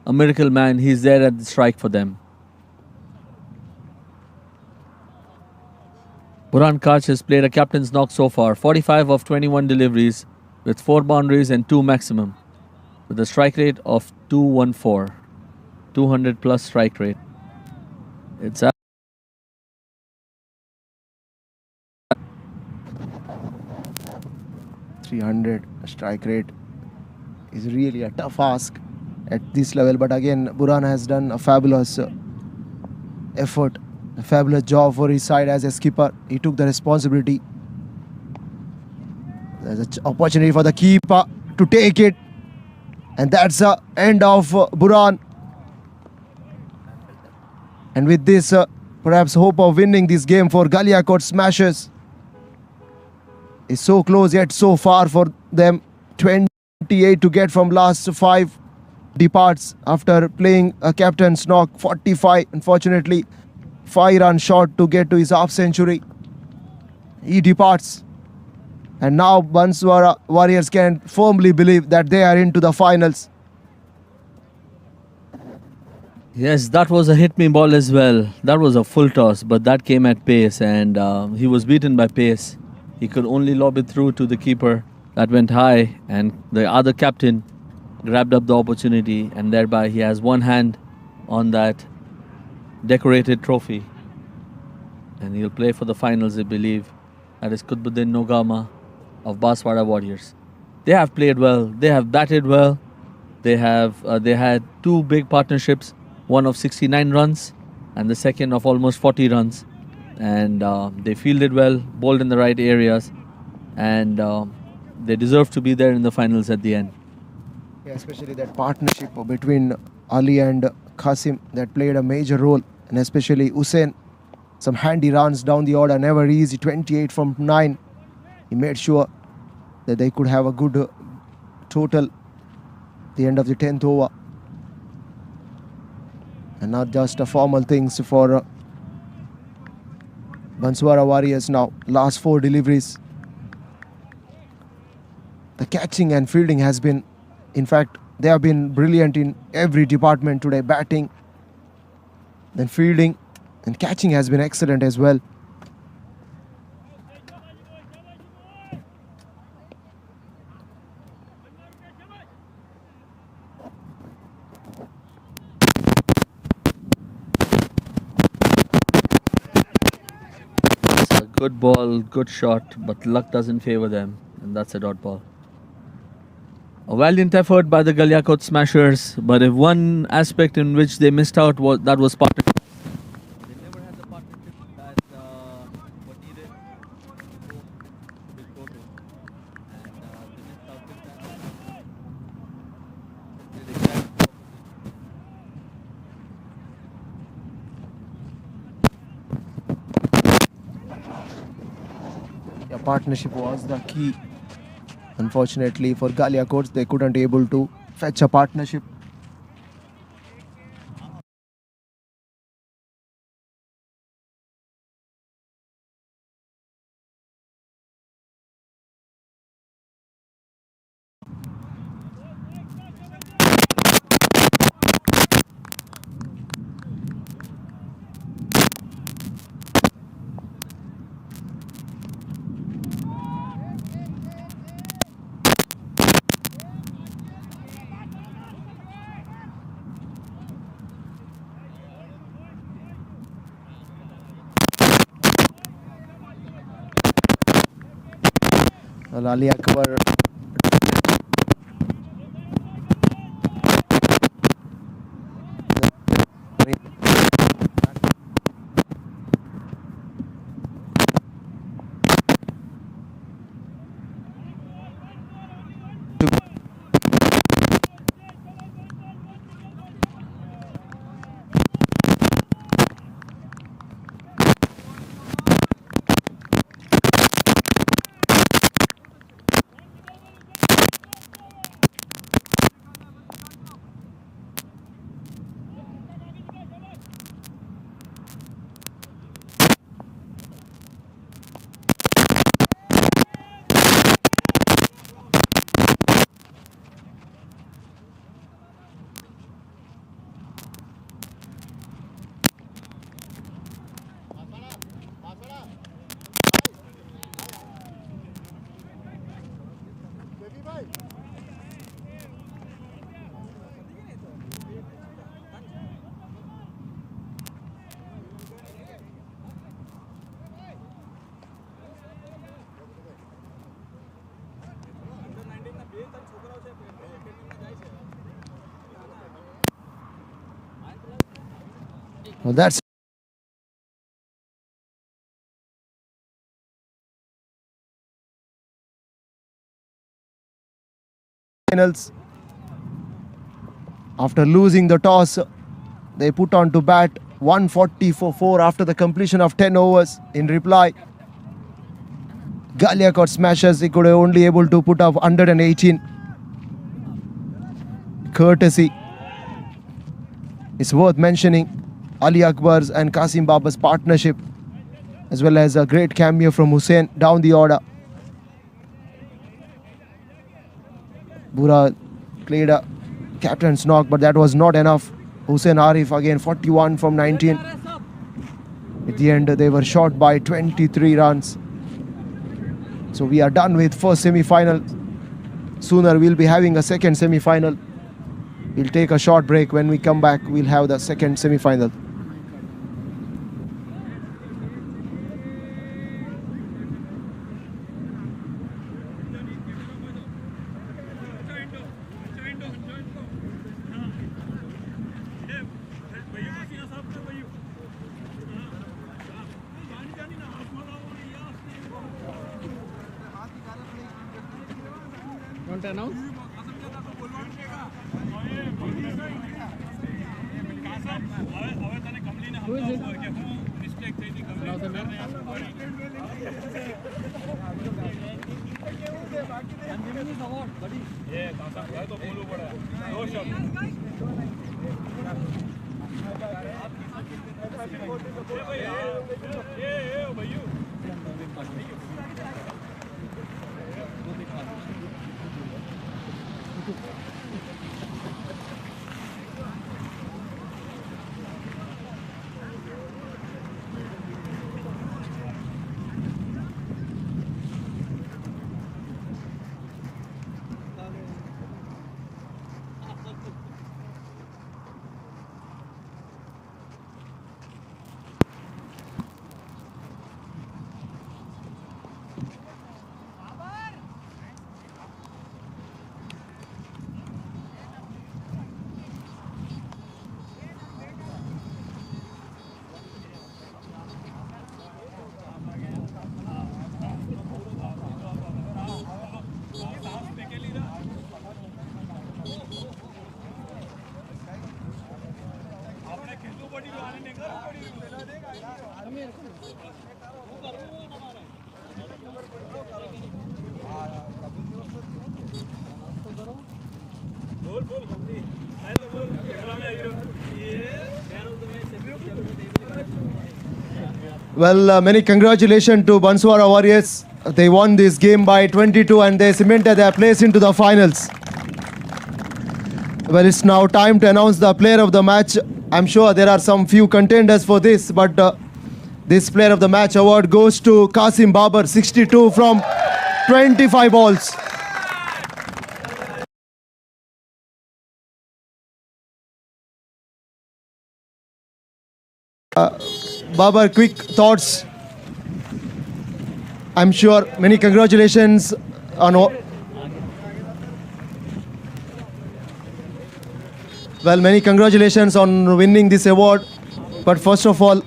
a miracle man, he's there at the strike for them. Burhan Kach has played a captain's knock so far. 45 of 21 deliveries with 4 boundaries and 2 maximum. With a strike rate of 214. 200 plus strike rate. It's 300 strike rate is really a tough ask at this level. But again, Buran has done a fabulous effort, a fabulous job for his side as a skipper. He took the responsibility. There's an opportunity for the keeper to take it. And that's the end of Buran. And with this, perhaps hope of winning this game for Galiakot Smashers is so close yet so far for them. 28 to get from last 5. Departs after playing a captain's knock. 45, unfortunately 5 runs short to get to his half century. He departs, and now BANSWARA Warriors can firmly believe that they are into the finals. Yes, that was a hit me ball as well. That was a full toss, but that came at pace, and he was beaten by pace. He could only lob it through to the keeper. That went high, and the other captain grabbed up the opportunity, and thereby he has one hand on that decorated trophy. And he'll play for the finals, I believe. That is Qutbuddin Nogama of BANSWARA Warriors. They have played well. They have batted well. They had 2 big partnerships, one of 69 runs and the second of almost 40 runs. And they fielded well, bowled in the right areas, and they deserve to be there in the finals at the end. Yeah, especially that partnership between Ali and Qasim that played a major role, and especially Hussain. Some handy runs down the order, never easy. 28 from 9. He made sure that they could have a good total at the end of the 10th over. And not just a formal things for BANSWARA Warriors now. Last 4 deliveries. The catching and fielding has been, in fact, they have been brilliant in every department today. Batting, then fielding, and catching has been excellent as well. It's a good ball, good shot, but luck doesn't favor them, and that's a dot ball. A valiant effort by the Galiakot Smashers, but if one aspect in which they missed out was partnership. They never had the partnership that were needed to go big total, and they missed out big time. Did exactly the opposite. Yeah, partnership was the key. Unfortunately for Galiakot, they couldn't able to fetch a partnership. Well, Ali Akbar Well, that's finals. After losing the toss, they put on to bat 140 for 4 after the completion of 10 overs. In reply, GALIAKOT smashes. He could have only able to put up 118. Courtesy. It's worth mentioning Ali Akbar's and Qasim Baba's partnership, as well as a great cameo from Hussain down the order. Bura played a captain's knock, but that was not enough. Hussain Arif again 41 from 19. At the end, they were short by 23 runs. So we are done with first semi-final. Sooner we'll be having a second semi-final. We'll take a short break. When we come back, we'll have the second semi-final. Want to announce? Who is it? Announce the name. Well, many congratulations to BANSWARA Warriors. They won this game by 22 and they cemented their place into the finals. Well, it's now time to announce the player of the match. I'm sure there are some few contenders for this, but this player of the match award goes to Qasim Babar, 62 from 25 balls. Babar, quick thoughts. I'm sure many congratulations on. Well, many congratulations on winning this award. But first of all,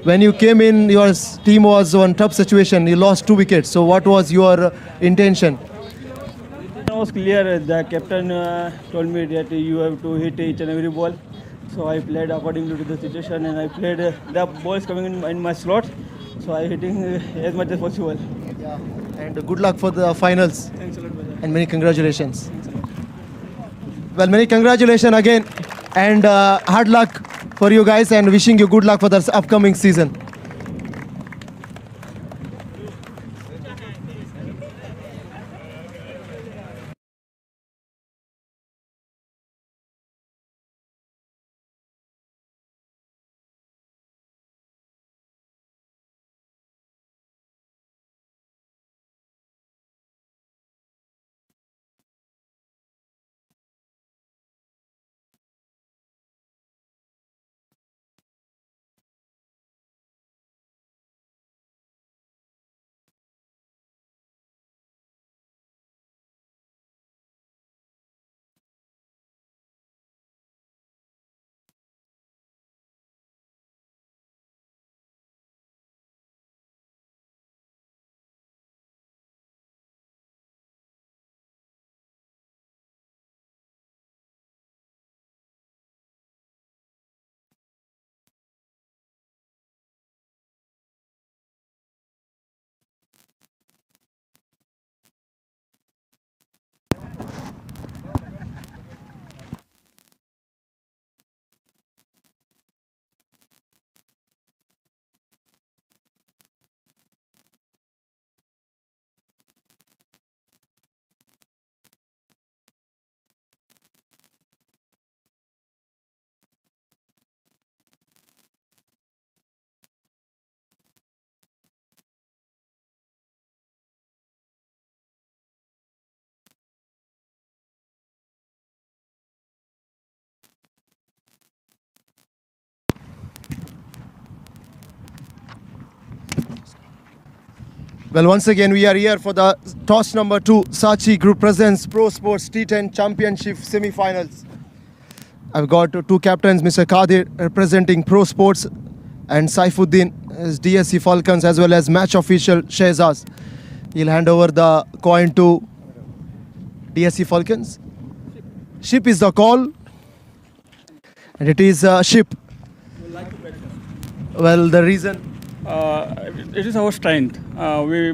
when you came in, your team was on tough situation. You lost 2 wickets. So what was your intention? It was clear. The captain told me that you have to hit each and every ball. So I played accordingly to the situation, and I played the balls coming in my slot. So I hitting as much as possible. Yeah. And good luck for the finals. Thanks a lot, brother. And many congratulations. Well, many congratulations again. And hard luck for you guys and wishing you good luck for the upcoming season. Well, once again, we are here for the toss number 2. Sanchi Group presents Prosports T10 Championship semi-finals. I've got two captains, Mr. Kadir representing Prosports and Saifuddin as DSC Falcons, as well as match official Shehzaz. He'll hand over the coin to DSC Falcons. Ship is the call, and it is ship. Well, the reason? It is our strength. We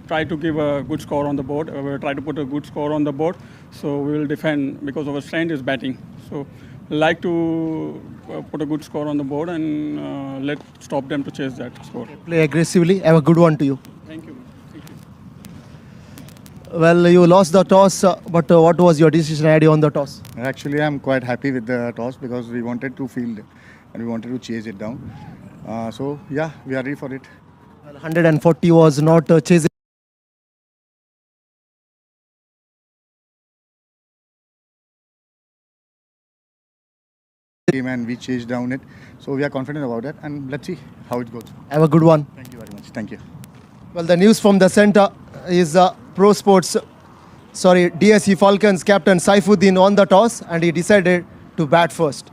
try to give a good score on the board. We try to put a good score on the board. So we will defend because our strength is batting. So we like to put a good score on the board and let stop them to chase that score. Play aggressively. Have a good one to you. Thank you. Thank you. Well, you lost the toss, but what was your decision idea on the toss? Actually, I'm quite happy with the toss because we wanted to field and we wanted to chase it down. So, yeah, we are ready for it. Well, 140 was not chasing. And we chased down it. So, we are confident about that and let's see how it goes. Have a good one. Thank you very much. Thank you. Well, the news from the center is DSC Falcons captain Saifuddin won the toss and he decided to bat first.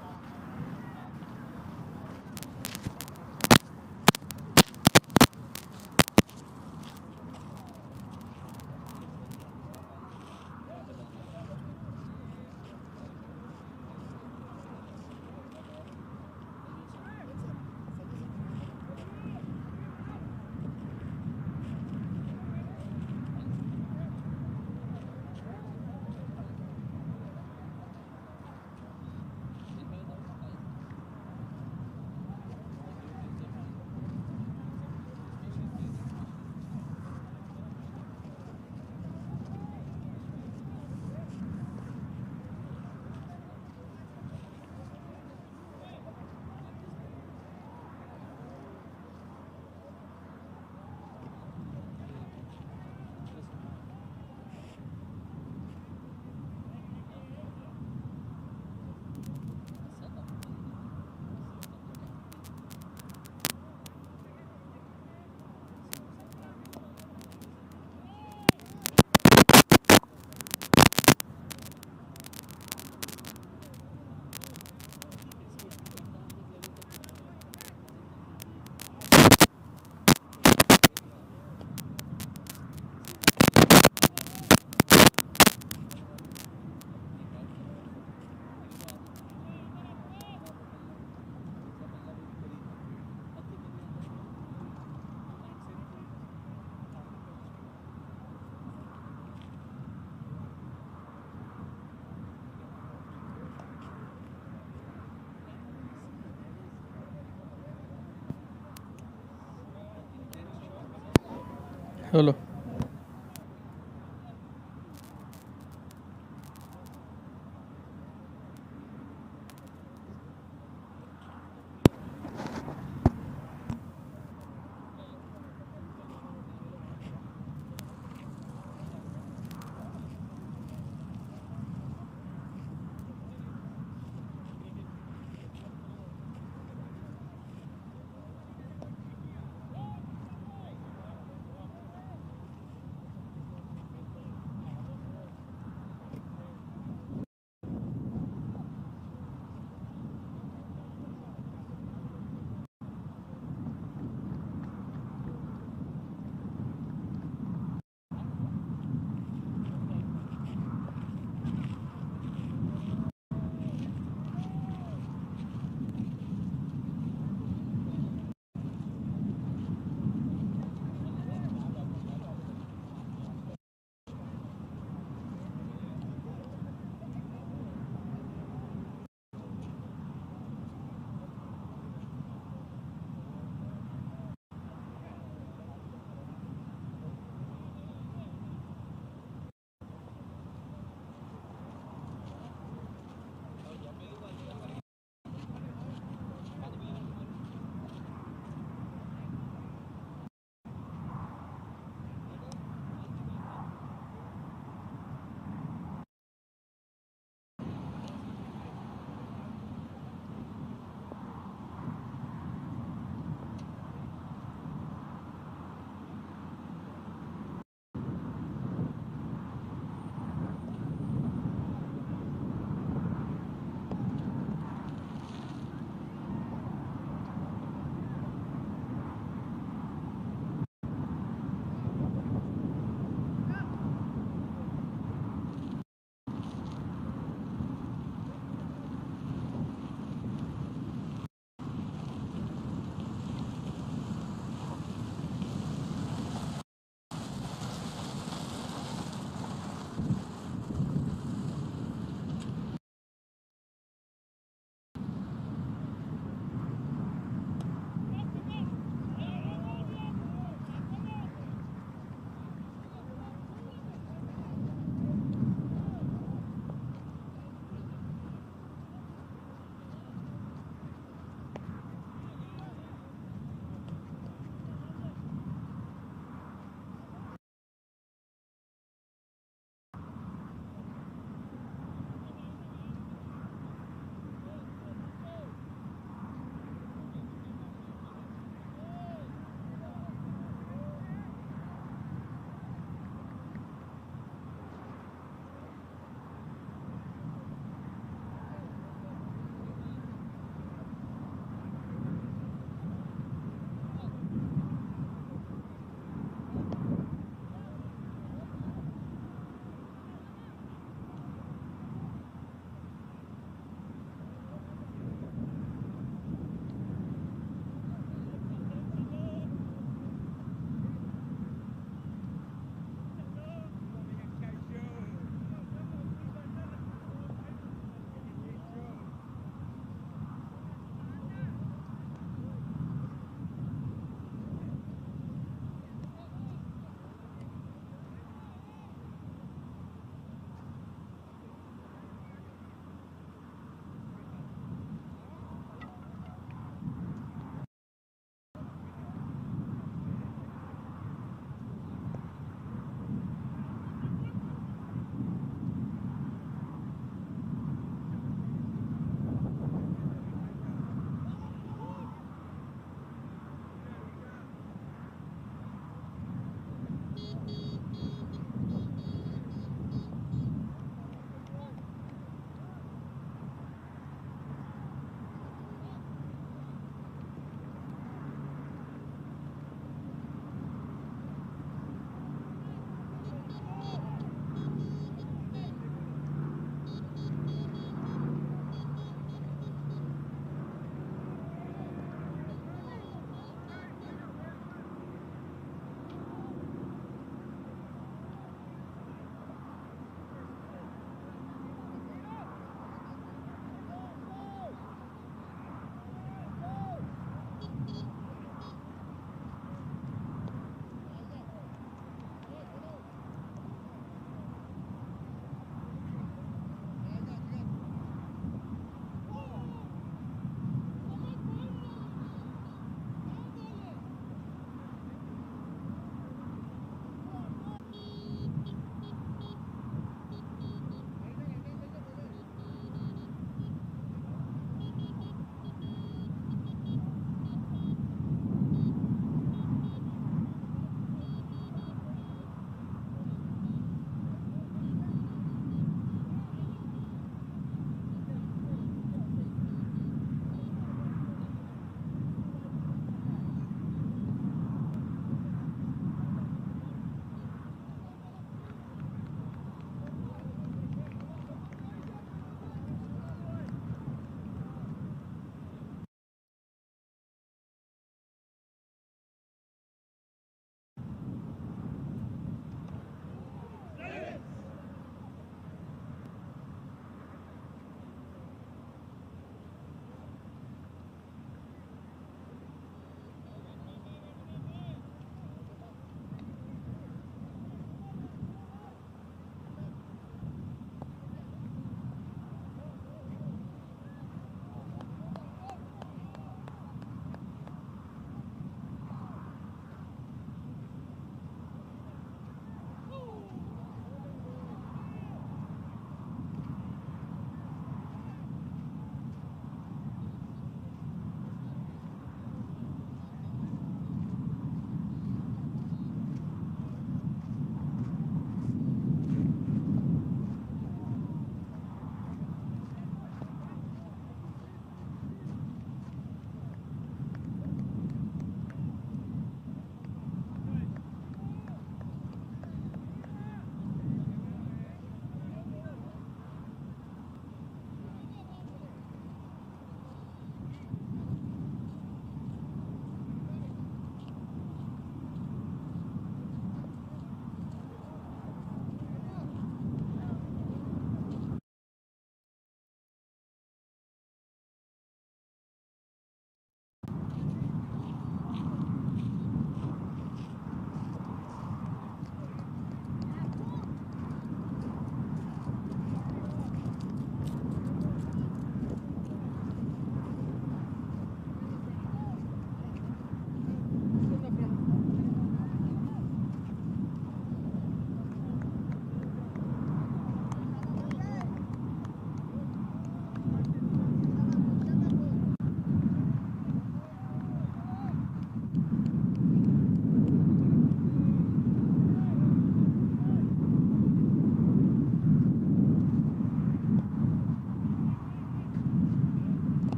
Hello.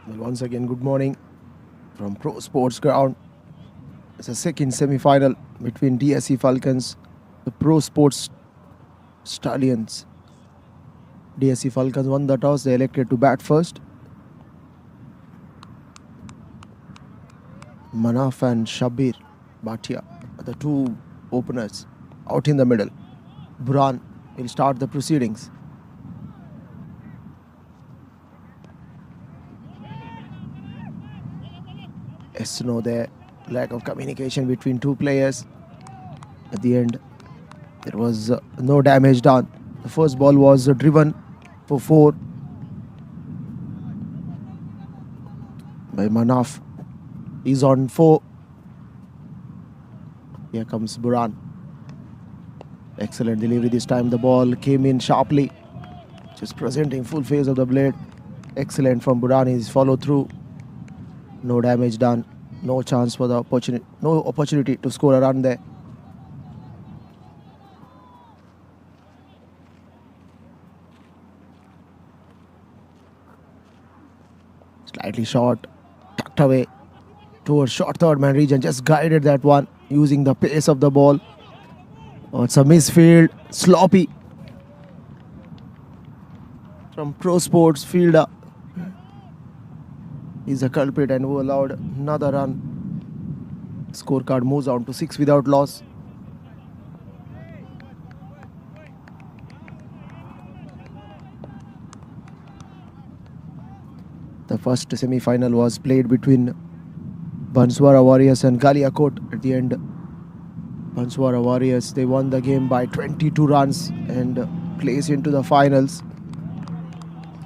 Well, once again, good morning from Prosports ground. It's a second semi-final between DSC Falcons, the Prosports Stallions. DSC Falcons won the toss. They elected to bat first. Manaf and Shabir Bhatia are the two openers out in the middle. Buran will start the proceedings. Yes, no, there lack of communication between two players. At the end, there was no damage done. The first ball was driven for 4 by Manaf. He's on 4. Here comes Buran. Excellent delivery this time. The ball came in sharply, just presenting full face of the blade. Excellent from Buran. He's followed through. No damage done. No chance for the opportunity. No opportunity to score a run there. Slightly short, tucked away towards short third man region. Just guided that one using the pace of the ball. Oh, it's a misfield, sloppy from Prosports fielder. He's a culprit and who allowed another run. Scorecard moves on to 6 without loss. The first semi-final was played between BANSWARA Warriors and GALIAKOT. At the end, BANSWARA Warriors, they won the game by 22 runs and placed into the finals.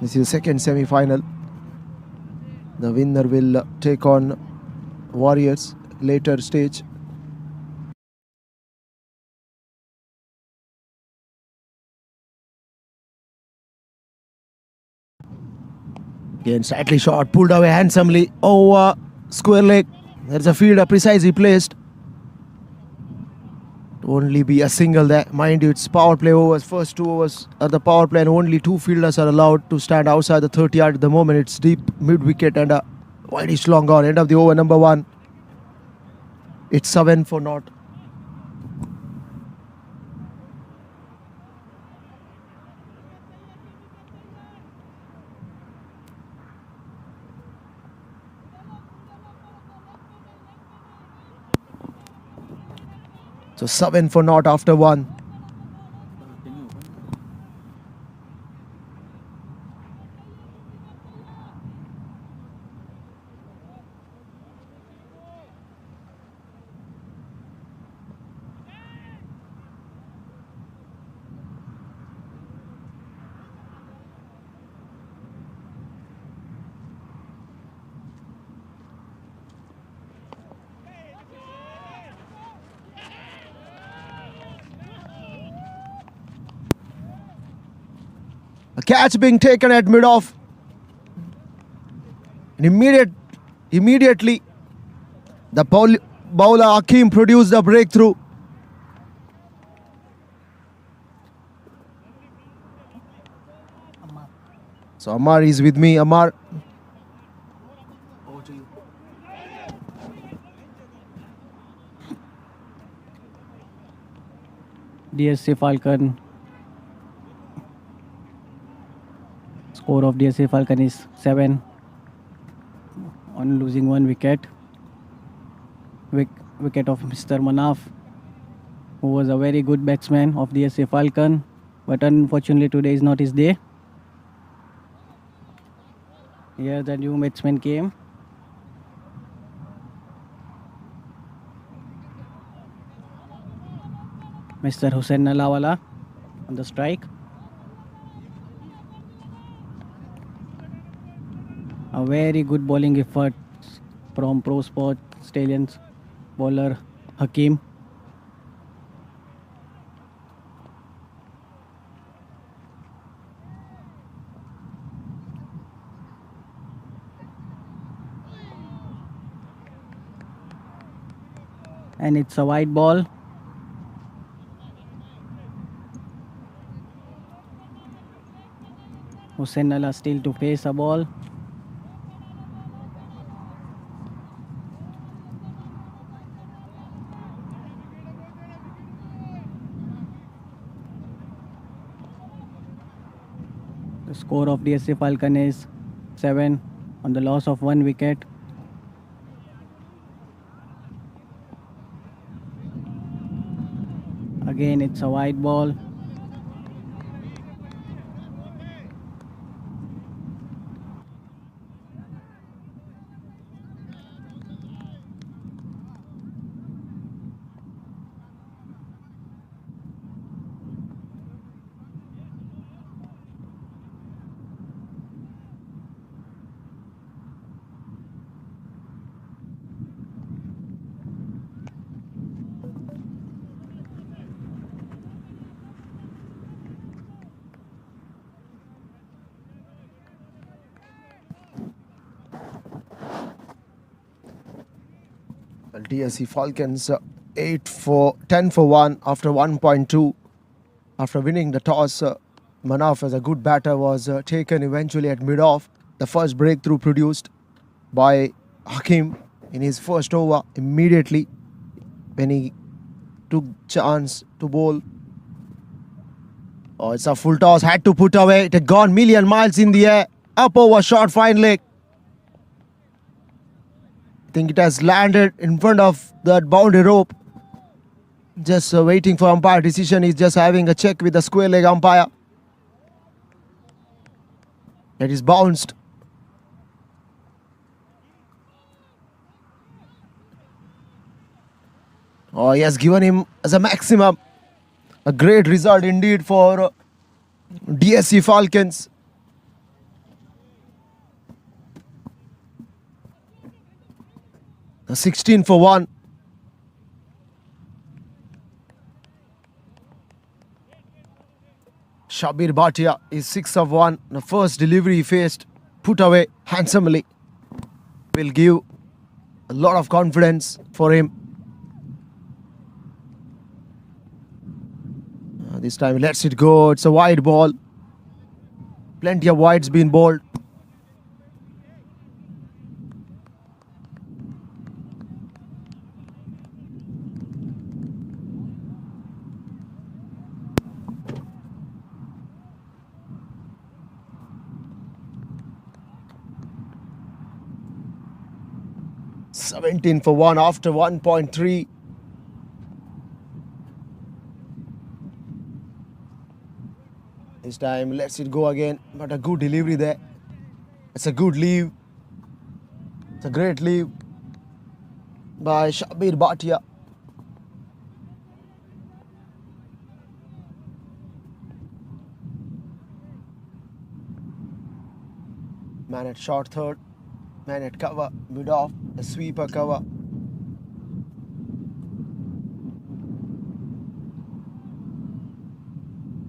This is the second semi-final. The winner will take on Warriors later stage. Again, slightly short, pulled away handsomely over square leg. There's a fielder precisely placed. To only be a single there. Mind you, it's power play overs. First 2 overs are the power play and only 2 fielders are allowed to stand outside the 30 yard at the moment. It's deep mid-wicket and a wideish long on. End of the over number 1. It's 7 for naught. So 7 for naught after 1. A catch being taken at mid-off. And immediately, the bowler Hakim produced the breakthrough. So Amar is with me. Amar. Over to you. DSC Falcon. Score of DSC Falcon is 7 on losing 1 wicket. Wicket of Mr. Manaf, who was a very good batsman of DSC Falcon, but unfortunately today is not his day. Here the new batsman came. Mr. Hussain Nalawala on the strike. A very good bowling effort from Prosports Stallions bowler Hakim. And it's a wide ball. Hussain Nala still to face a ball. The score of DSC Falcon is 7 on the loss of 1 wicket. Again, it's a wide ball. Well, DSC Falcons 10 for 1 after 1.2. After winning the toss, Manaf as a good batter was taken eventually at mid-off. The first breakthrough produced by Hakim in his first over immediately when he took chance to bowl. Oh, it's a full toss, had to put away. It had gone million miles in the air. Up over short fine leg. I think it has landed in front of that boundary rope. Just waiting for umpire decision. He's just having a check with the square leg umpire. It is bounced. Oh, he has given him as a maximum. A great result indeed for DSC Falcons. A 16 for 1. Shabir Bhatia is 6 of 1. The first delivery he faced, put away handsomely. Will give a lot of confidence for him. This time he lets it go. It's a wide ball. Plenty of wides been bowled. $17 for 1 after 1.3. This time lets it go again, but a good delivery there. It's a good leave. It's a great leave by Shabir Bhatia. Man at short third, man at cover, mid off, a sweeper cover.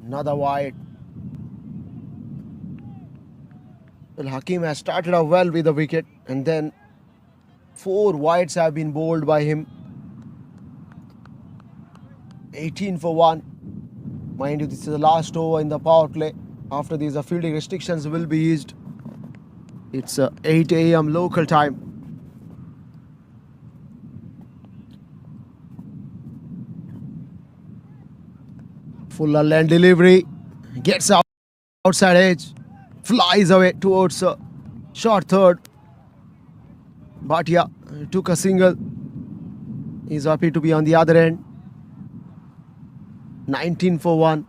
Another wide. Well, Hakim has started off well with the wicket, and then 4 wides have been bowled by him. 18 for 1. Mind you, this is the last over in the power play. After these, the fielding restrictions will be eased. It's 8 a.m. local time. Fuller land delivery. Gets out outside edge. Flies away towards short third. Bhatia took a single. He's happy to be on the other end. 19 for 1.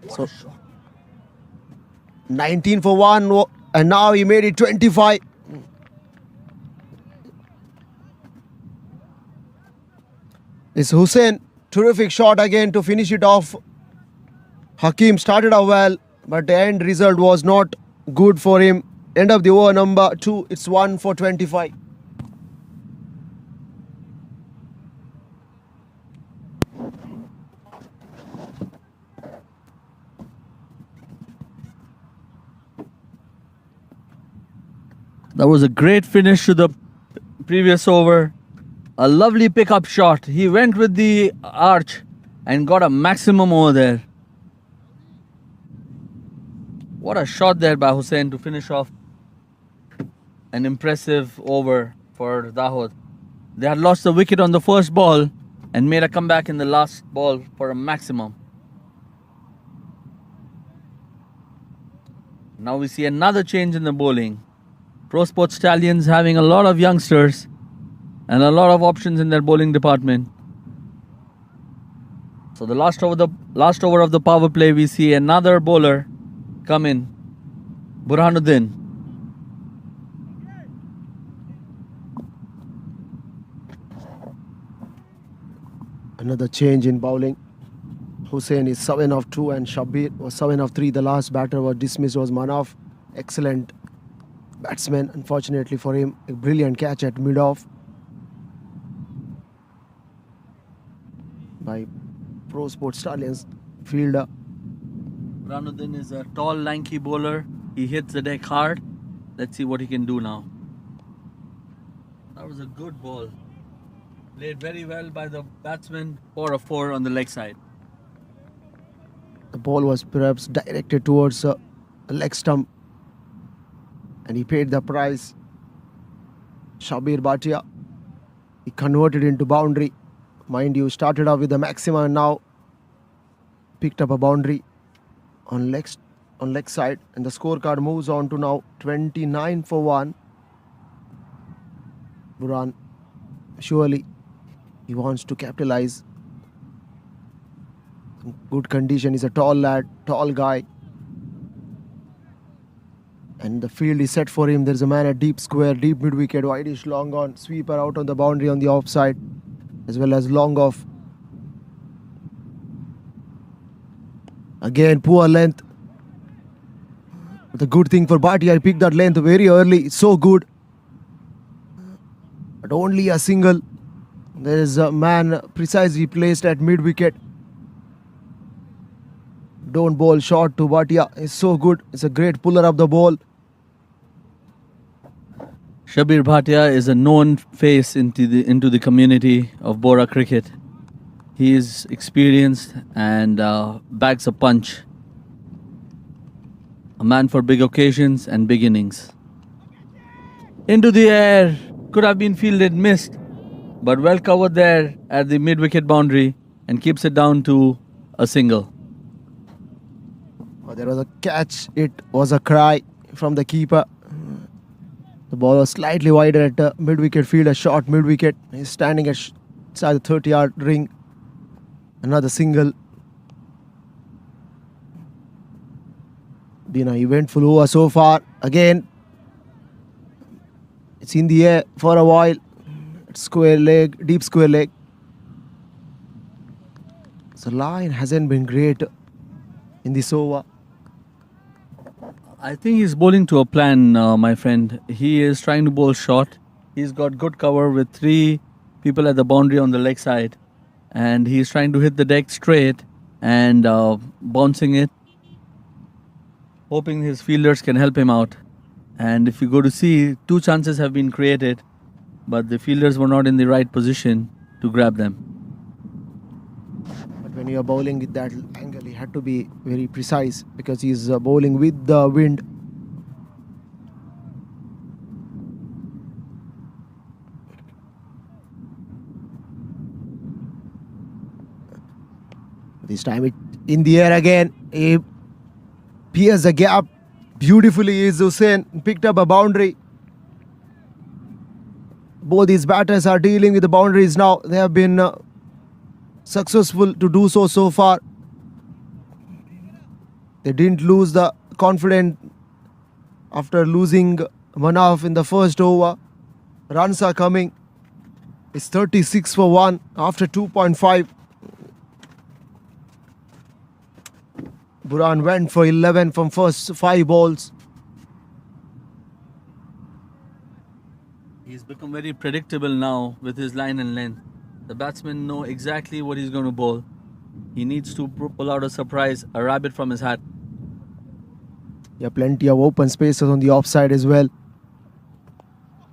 So 19 for 1, and now he made it 25. It's Hussain. Terrific shot again to finish it off. Hakim started out well, but the end result was not good for him. End of the over number 2. It's 1 for 25. That was a great finish to the previous over. A lovely pickup shot. He went with the arch and got a maximum over there. What a shot there by Hussain to finish off an impressive over for Dahod. They had lost the wicket on the first ball and made a comeback in the last ball for a maximum. Now we see another change in the bowling. Prosports Stallions having a lot of youngsters and a lot of options in their bowling department. So the last over of the power play, we see another bowler come in, Burhanuddin. Another change in bowling. Hussain is 7 of 2 and Shabir was 7 of 3. The last batter was dismissed was Manaf. Excellent batsman. Unfortunately for him, a brilliant catch at mid-off by Prosports Stallions fielder. Burhanuddin is a tall, lanky bowler. He hits the deck hard. Let's see what he can do now. That was a good ball. Played very well by the batsman. 4 of 4 on the leg side. The ball was perhaps directed towards a leg stump and he paid the price. Shabir Bhatia, he converted into boundary. Mind you, started off with the maxima and now picked up a boundary on leg side, and the scorecard moves on to now 29 for 1. Burhan, surely he wants to capitalize. Good condition. He's a tall lad, tall guy. And the field is set for him. There's a man at deep square, deep mid-wicket, wideish long on, sweeper out on the boundary on the offside, as well as long off. Again, poor length. But the good thing for Bhatia, he picked that length very early. It's so good. But only a single. There is a man precisely placed at mid-wicket. Don't bowl short to Bhatia. It's so good. It's a great puller of the ball. Shabir Bhatia is a known face into the community of Bora cricket. He is experienced and bags a punch. A man for big occasions and big innings. Into the air. Could have been fielded, missed. But well covered there at the mid-wicket boundary and keeps it down to a single. Oh, there was a catch. It was a cry from the keeper. The ball was slightly wider at the mid-wicket field, a short mid-wicket. He's standing inside the 30-yard ring. Another single. Been an eventful over so far. Again, it's in the air for a while. Square leg, deep square leg. So line hasn't been great in this over. I think he's bowling to a plan, my friend. He is trying to bowl short. He's got good cover with 3 people at the boundary on the leg side. And he's trying to hit the deck straight and bouncing it, hoping his fielders can help him out. And if you go to see, 2 chances have been created, but the fielders were not in the right position to grab them. But when you're bowling with that angle, he had to be very precise because he's bowling with the wind. This time it in the air again. He pierced the gap beautifully. Is Hussain picked up a boundary. Both these batters are dealing with the boundaries now. They have been successful to do so far. They didn't lose the confidence after losing Manaf in the first over. Runs are coming. It's 36 for 1 after 2.5. Burhan went for 11 from first 5 balls. He's become very predictable now with his line and length. The batsmen know exactly what he's going to bowl. He needs to pull out a surprise, a rabbit from his hat. Yeah, plenty of open spaces on the offside as well.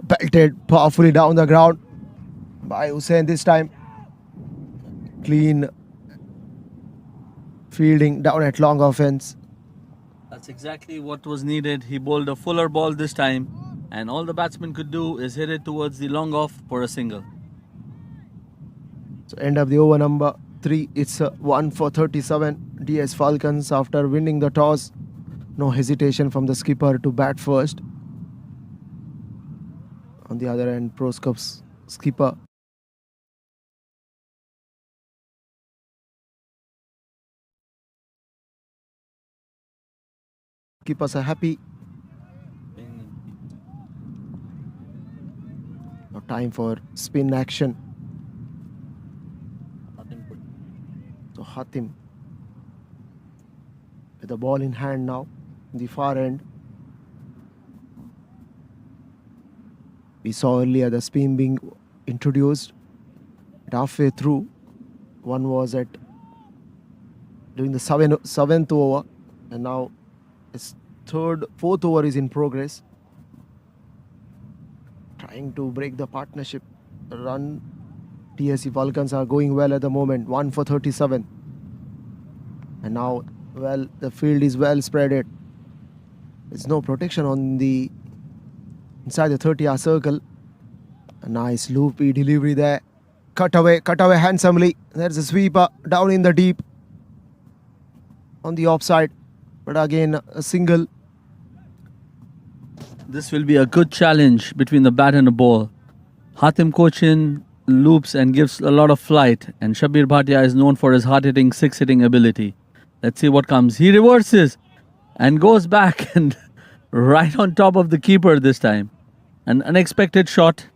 Belted powerfully down the ground by Hussain this time. Clean fielding down at long offense. That's exactly what was needed. He bowled a fuller ball this time, and all the batsman could do is hit it towards the long off for a single. So end of the over number 3. It's 1 for 37. DS Falcons after winning the toss. No hesitation from the skipper to bat first. On the other end, Prosports skipper keepers are happy. Now time for spin action. So Hatim with the ball in hand now in the far end. We saw earlier the spin being introduced halfway through. One was at during the seventh over, and now its fourth over is in progress. Trying to break the partnership run. TSC Falcons are going well at the moment. 1 for 37. And now, well, the field is well spreaded. There's no protection on the inside the 30-yard circle. A nice loopy delivery there. Cut away handsomely. There's a sweeper down in the deep on the offside. But again, a single. This will be a good challenge between the bat and the ball. Hatim Cochin loops and gives a lot of flight, and Shabir Bhatia is known for his hard-hitting, six-hitting ability. Let's see what comes. He reverses and goes back and right on top of the keeper this time. An unexpected shot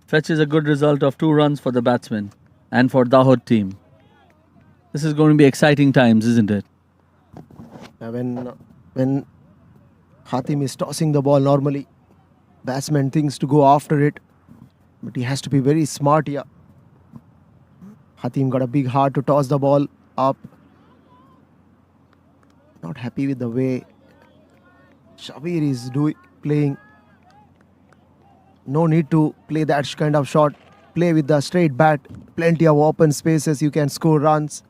fetches a good result of 2 runs for the batsman and for Dahod team. This is going to be exciting times, isn't it? When Hatim is tossing the ball normally, batsman thinks to go after it, but he has to be very smart here. Hatim got a big heart to toss the ball up. Not happy with the way Shabir is playing. No need to play that kind of shot. Play with the straight bat. Plenty of open spaces. You can score runs.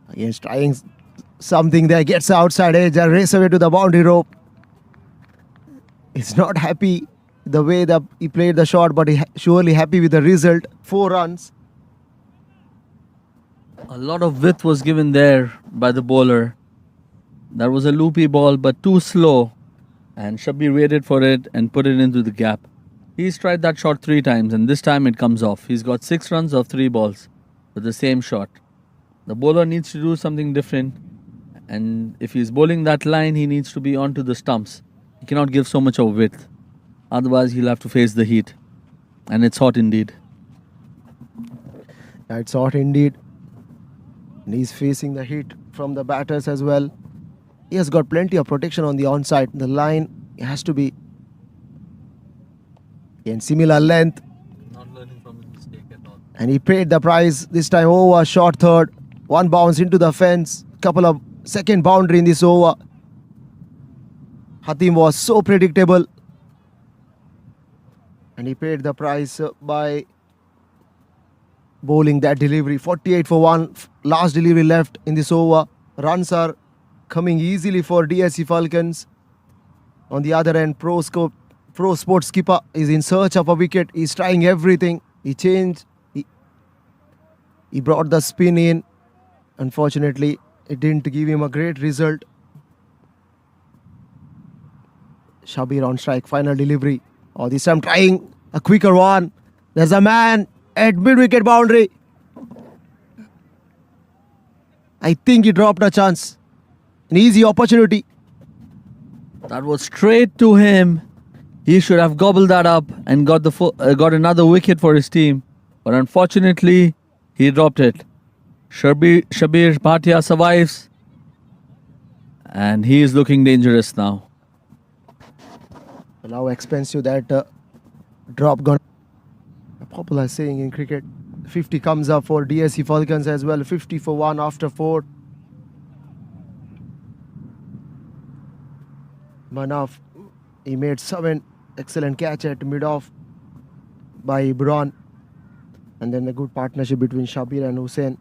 Again, trying something there. Gets outside edge and race away to the boundary rope. He's not happy the way that he played the shot, but he's surely happy with the result. 4 runs. A lot of width was given there by the bowler. That was a loopy ball, but too slow. And Shabir waited for it and put it into the gap. He's tried that shot 3 times, and this time it comes off. He's got 6 runs off 3 balls with the same shot. The bowler needs to do something different. And if he's bowling that line, he needs to be onto the stumps. He cannot give so much of width. Otherwise, he'll have to face the heat. And it's hot indeed. Yeah, it's hot indeed. And he's facing the heat from the batters as well. He has got plenty of protection on the onside. The line has to be in similar length. Not learning from his mistake at all. And he paid the price this time over. Short third. 1 bounce into the fence. Couple of second boundary in this over. Hatim was so predictable. And he paid the price by bowling that delivery. 48 for 1. Last delivery left in this over. Runs are coming easily for DSC Falcons. On the other end, Prosports skipper is in search of a wicket. He's trying everything. He changed. He brought the spin in. Unfortunately, it didn't give him a great result. Shabir on strike. Final delivery. Oh, this time trying a quicker one. There's a man at mid-wicket boundary. I think he dropped a chance. An easy opportunity. That was straight to him. He should have gobbled that up and got another wicket for his team. But unfortunately, he dropped it. Shabir Bhatia survives. And he is looking dangerous now. How expensive that drop gone. A popular saying in cricket. 50 comes up for DSC Falcons as well. 50 for 1 after 4. Manaf, he made 7. Excellent catch at mid-off by Ibran. And then a good partnership between Shabir and Hussain.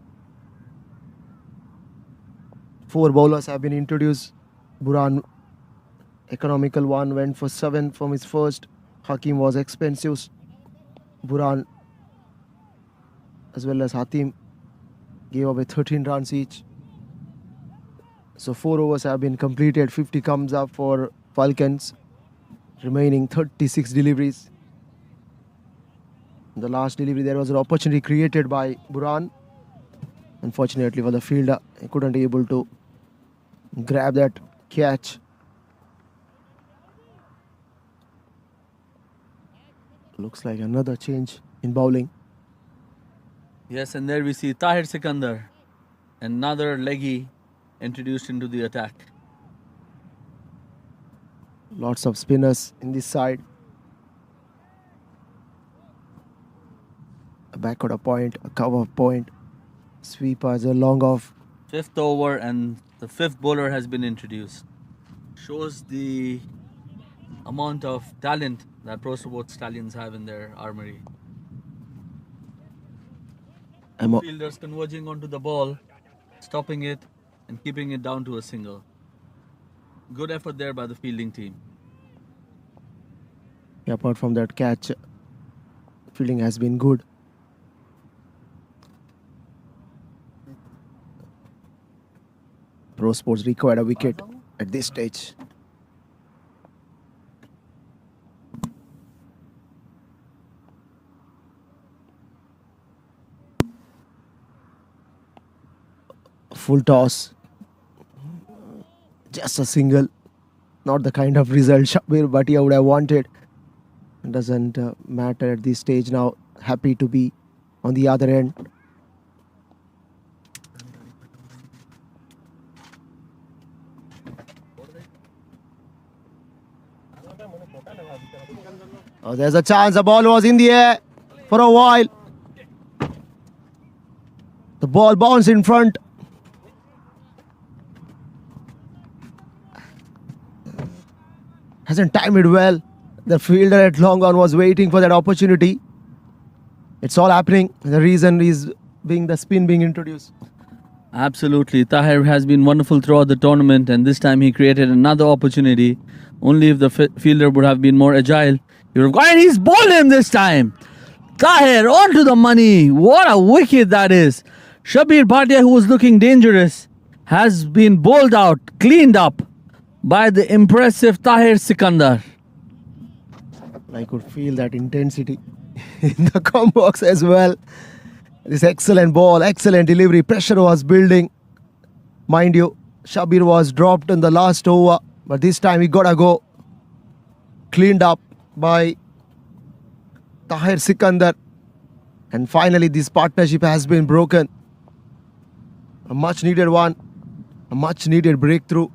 4 bowlers have been introduced. Buran, economical one, went for 7 from his first. Hakim was expensive. Buran as well as Hatim gave away 13 runs each. So 4 overs have been completed. 50 comes up for Falcons. Remaining 36 deliveries. In the last delivery, there was an opportunity created by Buran. Unfortunately for the fielder, he couldn't be able to grab that catch. Looks like another change in bowling. Yes, and there we see Tahir Sikandar, another leggy introduced into the attack. Lots of spinners in this side. A backward point, a cover point. Sweeper is a long off. 5th over and the 5th bowler has been introduced. Shows the amount of talent that Prosports Stallions have in their armory. Fielders converging onto the ball, stopping it and keeping it down to a single. Good effort there by the fielding team. Yeah, apart from that catch, fielding has been good. Prosports required a wicket at this stage. Full toss. Just a single. Not the kind of result Shabir Bhatia would have wanted. It doesn't matter at this stage now. Happy to be on the other end. Oh, there's a chance. The ball was in the air for a while. The ball bounced in front. Hasn't timed it well. The fielder at long on was waiting for that opportunity. It's all happening. The reason is the spin being introduced. Absolutely. Tahir has been wonderful throughout the tournament, and this time he created another opportunity. Only if the fielder would have been more agile, he would have gone, and he's bowled him this time. Tahir onto the money. What a wicket that is. Shabir Bhatia, who was looking dangerous, has been bowled out, cleaned up by the impressive Tahir Sikandar. I could feel that intensity in the com box as well. This excellent ball, excellent delivery. Pressure was building. Mind you, Shabir was dropped in the last over, but this time he gotta go. Cleaned up by Tahir Sikandar. And finally this partnership has been broken. A much needed one. A much needed breakthrough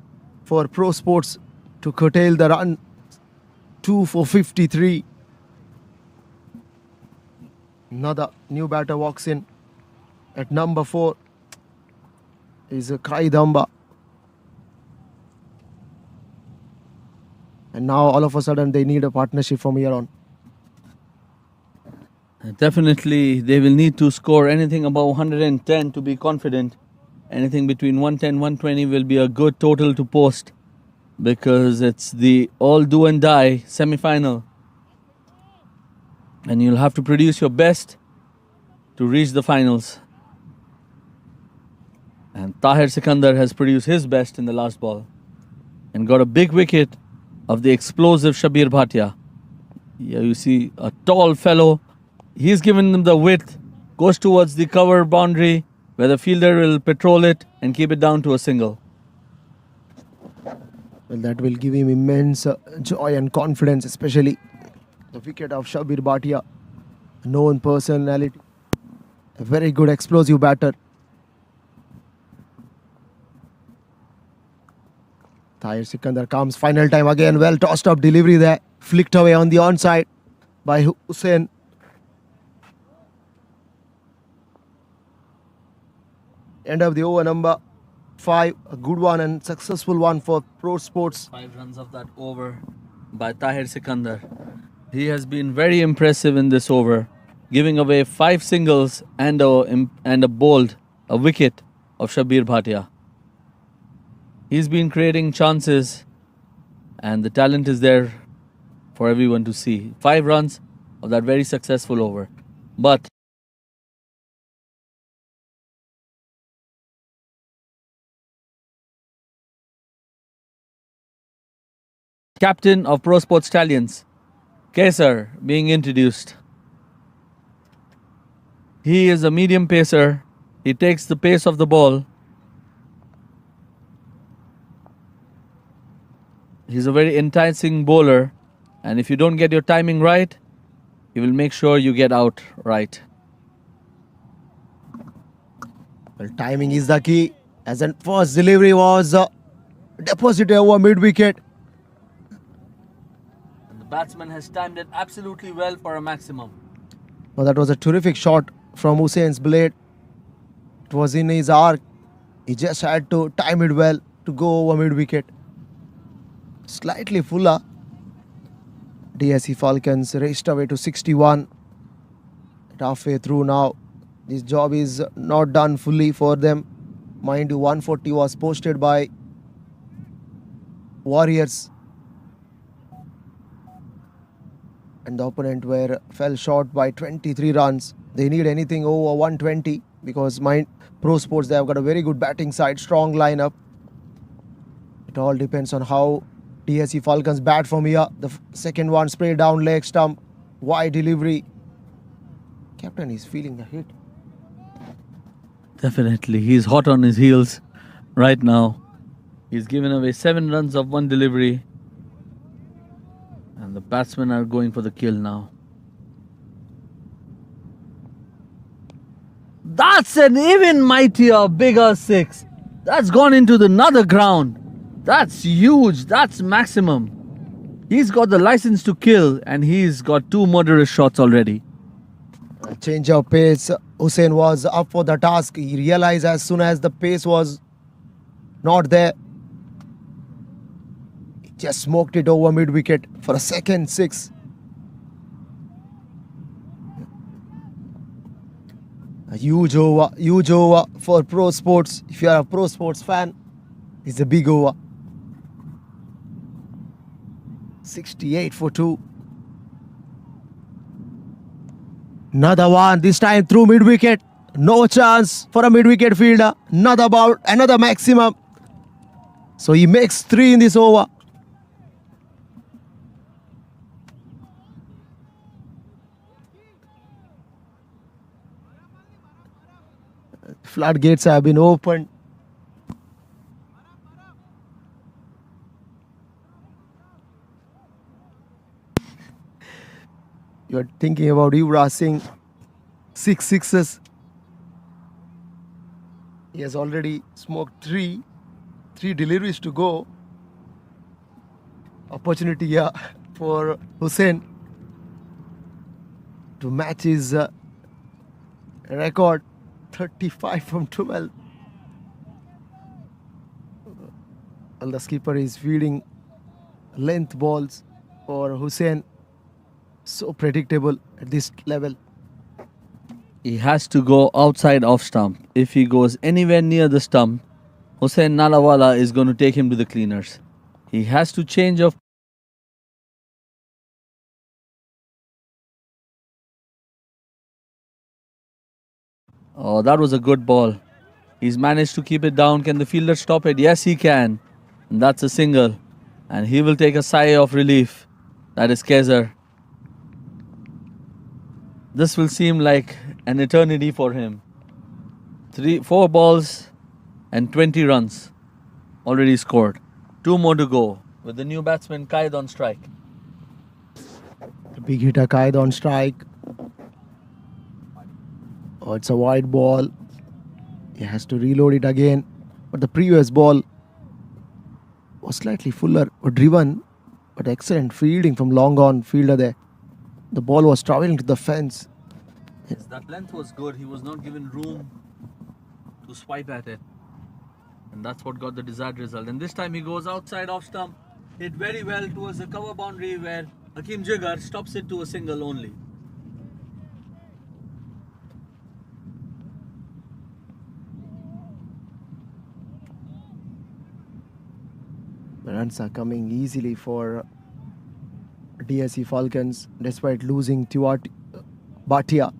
for Prosports to curtail the run. 2 for 53. Another new batter walks in at number 4 is Kai Damba. And now all of a sudden they need a partnership from here on. Definitely they will need to score anything above 110 to be confident. Anything between 110, 120 will be a good total to post, because it's the all do and die semi-final. And you'll have to produce your best to reach the finals. And Tahir Sikandar has produced his best in the last ball and got a big wicket of the explosive Shabir Bhatia. Yeah, you see a tall fellow. He's given them the width, goes towards the cover boundary where the fielder will patrol it and keep it down to a single. Well, that will give him immense joy and confidence, especially the wicket of Shabir Bhatia, a known personality, a very good explosive batter. Tahir Sikandar comes final time again. Well tossed up delivery there. Flicked away on the onside by Hussain. End of the over number 5. A good one and successful one for Prosports. 5 runs of that over by Tahir Sikandar. He has been very impressive in this over, giving away 5 singles and a wicket of Shabir Bhatia. He's been creating chances, and the talent is there for everyone to see. 5 runs of that very successful over. But captain of Prosports Stallions, Kesar, being introduced. He is a medium pacer. He takes the pace of the ball. He's a very enticing bowler, and if you don't get your timing right, he will make sure you get out right. Well, timing is the key, as the first delivery was deposited over mid-wicket. And the batsman has timed it absolutely well for a maximum. Well, that was a terrific shot from Hussein's blade. It was in his arc. He just had to time it well to go over mid-wicket. Slightly fuller. DSC Falcons raced away to 61. Halfway through now. This job is not done fully for them. Mind you, 140 was posted by Warriors. And the opponent fell short by 23 runs. They need anything over 120 because Prosports, they have got a very good batting side, strong lineup. It all depends on how DSC Falcons bat from here. The second one sprayed down leg stump, wide delivery. Captain is feeling the hit. Definitely, he's hot on his heels right now. He's given away 7 runs of 1 delivery. And the batsmen are going for the kill now. That's an even mightier, bigger 6. That's gone into the another ground. That's huge. That's maximum. He's got the license to kill, and he's got 2 murderous shots already. Change of pace. Hussain was up for the task. He realized as soon as the pace was not there, he just smoked it over mid-wicket for a second 6. A huge over for Prosports. If you are a Prosports fan, it's a big over. 68 for 2. Another one, this time through mid-wicket. No chance for a mid-wicket fielder. Another maximum. So he makes 3 in this over. Floodgates have been opened. You're thinking about Yuvraj Singh. 6 sixes. He has already smoked 3 deliveries to go. Opportunity here for Hussain to match his record, 35 from 12. And the skipper is feeding length balls for Hussain. So predictable at this level. He has to go outside off stump. If he goes anywhere near the stump, Hussain Nalawala is going to take him to the cleaners. He has to change of. Oh, that was a good ball. He's managed to keep it down. Can the fielder stop it? Yes, he can. And that's a single. And he will take a sigh of relief. That is Kesar. This will seem like an eternity for him. 4 balls and 20 runs already scored. 2 more to go with the new batsman Qaid on strike. The big hitter Qaid on strike. Oh, it's a wide ball. He has to reload it again. But the previous ball was slightly fuller or driven. But excellent fielding from long on fielder there. The ball was traveling to the fence. Yes, that length was good. He was not given room to swipe at it. And that's what got the desired result. And this time he goes outside off stump. Hit very well towards the cover boundary where Hakeem Jigar stops it to a single only. Runs are coming easily for DSE Falcons despite losing Bhatia.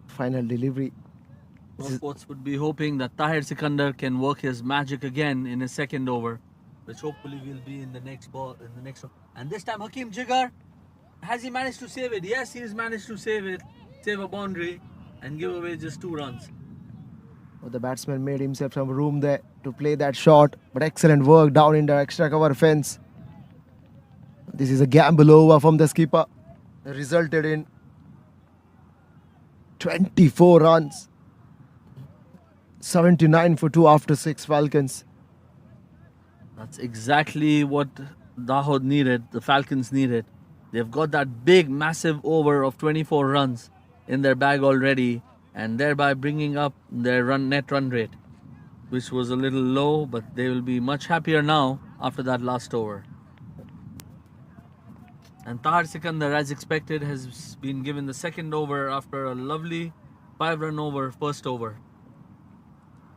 Final delivery. Prosports would be hoping that Tahir Sikandar can work his magic again in his second over, which hopefully will be in the next ball, in the next. And this time Hakim Jigar, has he managed to save it? Yes, he has managed to save it, save a boundary, and give away just 2 runs. Well, the batsman made himself some room there to play that shot, but excellent work down in the extra cover fence. This is a gamble over from the skipper. It resulted in 24 runs. 79 for 2 after 6 Falcons. That's exactly what Dahod needed, the Falcons needed. They've got that big, massive over of 24 runs in their bag already, and thereby bringing up their net run rate, which was a little low, but they will be much happier now after that last over. And Tahir Sikandar, as expected, has been given the second over after a lovely 5-run over, first over.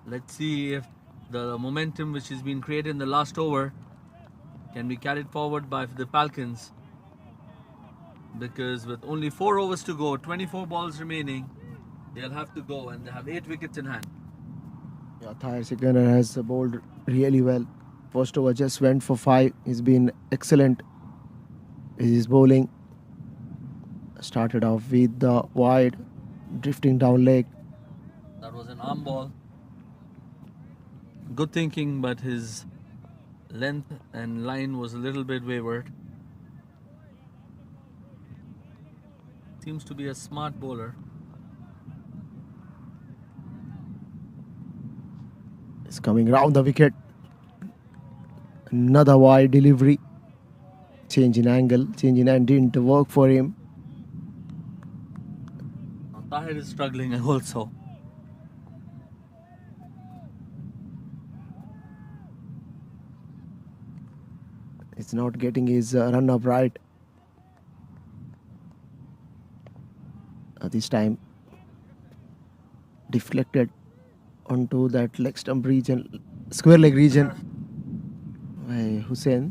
Let's see if the momentum which has been created in the last over can be carried forward by the Falcons. Because with only 4 overs to go, 24 balls remaining, they'll have to go, and they have 8 wickets in hand. Yeah, Tahir Sikandar has bowled really well. First over just went for 5. He's been excellent with his bowling. Started off with the wide, drifting down leg. That was an arm ball. Good thinking, but his length and line was a little bit wayward. Seems to be a smart bowler. It's coming round the wicket. Another wide delivery. Change in angle. Change in hand didn't work for him. Now, Tahir is struggling also. It's not getting his run up right. This time deflected onto that leg stump region, square leg region by Hussain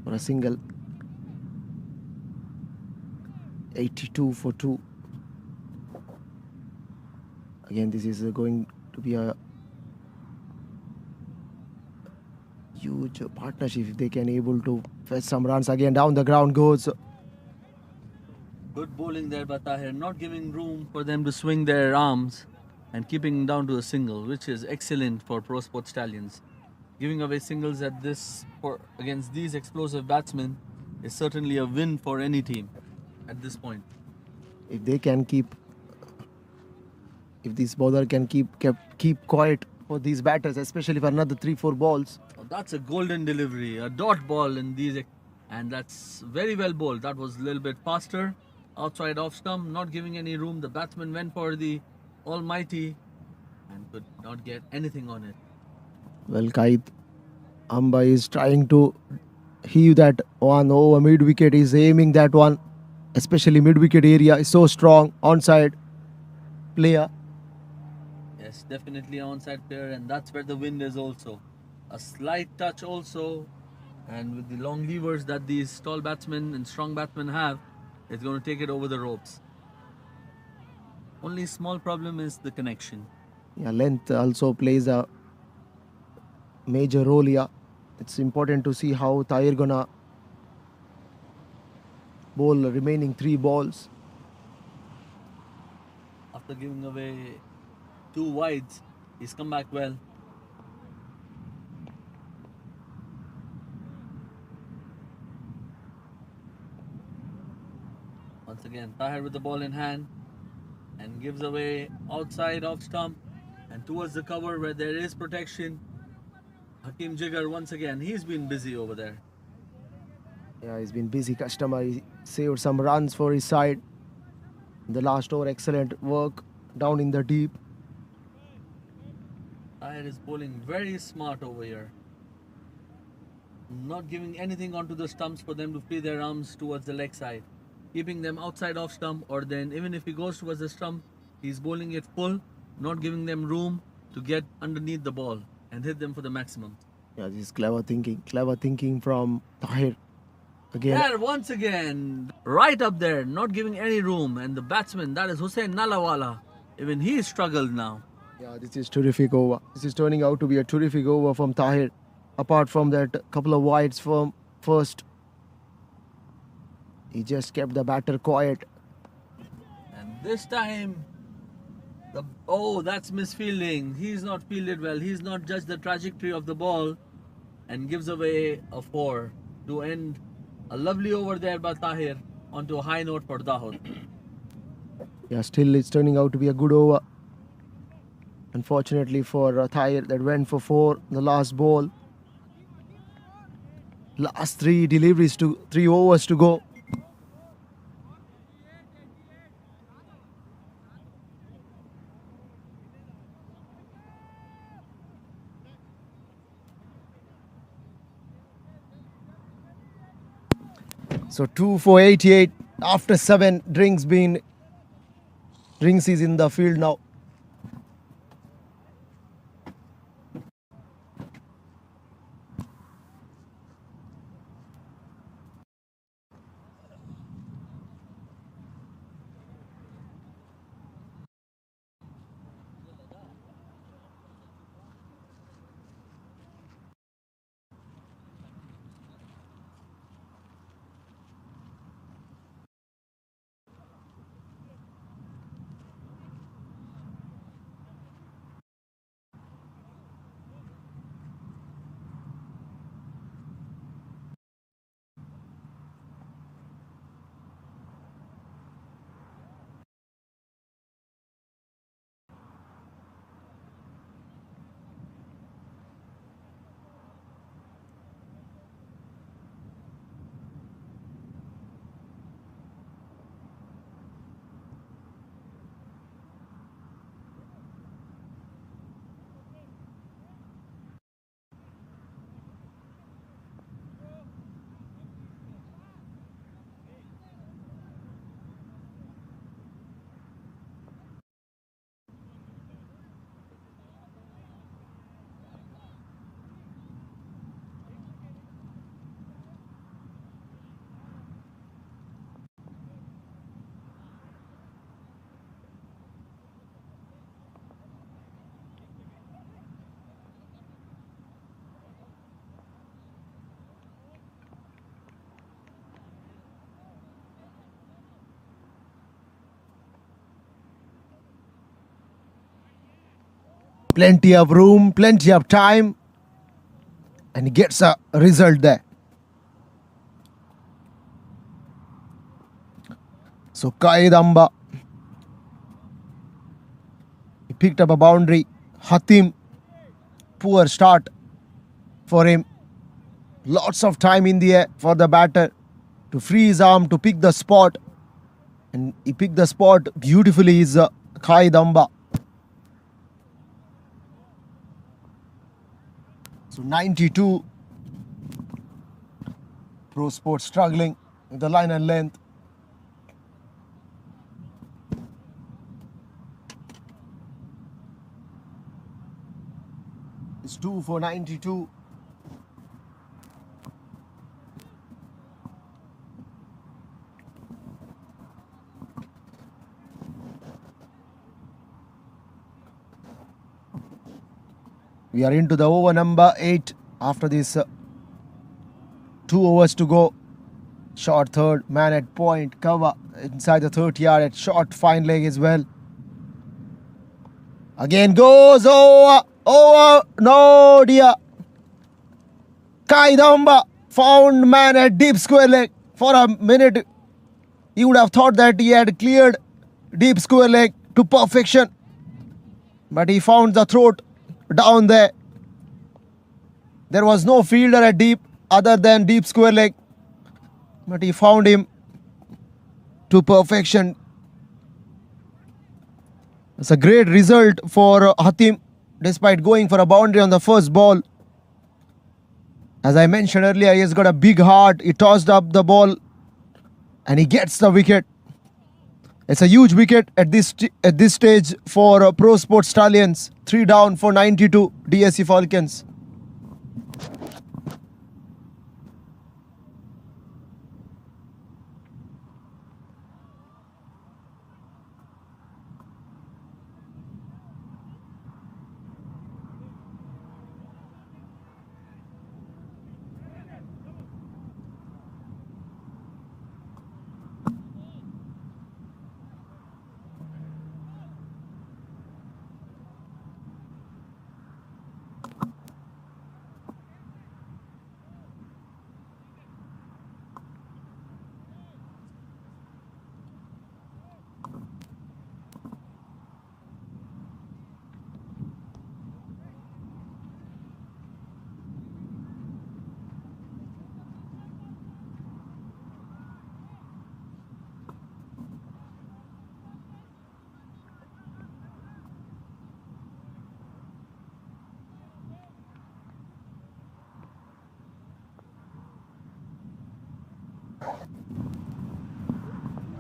for a single. 82 for 2. Again, this is going to be a huge partnership if they can able to fetch some runs. Again, down the ground goes. Good bowling there by Tahir, not giving room for them to swing their arms and keeping down to a single, which is excellent for Prosports Stallions. Giving away singles against these explosive batsmen is certainly a win for any team at this point. If they can if this bowler can keep quiet for these batters, especially for another 3-4 balls. Oh, that's a golden delivery, a dot ball in these, and that's very well bowled. That was a little bit faster, outside off stump, not giving any room. The batsman went for the almighty and could not get anything on it. Well, Kaid Amba is trying to heave that one over mid wicket. He's aiming that one, especially mid wicket area is so strong. Onside player. Yes, definitely onside player, and that's where the wind is also. A slight touch also, and with the long levers that these tall batsmen and strong batsmen have, it's going to take it over the ropes. Only small problem is the connection. Yeah, length also plays a major role here. It's important to see how Tahir gonna bowl remaining 3 balls. After giving away 2 wides, he's come back well. Once again, Tahir with the ball in hand and gives away outside off stump and towards the cover where there is protection. Hakim Jigar once again, he's been busy over there. Yeah, he's been busy customer. He saved some runs for his side. The last over, excellent work down in the deep. Tahir is bowling very smart over here. Not giving anything onto the stumps for them to free their arms towards the leg side. Keeping them outside off stump, or then even if he goes towards the stump, he's bowling it full, not giving them room to get underneath the ball and hit them for the maximum. Yeah, this is clever thinking from Tahir. Again, There, once again, right up there, not giving any room. And the batsman, that is Hussain Nalawala, even he struggled now. yeah, this is terrific over. This is turning out to be a terrific over from Tahir. Apart from that couple of wides from first, he just kept the batter quiet. And this time, that's misfielding. He's not fielded well. He's not judged the trajectory of the ball and gives away a 4 to end a lovely over there by Tahir onto a high note for Dahod. Yeah, still it's turning out to be a good over. Unfortunately for Tahir, that went for 4 the last ball. Last 3 overs to go. So 2 for 88 after 7 drinks is in the field now. Plenty of room, plenty of time, and he gets a result there. So Kaidamba, he picked up a boundary. Hatim, poor start for him. Lots of time in the air for the batter to free his arm to pick the spot, and he picked the spot beautifully. Is Kaidamba. So 92. Prosports struggling with the line and length. It's 2 for 92. We are into the over number 8 after this 2 overs to go. Short third, man at point, cover inside the 30-yard at short, fine leg as well. Again goes over, no dear. Kaidamba found man at deep square leg. For a minute, you would have thought that he had cleared deep square leg to perfection. But he found the throat down there. There was no fielder at deep other than deep square leg, but he found him to perfection. It's a great result for Hatim despite going for a boundary on the first ball. As I mentioned earlier, he has got a big heart. He tossed up the ball and he gets the wicket. It's a huge wicket at this stage for Prosports Stallions. 3 down for 92 DSC Falcons.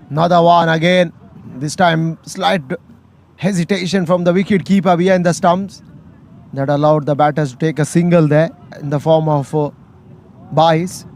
Another one again. This time slight hesitation from the wicket keeper behind the stumps that allowed the batters to take a single there in the form of byes.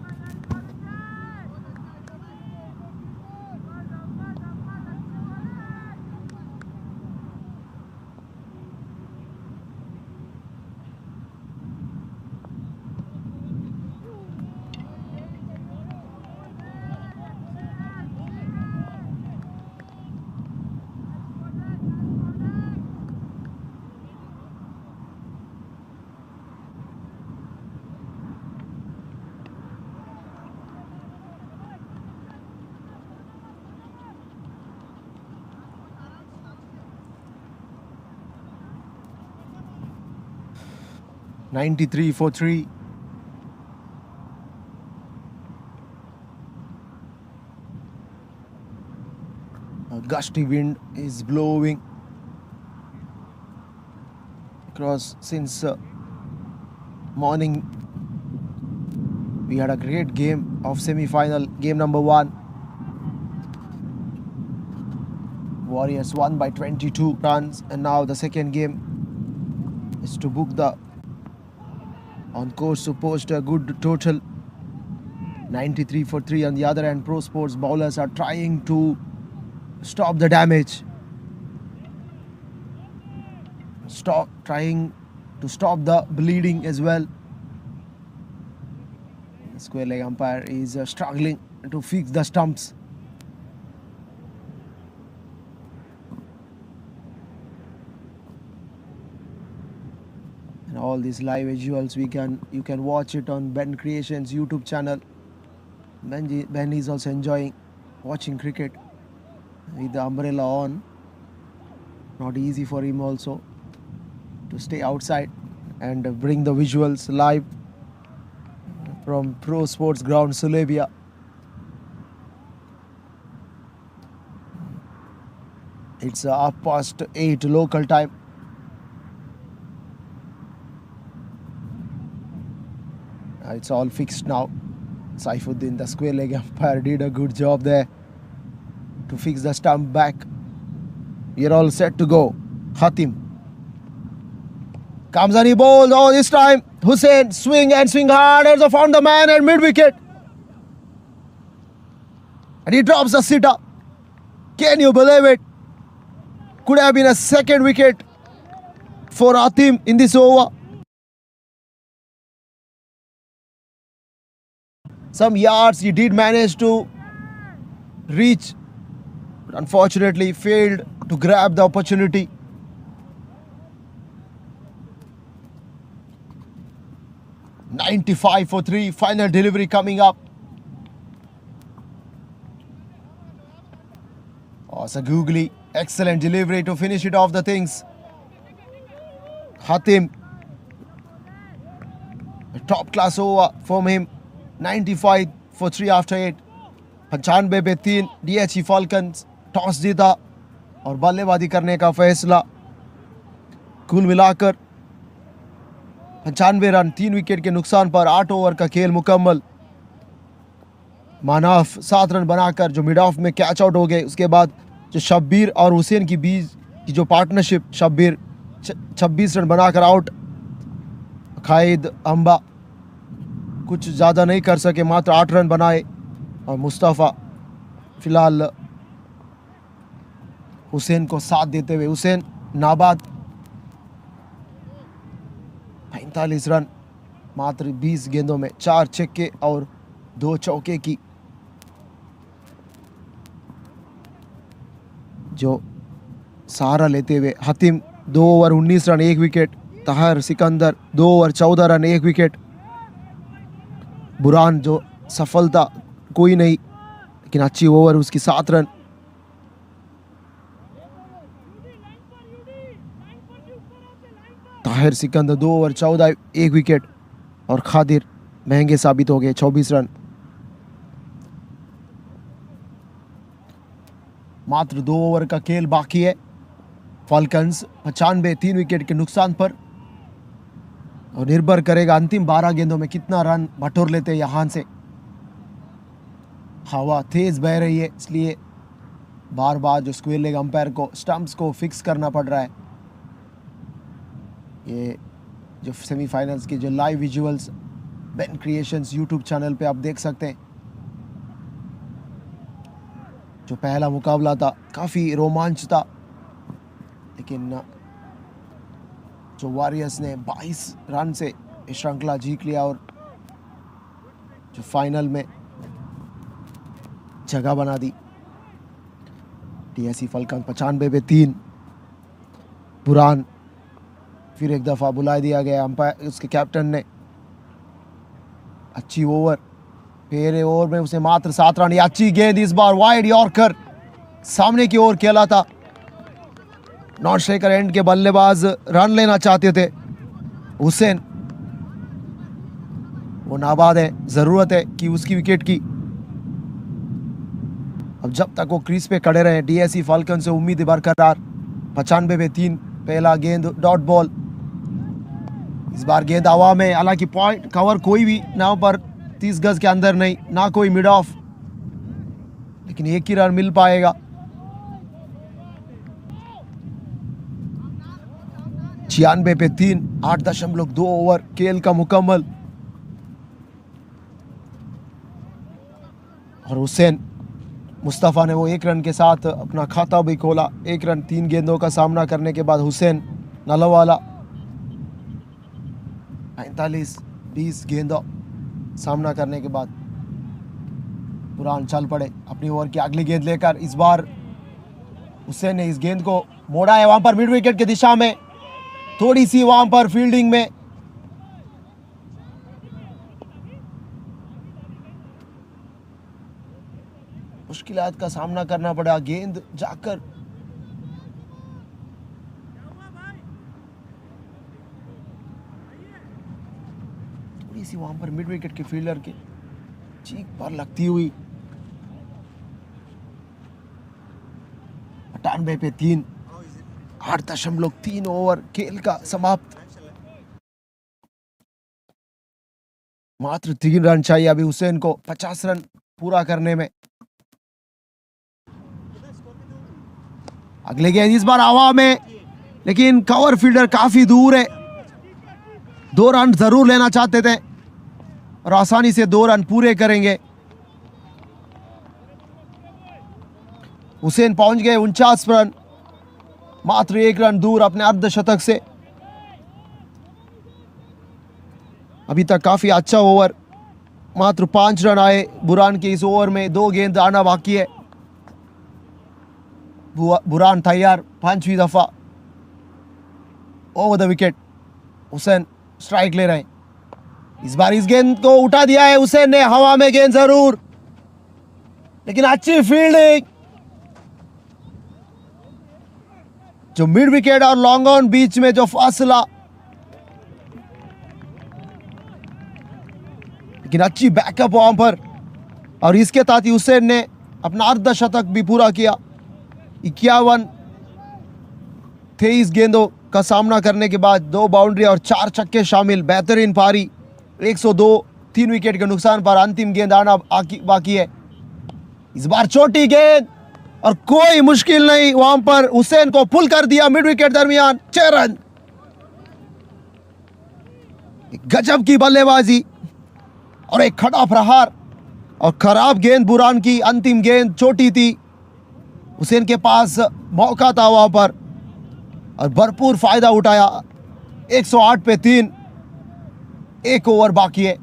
(93 for 3). A gusty wind is blowing across since morning. We had a great game of semi-final, game number 1. Warriors won by 22 runs, and now the second game is to book the on course to post a good total. 93 for 3 on the other end. Prosports bowlers are trying to stop the damage. Trying to stop the bleeding as well. The square leg umpire is struggling to fix the stumps. And all these live visuals you can watch it on Ben Creations YouTube channel. Ben is also enjoying watching cricket with the umbrella on. Not easy for him also to stay outside and bring the visuals live from Prosports ground Sulabia. It's 8:30 local time. It's all fixed now. Saifuddin, the square leg umpire, did a good job there to fix the stump back. We're all set to go. Hatim comes and he bowls. Oh, this time Hussain swing hard. Also found the man at mid wicket, and he drops the sitter. Can you believe it? Could have been a second wicket for Hatim in this over. Some yards he did manage to reach, but unfortunately failed to grab the opportunity. (95 for 3). Final delivery coming up. Oh, it's a googly. Excellent delivery to finish it off the things. Hatim, a top class over from him. 95 for 3 after 8. 95 पे 3 DHE Falcons toss जीता और बल्लेबाजी करने का फैसला. कुल मिलाकर 95 run 3 wicket के नुकसान पर 8 ओवर का खेल मुकम्मल. मानाफ 7 रन बनाकर जो मिड ऑफ में कैच आउट हो गए, उसके बाद जो शब्बीर और हुसैन की बीच की जो पार्टनरशिप, शब्बीर 26 रन बनाकर आउट। खालिद अंबा कुछ ज़्यादा नहीं कर सके, मात्र 8 रन बनाए। और मुस्तफ़ा फिलहाल हुसैन को साथ देते हुए, हुसैन नाबाद 45 रन मात्र 20 गेंदों में, 4 छक्के और 2 चौके की जो सहारा लेते हुए। Hatim 2 over 19 run 1 wicket. Tahir Sikandar 2 over 14 run 1 wicket. Burhan जो सफलता कोई नहीं, लेकिन अच्छी ओवर उसकी 7 run. Tahir Sikandar 2 over 14 1 wicket. और खादिर महंगे साबित हो गए, 24 रन। मात्र 2 ओवर का खेल बाकी है। फाल्कन्स 95 3 विकेट के नुकसान पर, और निर्भर करेगा अंतिम 12 गेंदों में कितना रन बटोर लेते हैं यहाँ से। हवा तेज बह रही है, इसलिए बार बार जो स्क्वेयर लेग अंपायर को स्टंप्स को फिक्स करना पड़ रहा है। ये जो सेमीफाइनल्स के जो live visuals ban creations YouTube channel पे आप देख सकते हैं। जो पहला मुकाबला था काफ़ी रोमांच था, लेकिन जो वॉरियर्स ने 22 रन से श्रृंखला जीत लिया और जो फाइनल में जगह बना दी। टीएससी फाल्कन 95 पे 3। बुरान फिर एक दफ़ा बुला दिया गया अंपायर, उसके कैप्टन ने। अच्छी ओवर, पहले ओवर में उसे मात्र 7 रन। अच्छी गेंद इस बार वाइड यॉर्कर सामने की ओर खेला था। नॉट स्ट्राइकर एंड के बल्लेबाज रन लेना चाहते थे। हुसैन वो नाबाद है, जरूरत है कि उसकी विकेट की। अब जब तक वो क्रीज पे खड़े रहे, डीएससी फाल्कन से उम्मीद बरकरार। 95 पे 3 पहला गेंद डॉट बॉल। इस बार गेंद हवा में, हालांकि पॉइंट कवर कोई भी ना पर 30 गज के अंदर नहीं, ना कोई मिड ऑफ, लेकिन एक ही रन मिल पाएगा। 96 पे 3, 8.2 ओवर खेल का मुकम्मल। और हुसैन मुस्तफ़ा ने वो 1 रन के साथ अपना खाता भी खोला। 1 रन 3 गेंदों का सामना करने के बाद हुसैन नलवाला 45-20 गेंदों सामना करने के बाद बुरान चल पड़े अपनी ओवर की अगली गेंद लेकर। इस बार हुसैन ने इस गेंद को मोड़ा है वहां पर मिड विकेट की दिशा में, थोड़ी सी वहां पर फील्डिंग में मुश्किलात का सामना करना पड़ा। गेंद जाकर थोड़ी सी वहां पर मिड विकेट के फील्डर के चीक पर लगती हुई। 98 पे 3, 8.3 ओवर खेल का समाप्त। मात्र 3 रन चाहिए अभी हुसैन को 50 रन पूरा करने में। अगले गेंद इस बार हवा में, लेकिन कवर फील्डर काफी दूर है। 2 रन जरूर लेना चाहते थे और आसानी से 2 रन पूरे करेंगे। हुसैन पहुंच गए 49 रन, मात्र 1 रन दूर अपने अर्धशतक से। अभी तक काफी अच्छा ओवर, मात्र 5 रन आए बुरान के इस ओवर में। 2 गेंद आना बाकी है। बुरान तैयार 5वीं दफा over the wicket. Hussain strike ले रहे हैं। इस बार इस गेंद को उठा दिया है हुसैन ने, हवा में गेंद जरूर, लेकिन अच्छी फील्डिंग। जो मिड विकेट और लॉन्ग ऑन बीच में जो फासला, लेकिन अच्छी बैकअप वहां पर। और इसके साथ ही हुसैन ने अपना अर्धशतक भी पूरा किया। 23 गेंदों का सामना करने के बाद 2 बाउंड्री और 4 छक्के शामिल। बेहतरीन पारी, 102 3 विकेट के नुकसान पर अंतिम गेंद आना बाकी है। इस बार छोटी गेंद और कोई मुश्किल नहीं, वहां पर हुसैन को पुल कर दिया मिड विकेट दरमियान, 6 रन। गजब की बल्लेबाजी और एक खड़ा प्रहार और खराब गेंद बुरान की। अंतिम गेंद छोटी थी, हुसैन के पास मौका था वहां पर और भरपूर फायदा उठाया। 108 पे 3, 1 ओवर बाकी है।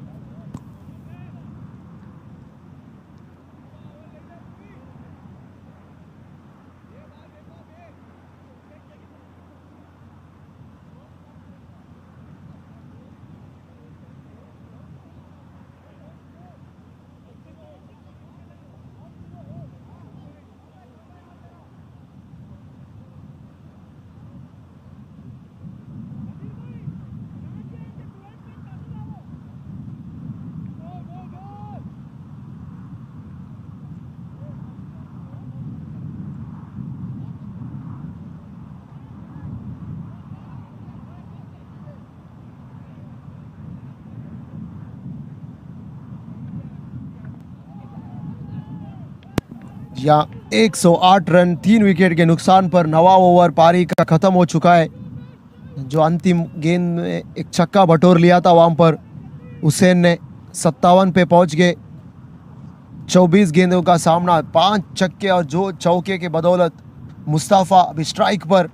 या 108 रन 3 विकेट के नुकसान पर 9वां ओवर पारी का खत्म हो चुका है। जो अंतिम गेंद में एक छक्का बटोर लिया था वहां पर हुसैन ने 57 पे पहुंच गए। 24 गेंदों का सामना, 5 छक्के और जो चौके के बदौलत मुस्तफा अभी स्ट्राइक पर।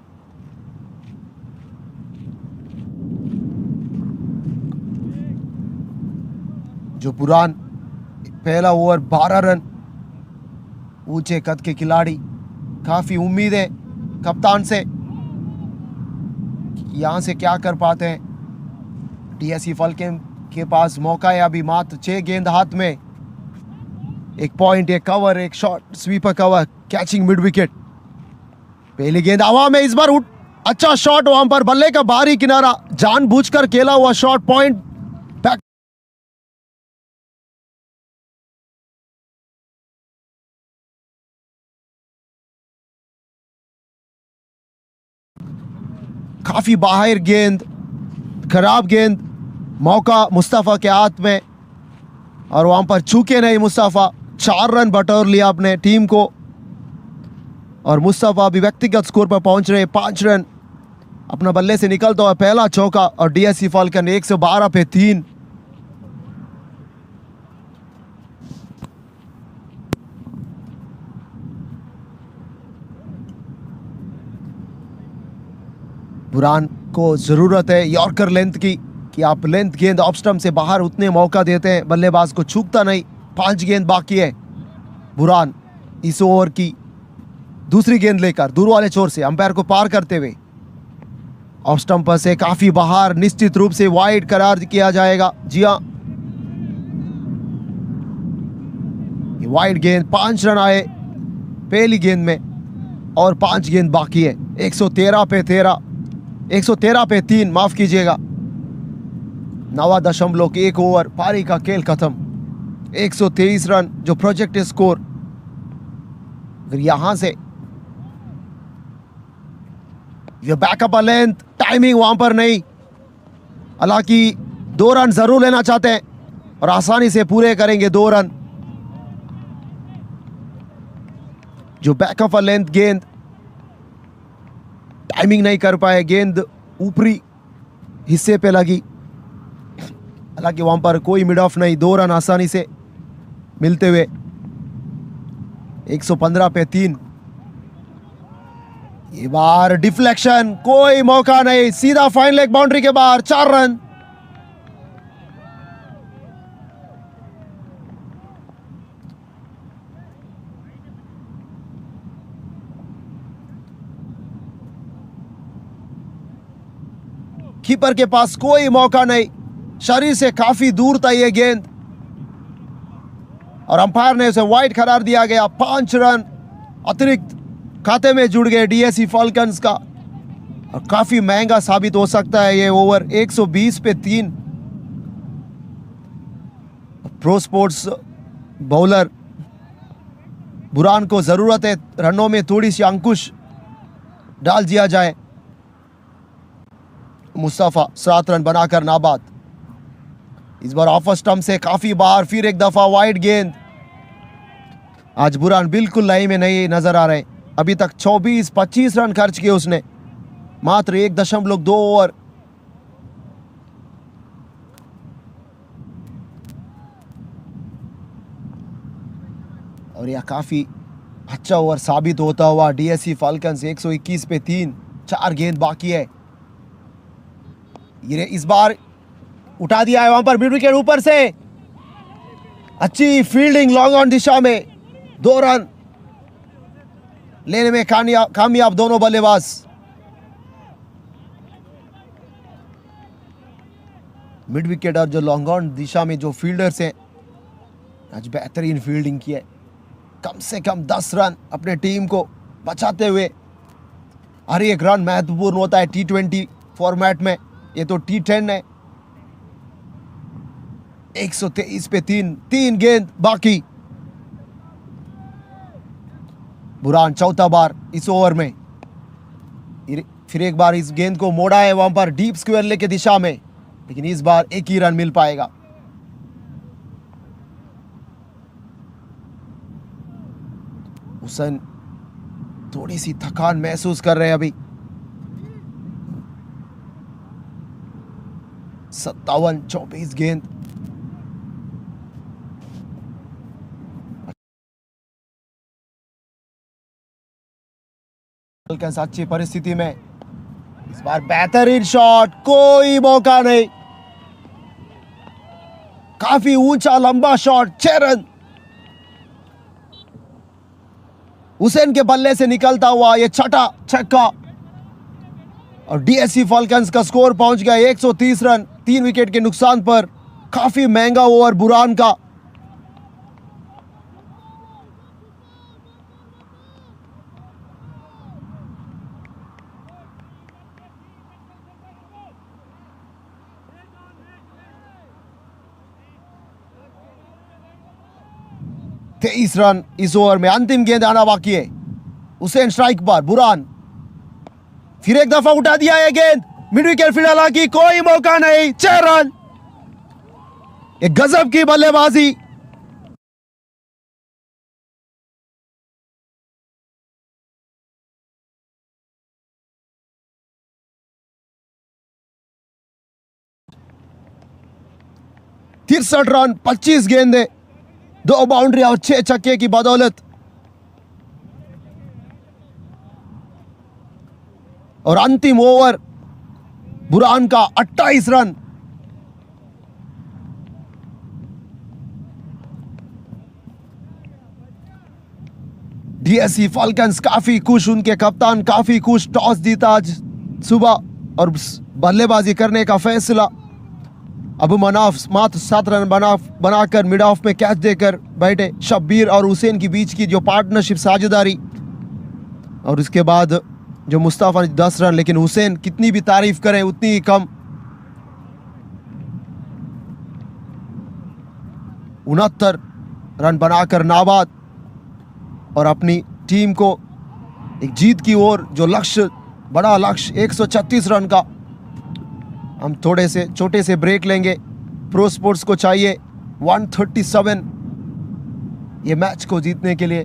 जो बुरान पहला ओवर 12 रन, ऊंचे कद के खिलाड़ी, काफी उम्मीद है कप्तान से यहां से क्या कर पाते हैं। डीएससी फाल्कन के पास मौका है अभी, मात्र 6 गेंद हाथ में, 1 point, 1 cover, 1 shot, sweeper cover, catching mid wicket. पहली गेंद हवा में, इस बार उठ, अच्छा शॉट वहां पर, बल्ले का बाहरी किनारा, जानबूझकर खेला हुआ शॉट, पॉइंट बैक। काफी बाहर गेंद, खराब गेंद, मौका मुस्तफा के हाथ में और वहां पर चूके नहीं मुस्तफा। 4 रन बटोर लिया अपने टीम को और मुस्तफा भी व्यक्तिगत स्कोर पर पहुंच रहे। 5 रन अपना बल्ले से निकलता हुआ पहला चौका और डीएससी फाल्कन 112 पे 3। बुरान को जरूरत है यॉर्कर लेंथ की, कि आप लेंथ गेंद ऑफ स्टंप से बाहर उतने मौका देते हैं, बल्लेबाज को चूकता नहीं। 5 गेंद बाकी है। बुरान इस ओवर की दूसरी गेंद लेकर दूर वाले छोर से अंपायर को पार करते हुए ऑफ स्टंप पर से काफी बाहर, निश्चित रूप से वाइड करार किया जाएगा। जी हाँ, ये वाइड गेंद। 5 रन आए पहली गेंद में और 5 गेंद बाकी है। 113 पे 13, 113 पे 3, माफ कीजिएगा। 9.1 ओवर, पारी का खेल खत्म। 123 रन जो प्रोजेक्ट स्कोर। अगर यहां से ये बैकअप लेंथ, टाइमिंग वहां पर नहीं, हालांकि 2 रन जरूर लेना चाहते हैं और आसानी से पूरे करेंगे 2 रन। जो बैकअप लेंथ गेंद, टाइमिंग नहीं कर पाए, गेंद ऊपरी हिस्से पे लगी, हालांकि वहां पर कोई मिड ऑफ नहीं। 2 रन आसानी से मिलते हुए। 115 पे 3। ये बार डिफ्लेक्शन, कोई मौका नहीं, सीधा फाइन लेग बाउंड्री के बाहर, 4 रन। कीपर के पास कोई मौका नहीं, शरीर से काफी दूर था ये गेंद और अंपायर ने उसे वाइड करार दिया गया। 5 रन अतिरिक्त खाते में जुड़ गए डीएससी फाल्कन्स का और काफी महंगा साबित हो सकता है ये ओवर। 120 पे 3। प्रोस्पोर्ट्स बॉलर बुरान को जरूरत है रनों में थोड़ी सी अंकुश डाल दिया जाए। मुस्तफा 7 रन बनाकर नाबाद। इस बार ऑफ स्टंप से काफी बार, फिर एक दफा वाइड गेंद, आज बुरान बिल्कुल लाइन में नहीं नजर आ रहे। अभी तक 24-25 रन खर्च किए उसने, मात्र 1.2 ओवर। और यह काफी अच्छा ओवर साबित होता हुआ। डीएससी फाल्कन्स 121 पे 3, 4 गेंद बाकी है। ये इस बार उठा दिया है वहां पर मिड विकेट ऊपर से। अच्छी फील्डिंग लॉन्ग ऑन दिशा में, 2 रन लेने में कामयाब दोनों बल्लेबाज। मिड विकेट और जो लॉन्ग ऑन दिशा में जो फील्डर्स हैं, आज बेहतरीन फील्डिंग की है। कम से कम 10 रन अपने टीम को बचाते हुए। हर एक रन महत्वपूर्ण होता है T20 फॉर्मेट में, ये तो T10 है। 123 पे 3 गेंद बाकी। बुरान चौथा बार इस ओवर में। फिर एक बार इस गेंद को मोड़ा है वहां पर डीप स्क्वायर लेके दिशा में, लेकिन इस बार एक ही रन मिल पाएगा। हुसैन थोड़ी सी थकान महसूस कर रहे हैं अभी। 57-24 गेंद। अच्छी परिस्थिति में इस बार बेहतरीन शॉट, कोई मौका नहीं। काफी ऊंचा लंबा शॉट, 6 रन। हुसैन के बल्ले से निकलता हुआ ये छठा छक्का, और डीएससी फाल्कन्स का स्कोर पहुंच गया 130 रन 3 विकेट के नुकसान पर। काफी महंगा ओवर बुरान का। तेईस रन इस ओवर में। अंतिम गेंद आना बाकी है। हुसैन स्ट्राइक पर, बुरान फिर एक दफा उठा दिया है गेंद मिड विकेट फील्ड, हालांकि कोई मौका नहीं। 6 रन। एक गजब की बल्लेबाजी। तिरसठ रन 25 गेंदे, 2 बाउंड्री और 6 छक्के की बदौलत। और अंतिम ओवर बुरान का 28 रन। डीएससी फाल्कन्स काफी खुश, उनके कप्तान काफी खुश। टॉस जीता आज सुबह और बल्लेबाजी करने का फैसला। अब मनाफ मात्र 7 रन बनाकर मिड ऑफ में कैच देकर बैठे। शब्बीर और हुसैन के बीच की जो पार्टनरशिप साझेदारी, और उसके बाद जो मुस्तफा 10 रन, लेकिन हुसैन कितनी भी तारीफ करें उतनी ही कम। 69 रन बनाकर नाबाद, और अपनी टीम को एक जीत की ओर जो लक्ष्य, बड़ा लक्ष्य 136 रन का। हम थोड़े से छोटे से ब्रेक लेंगे। प्रोस्पोर्ट्स को चाहिए 137 ये मैच को जीतने के लिए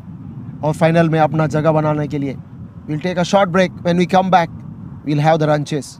और फाइनल में अपना जगह बनाने के लिए। We'll take a short break. When we come back, we'll have the run chase.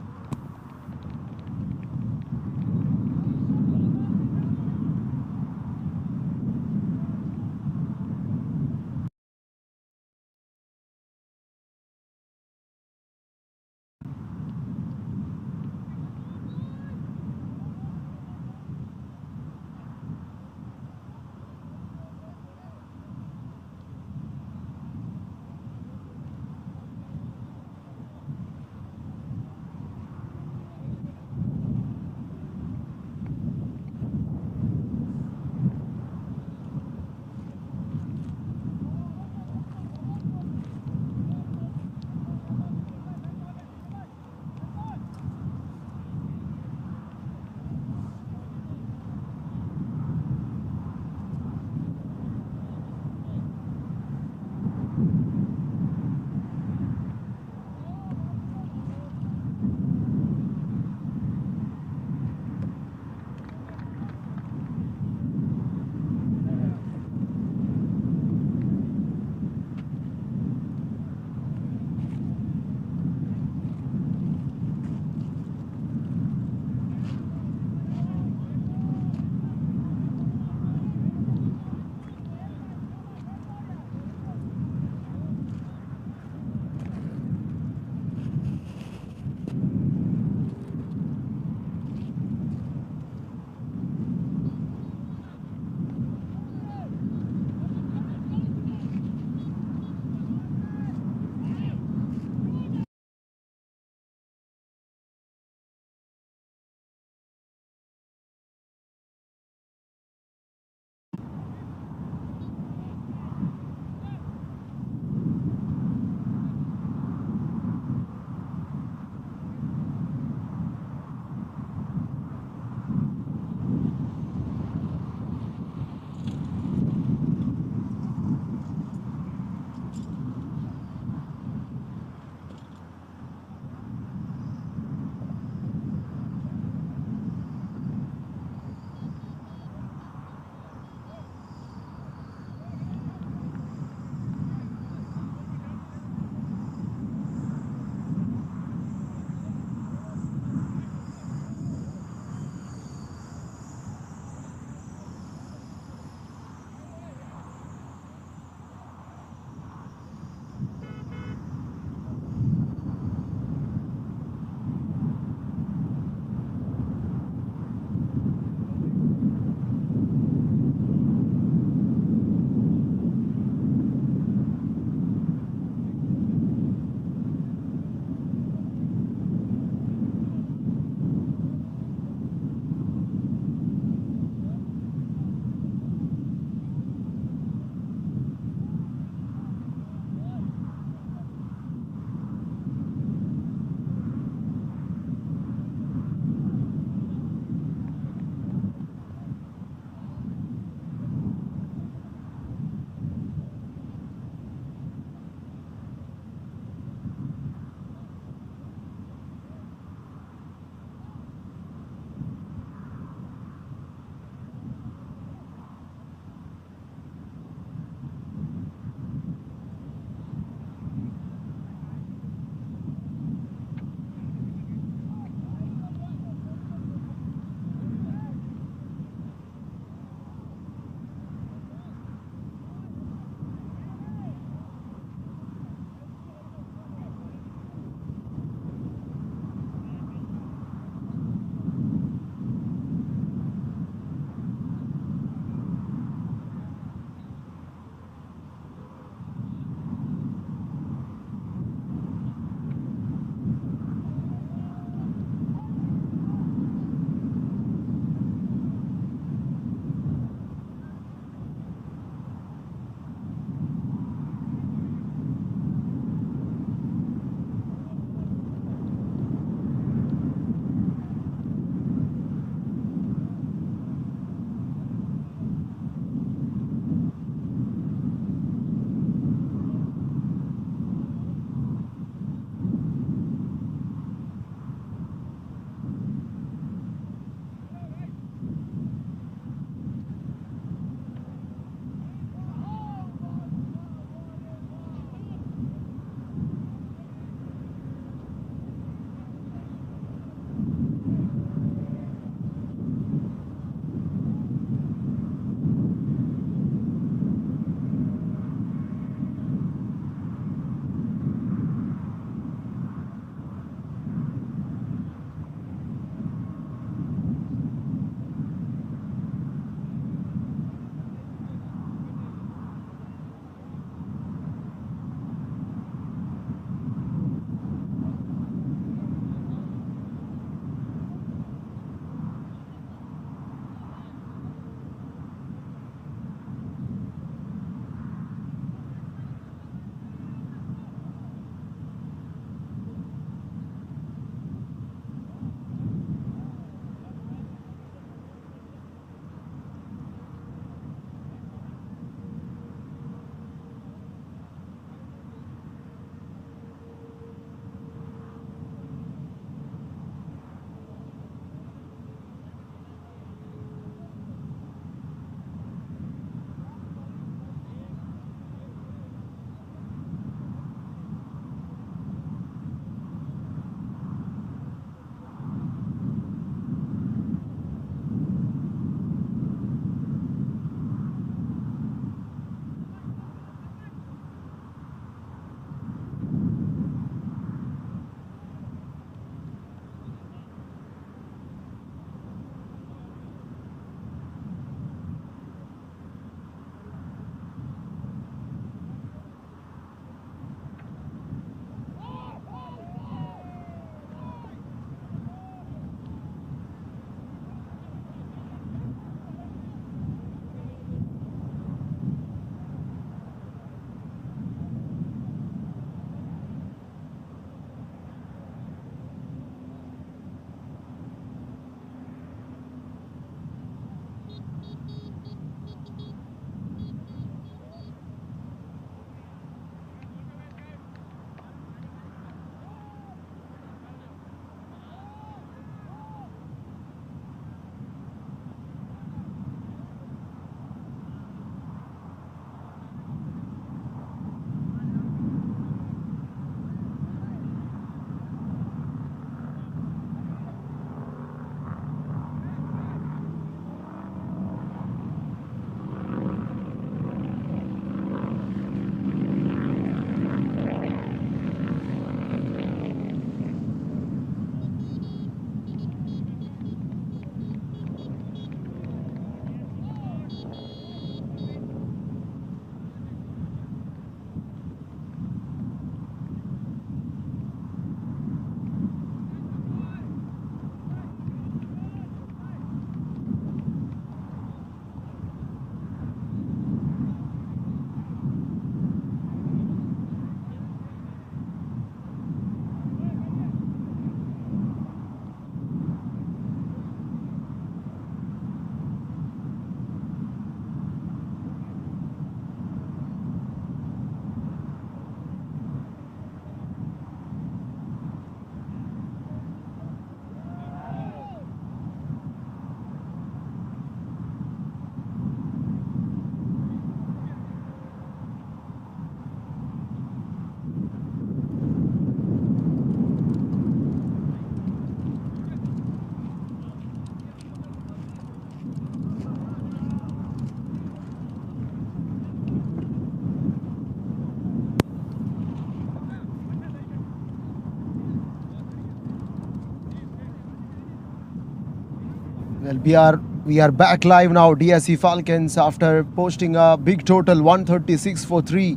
Well, we are back live now. DSC Falcons, after posting a big total 136 for 3,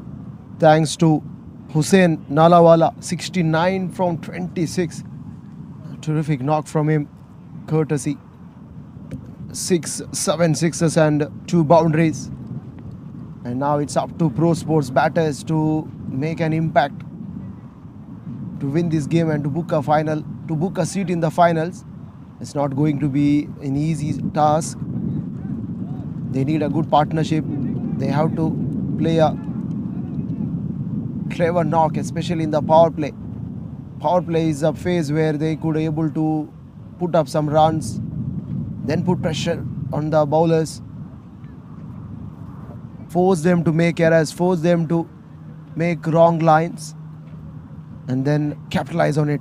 thanks to Hussein Nalawala, 69 from 26. A terrific knock from him, courtesy 7 sixes and 2 boundaries. And now it's up to Prosports batters to make an impact, to win this game and to book a seat in the finals. It's not going to be an easy task. They need a good partnership. They have to play a clever knock, especially in the power play. Power play is a phase where they could able to put up some runs, then put pressure on the bowlers, force them to make errors, force them to make wrong lines, and then capitalize on it.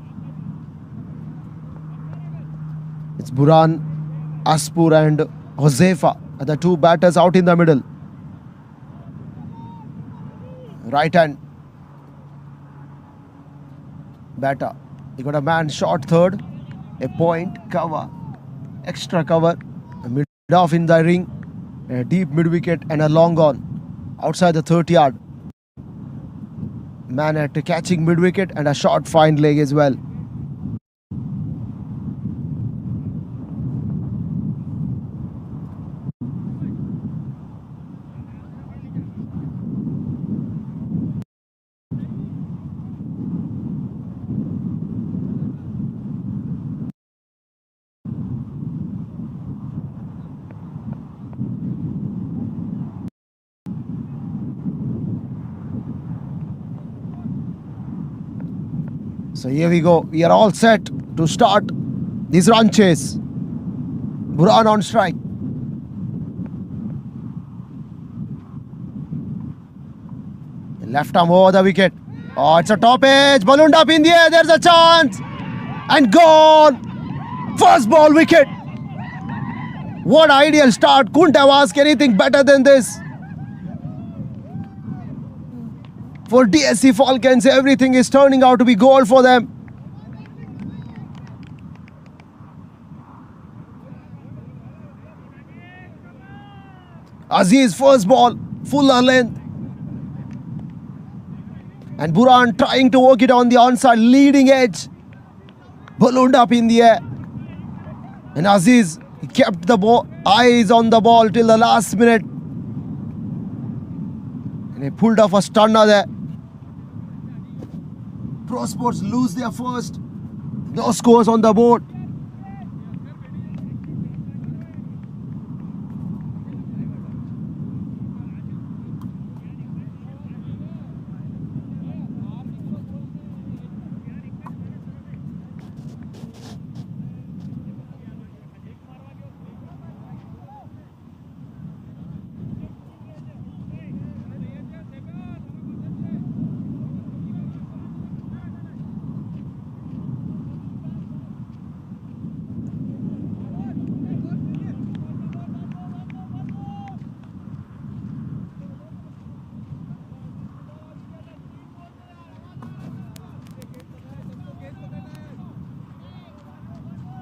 It's Buran, Aspur and Josefa are the 2 batters out in the middle. Right hand batter. He got a man short third, a point, cover, extra cover, a mid off in the ring, a deep mid wicket and a long on outside the 30-yard. Man at catching mid wicket and a short fine leg as well. So here we go. We are all set to start this run chase. Buran on strike. Left arm over the wicket. Oh, it's a top edge. Ballooned up in the air. There's a chance. And gone. First ball wicket. What ideal start. Couldn't have asked anything better than this. For DSC Falcons, everything is turning out to be gold for them. Aziz first ball, fuller length. And Buran trying to work it on the onside, leading edge. Ballooned up in the air. And Aziz kept the eyes on the ball till the last minute. And he pulled off a stunner there. Prosports lose their first. No scores on the board.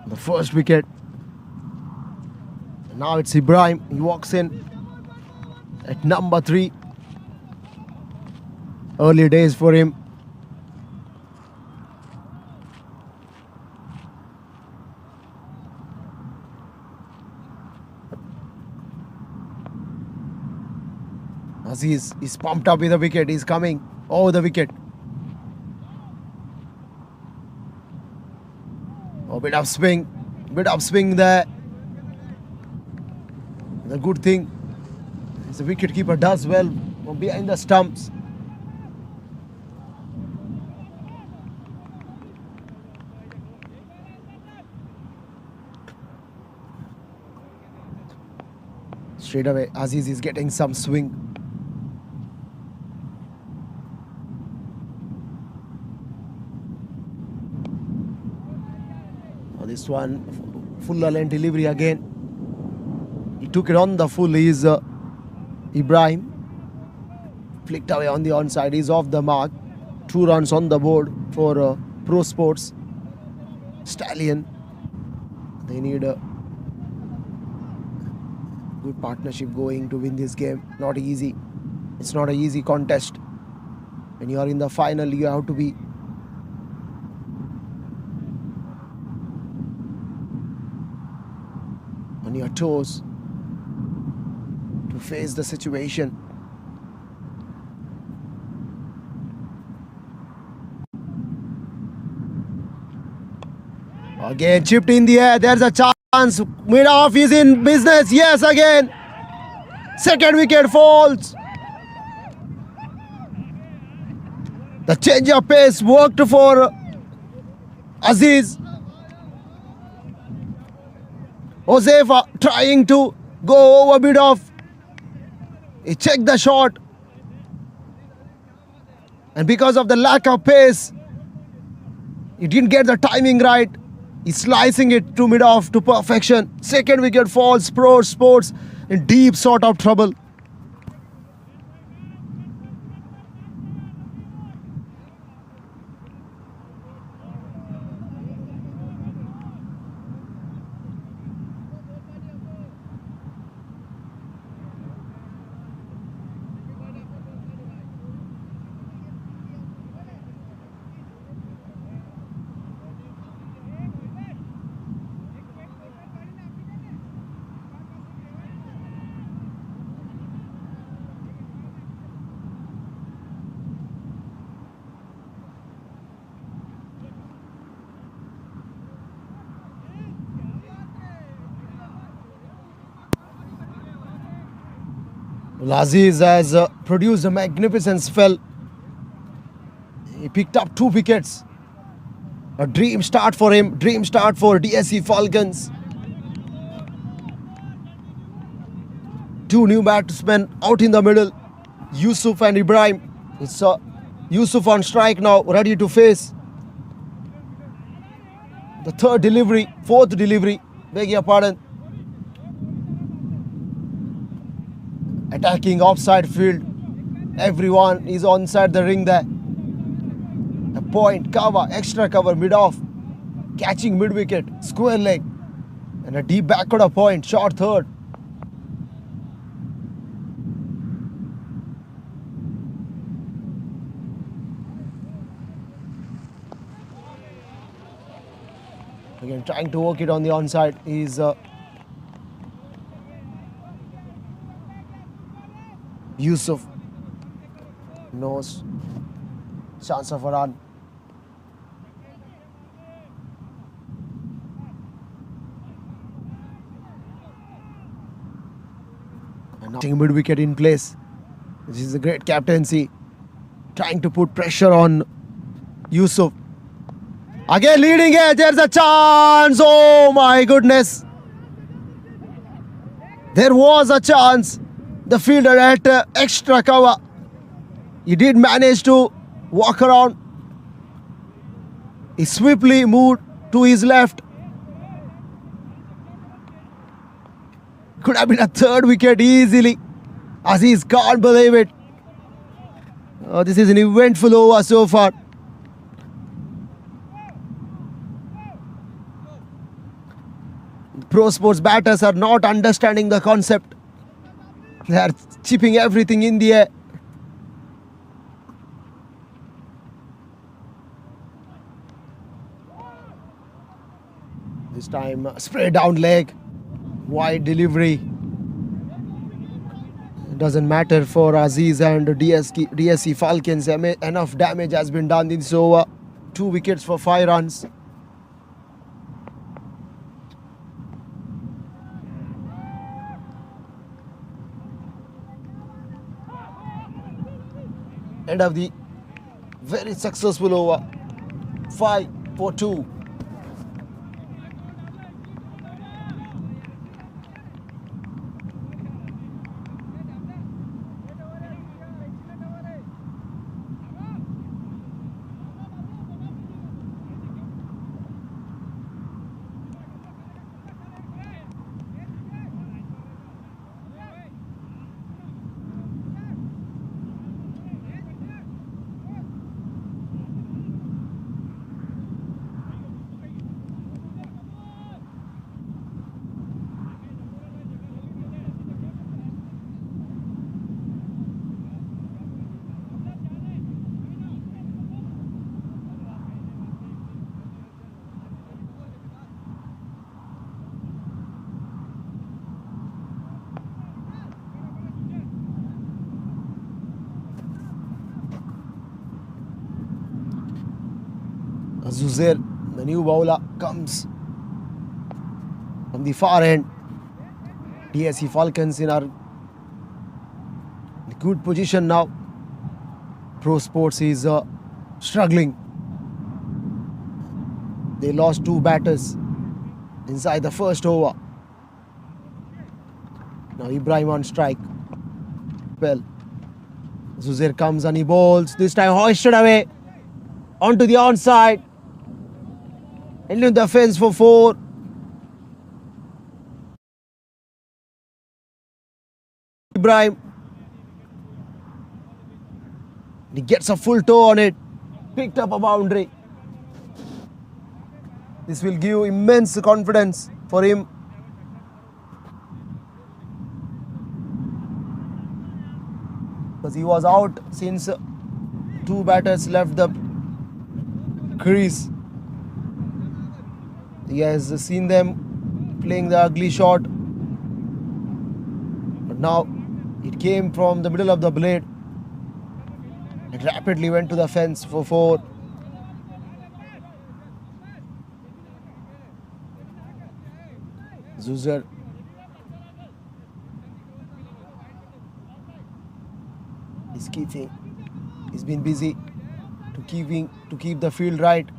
The first wicket. Now it's Ibrahim. He walks in at number 3. Early days for him. Aziz is pumped up with the wicket. He's coming over the wicket. Oh, bit of swing there. The good thing is the wicketkeeper does well from behind the stumps. Straight away, Aziz is getting some swing. This one, fuller length delivery again. He took it on the full. He's Ibrahim. Flicked away on the onside. He's off the mark. 2 runs on the board for Prosports. Stallion. They need good partnership going to win this game. Not easy. It's not an easy contest. When you are in the final, you have to be on your toes to face the situation. Again, chipped in the air. There's a chance. Mid-off is in business. Yes, again. Second wicket falls. The change of pace worked for Aziz. Josefa trying to go over mid-off. He checked the shot. And because of the lack of pace, he didn't get the timing right. He's slicing it to mid-off to perfection. Second wicket falls. Prosports in deep sort of trouble. Aziz has produced a magnificent spell. He picked up 2 wickets. A dream start for him. Dream start for DSC Falcons. 2 new batsmen out in the middle. Yusuf and Ibrahim. It's Yusuf on strike now, ready to face the fourth delivery. Beg your pardon. Attacking offside field. Everyone is onside the ring there. A point, cover, extra cover, mid-off. Catching mid-wicket, square leg. And a deep backward a point, short third. Again, trying to work it on the onside is Yusuf. No chance of a run. And now mid-wicket in place. This is a great captaincy. Trying to put pressure on Yusuf. Again leading edge, there's a chance. Oh my goodness. There was a chance. The fielder had extra cover. He did manage to walk around. He swiftly moved to his left. Could have been a third wicket easily. Aziz can't believe it. This is an eventful over so far. Prosports batters are not understanding the concept. They are chipping everything in the air. This time spray down leg, wide delivery. It doesn't matter for Aziz and DSC Falcons. Enough damage has been done in this over. 2 wickets for 5 runs. End of the very successful over. 5 for 2. Zuzair, the new bowler, comes from the far end. TSC Falcons in good position now. Prosports is struggling. They lost 2 batters inside the first over. Now Ibrahim on strike. Well, Zuzair comes and he bowls. This time hoisted away onto the onside. Into the fence for 4. Ibrahim. He gets a full toe on it. Picked up a boundary. This will give immense confidence for him. Because he was out since 2 batters left the crease. He has seen them playing the ugly shot. But now it came from the middle of the blade. It rapidly went to the fence for 4. Zuzair is keeping. He's been busy to keep the field right.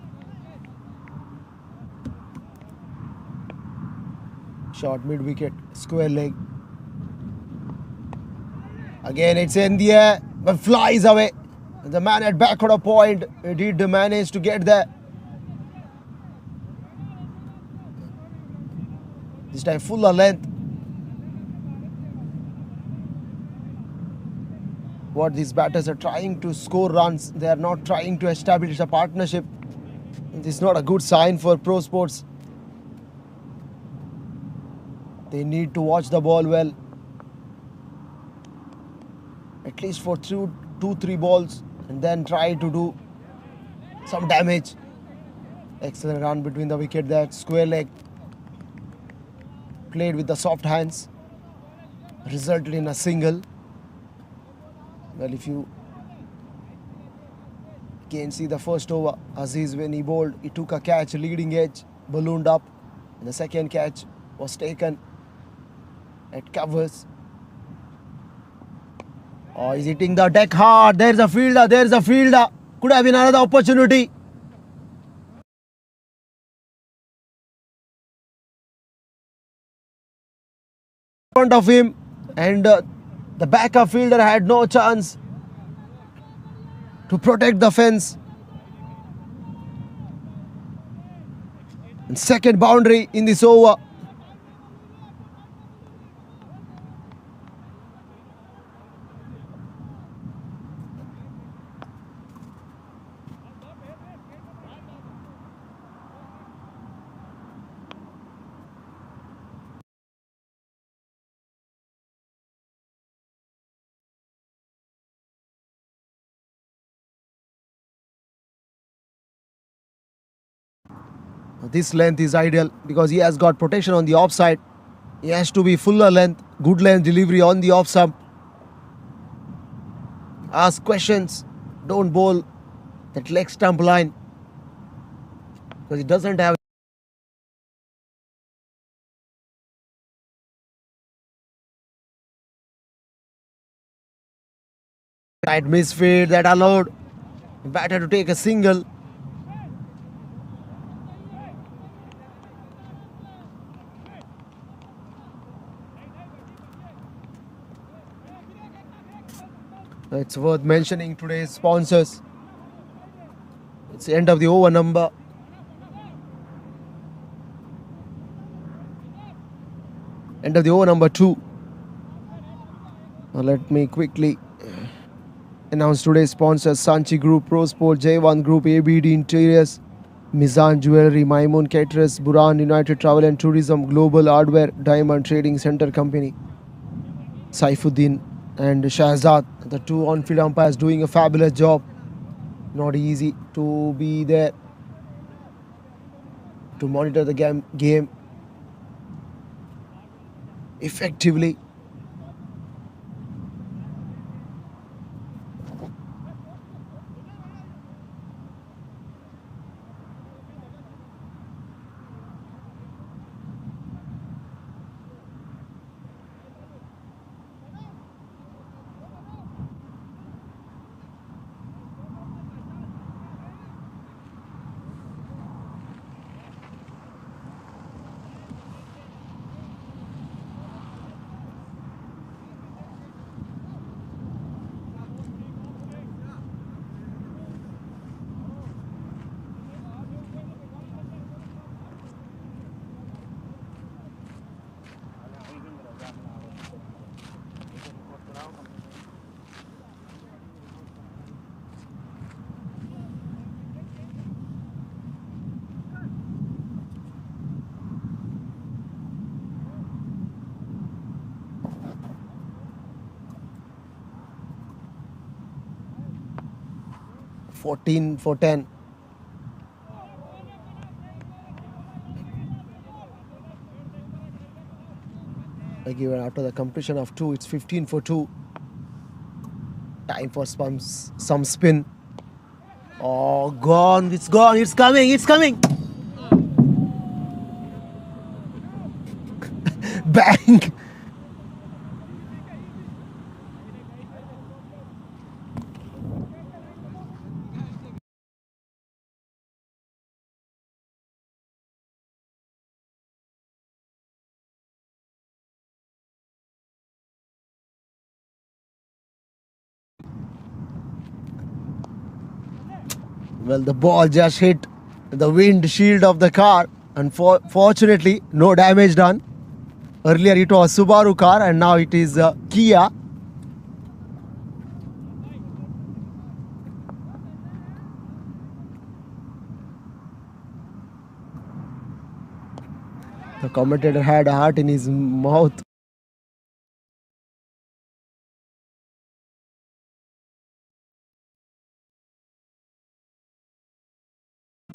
Shot mid wicket, square leg. Again it's in the air, but flies away. The man at back on a point, he did manage to get there. This time fuller length. What these batters are trying to score runs, they are not trying to establish a partnership. This is not a good sign for Prosports. They need to watch the ball well. At least for 2-3 balls, and then try to do some damage. Excellent run between the wicket there, square leg. Played with the soft hands. Resulted in a single. Well, if you can see the first over, Aziz, when he bowled, he took a catch, leading edge, ballooned up. And the second catch was taken at covers. Oh, he's hitting the deck hard. There's a fielder. Could have been another opportunity. In front of him, and the backup fielder had no chance to protect the fence. And second boundary in this over. This length is ideal because he has got protection on the offside. He has to be fuller length, good length delivery on the off stump. Ask questions, don't bowl that leg stump line because he doesn't have right misfit that allowed the batter to take a single. It's worth mentioning today's sponsors. It's the end of the over number. End of the over number 2. Now let me quickly announce today's sponsors: Sanchi Group, Prosports, J1 Group, ABD Interiors, Mizan Jewelry, Maimun Caterers, Buran United Travel and Tourism, Global Hardware, Diamond Trading Center Company, Saifuddin and Shahzad, the 2 on-field umpires, doing a fabulous job. Not easy to be there to monitor the game effectively. 14 for 10. Like even after the completion of 2, it's 15 for 2. Time for some spin. Oh, gone. It's gone. It's coming. It's coming. Bang. Well, the ball just hit the windshield of the car. Unfortunately, no damage done. Earlier it was Subaru car and now it is Kia. The commentator had a heart in his mouth.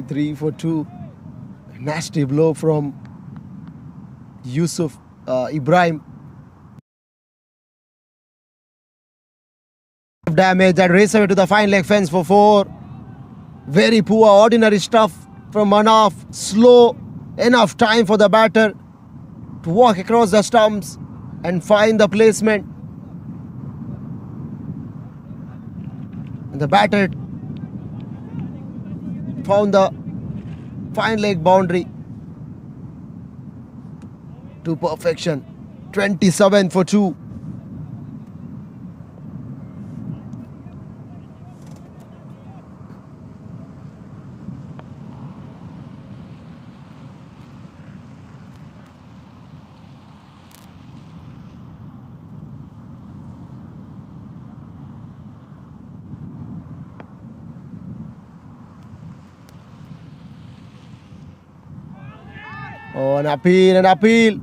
Three for 2. Nasty blow from Yusuf Ibrahim. Damage and race away to the fine leg fence for 4. Very poor, ordinary stuff from Manaf. Slow, enough time for the batter to walk across the stumps and find the placement. And the batter found the fine leg boundary to perfection. 27 for 2. Oh, an appeal, an appeal.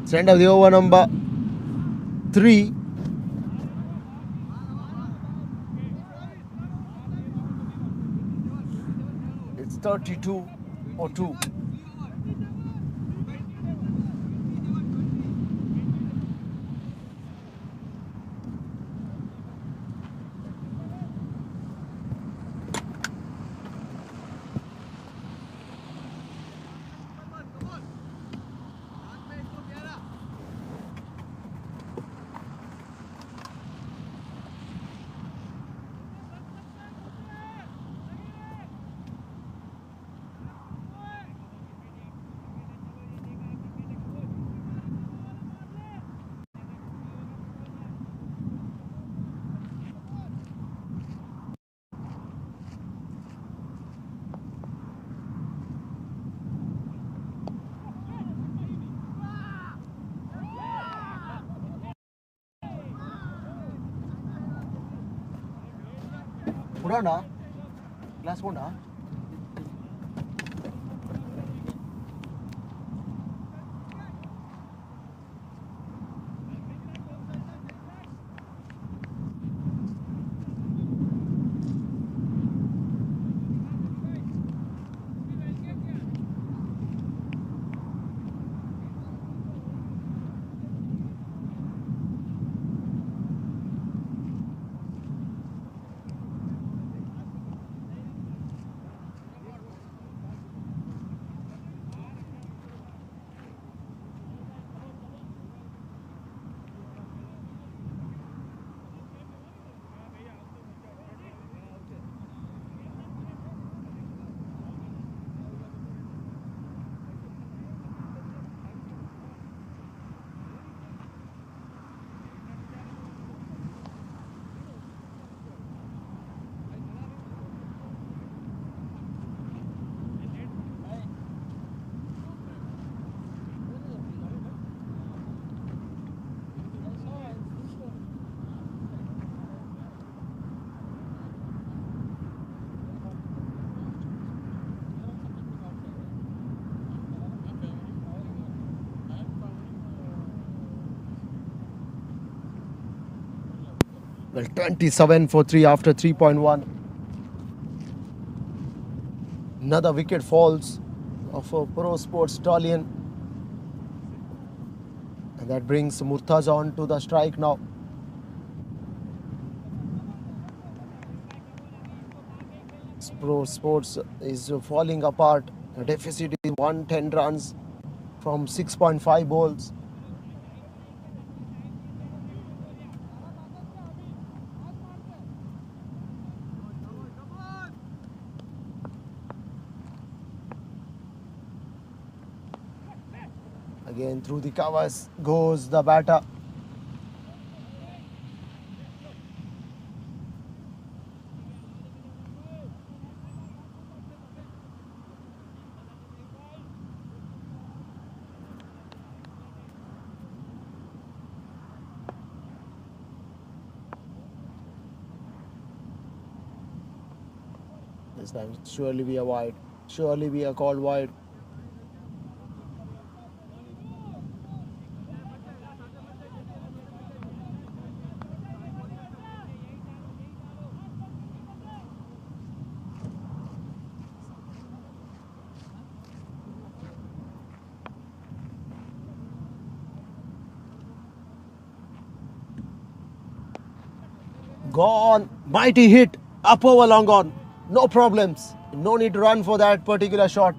It's end of the over number 3. It's 32 for 2. Purana? Class 1? Well, 27 for 3 after 3.1. Another wicket falls of a Prosports stallion. And that brings Murtaza on to the strike now. Prosports is falling apart. The deficit is 110 runs from 6.5 balls. Again through the covers goes the batter. This time surely be a wide. Surely be a called wide. Gone. Mighty hit. Up over long on. No problems. No need to run for that particular shot.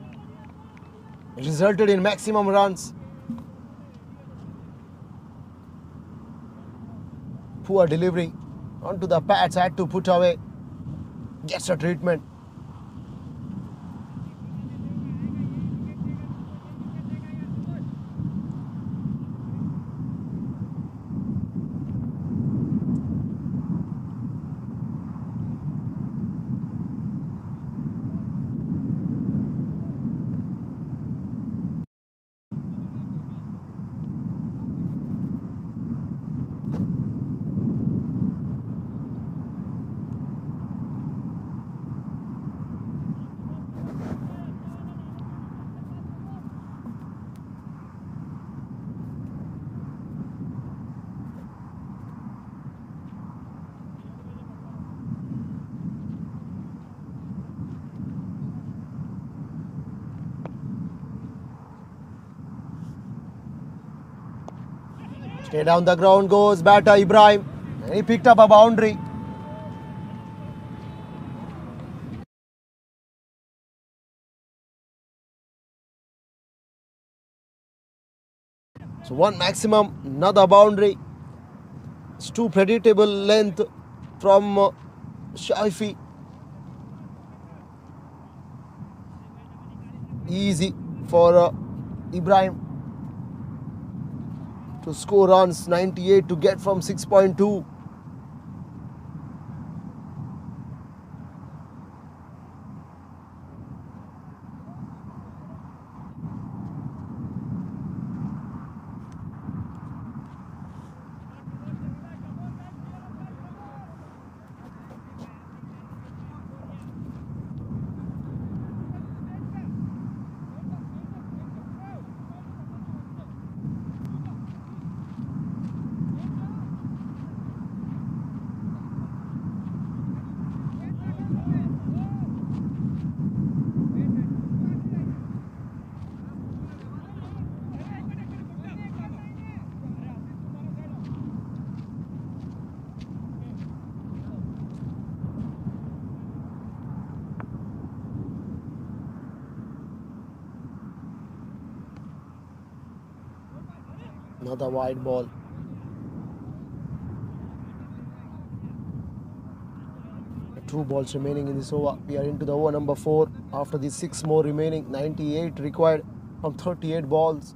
It resulted in maximum runs. Poor delivery. Onto the pads. Had to put away. Gets a treatment. Stay down the ground goes batter Ibrahim. And he picked up a boundary. So one maximum, another boundary. It's too predictable length from Shaifi. Easy for Ibrahim to score runs, 98 to get from 6.2. Another wide ball. Two balls remaining in this over. We are into the over number 4. After these 6 more remaining, 98 required from 38 balls.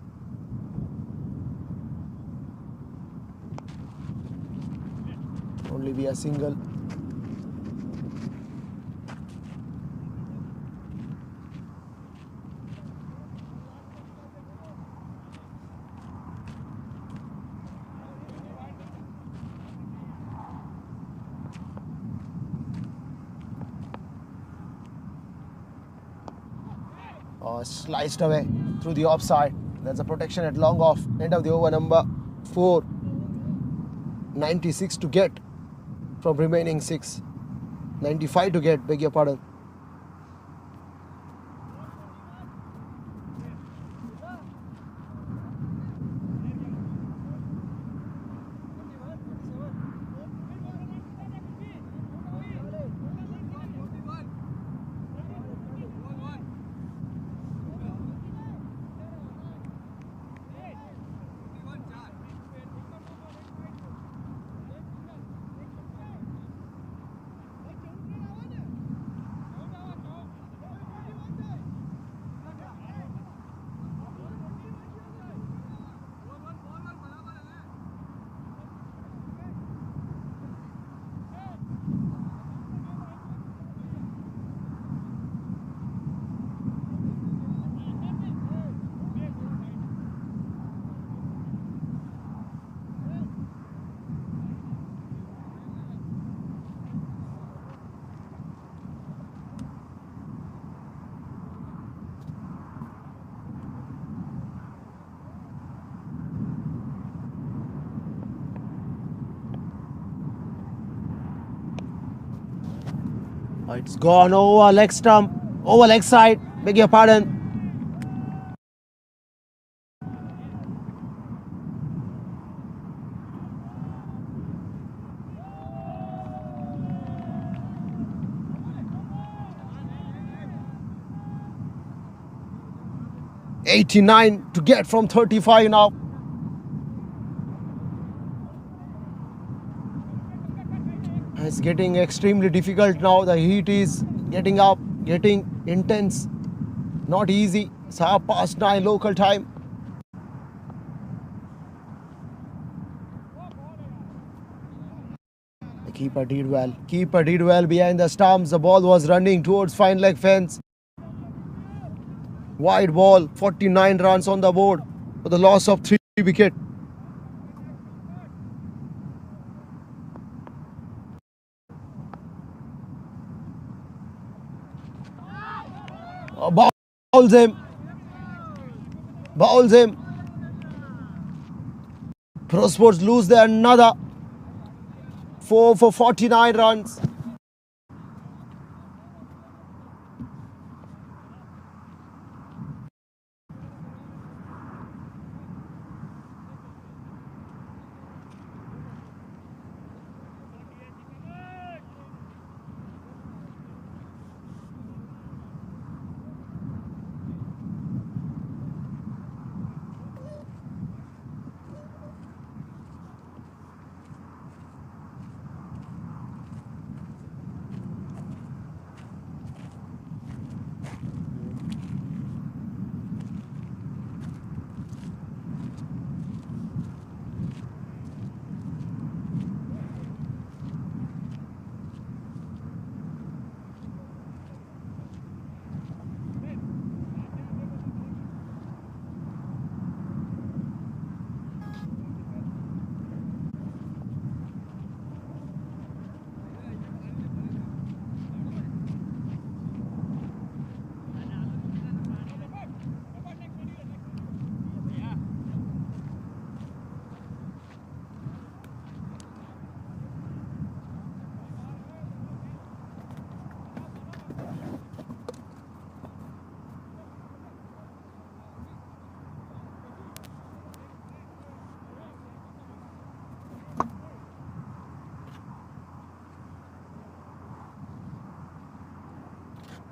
Only be a single. Sliced away through the offside. There's a protection at long off. End of the over number 4. 96 to get. from remaining 6. 95 to get, beg your pardon. It's gone over leg stump, over leg side, beg your pardon. $89 to get from 35 now. It's getting extremely difficult now. The heat is getting up, getting intense. Not easy. It's 9:30 local time. The keeper did well. Keeper did well behind the stumps. The ball was running towards fine leg fence. Wide ball, 49 runs on the board for the loss of 3 wickets. Bowls him. Bowls him. Prosports lose there another 4 for 49 runs.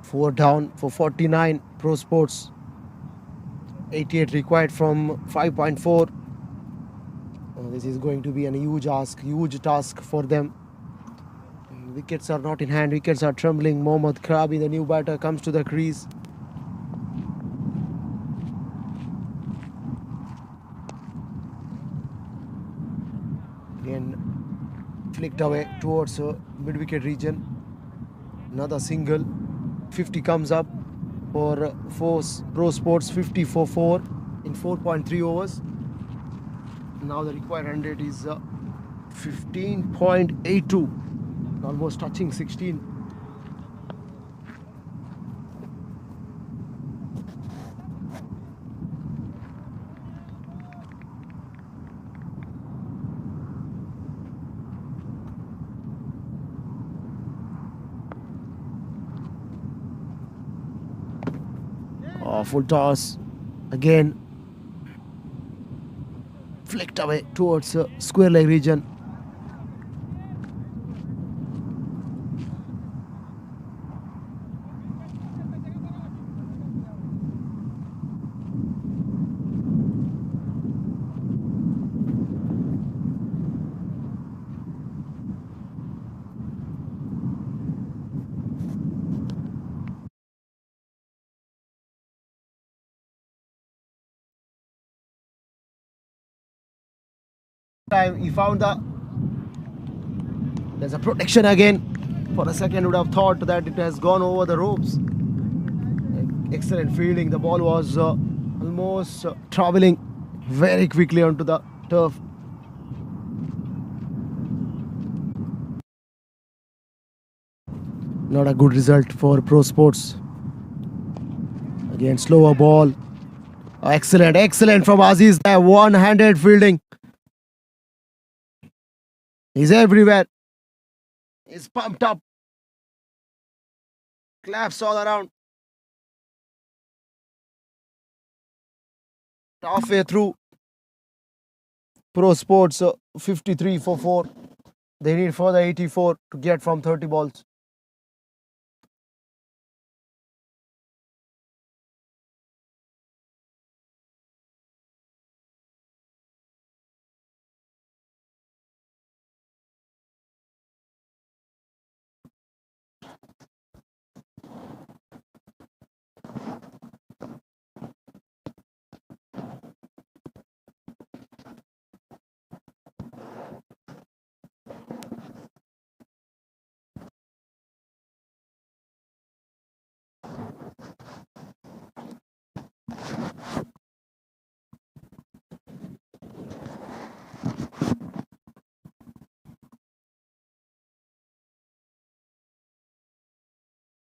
Four down for 49. Prosports 88 required from 5.4. This is going to be a huge task for them. Wickets are not in hand. Wickets are trembling. Mohammad Krabi, the new batter, comes to the crease. Again, flicked away towards mid-wicket region. Another single. 50 comes up for Prosports, 50 for 4 in 4.3 overs. Now the required run rate is 15.82, almost touching 16. Full toss. Again. Flicked away towards square leg region. Time he found there's a protection again. For a second would have thought that it has gone over the ropes. Excellent fielding. The ball was almost traveling very quickly onto the turf. Not a good result for Prosports. Again, slower ball. Excellent from Aziz there. One-handed fielding. He's everywhere. He's pumped up. Claps all around. Halfway through. Prosports 53 for 4. They need further 84 to get from 30 balls.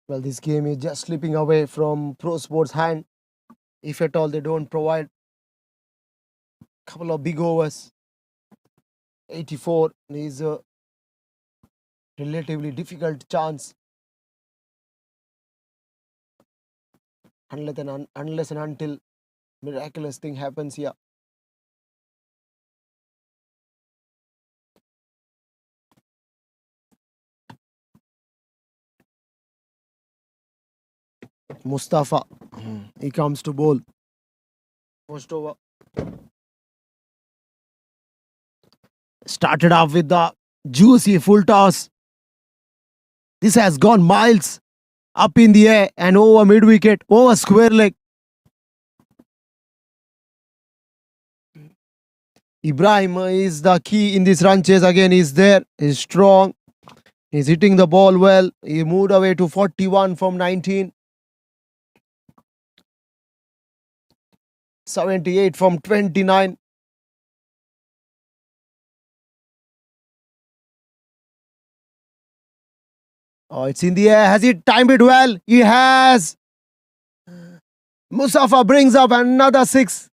Well, this game is just slipping away from Prosports' hand. If at all they don't provide a couple of big overs. 84 is a relatively difficult chance. Unless and until miraculous thing happens here. Mustafa, he comes to bowl. First over. Started off with the juicy full toss. This has gone miles up in the air and over mid wicket, over square leg. Ibrahim is the key in this run chase. Again, he's there. He's strong. He's hitting the ball well. He moved away to 41 from 19. 78 from 29. Oh, it's in the air. Has he timed it well? He has. Mustafa brings up another 6.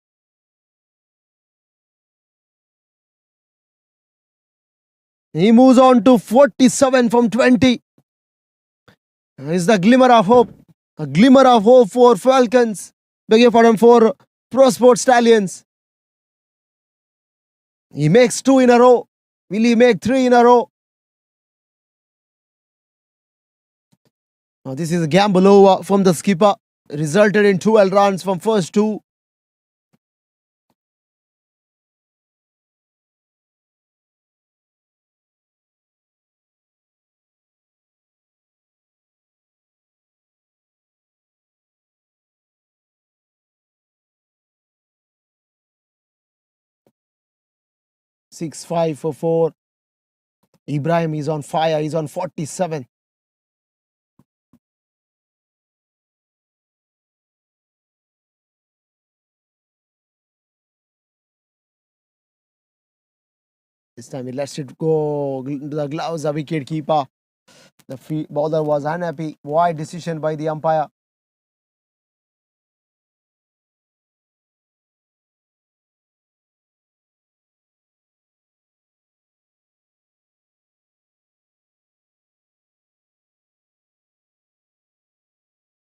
He moves on to 47 from 20. It's the glimmer of hope. A glimmer of hope for Falcons. Beg your pardon, for Prosports Stallions. He makes 2 in a row. Will he make 3 in a row? Now this is a gamble over from the skipper. Resulted in 12 runs from first 2. Six, 5 for 4. Ibrahim is on fire. He's on 47. This time he lets it go into the gloves of wicket keeper. The bowler was unhappy. Wide decision by the umpire.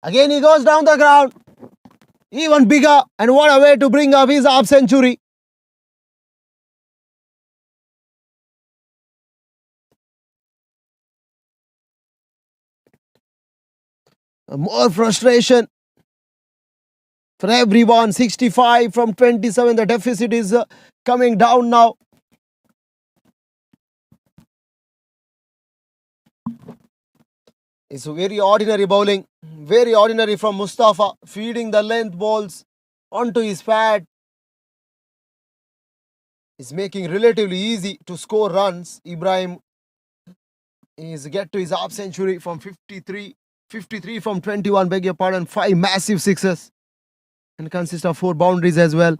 Again he goes down the ground. Even bigger, and what a way to bring up his half century. More frustration for everyone. 65 from 27. The deficit is coming down now. It's very ordinary bowling. Very ordinary from Mustafa. Feeding the length balls onto his pad. It's making relatively easy to score runs. Ibrahim is get to his half century from 53. 53 from 21, beg your pardon. 5 massive sixes. And consists of 4 boundaries as well.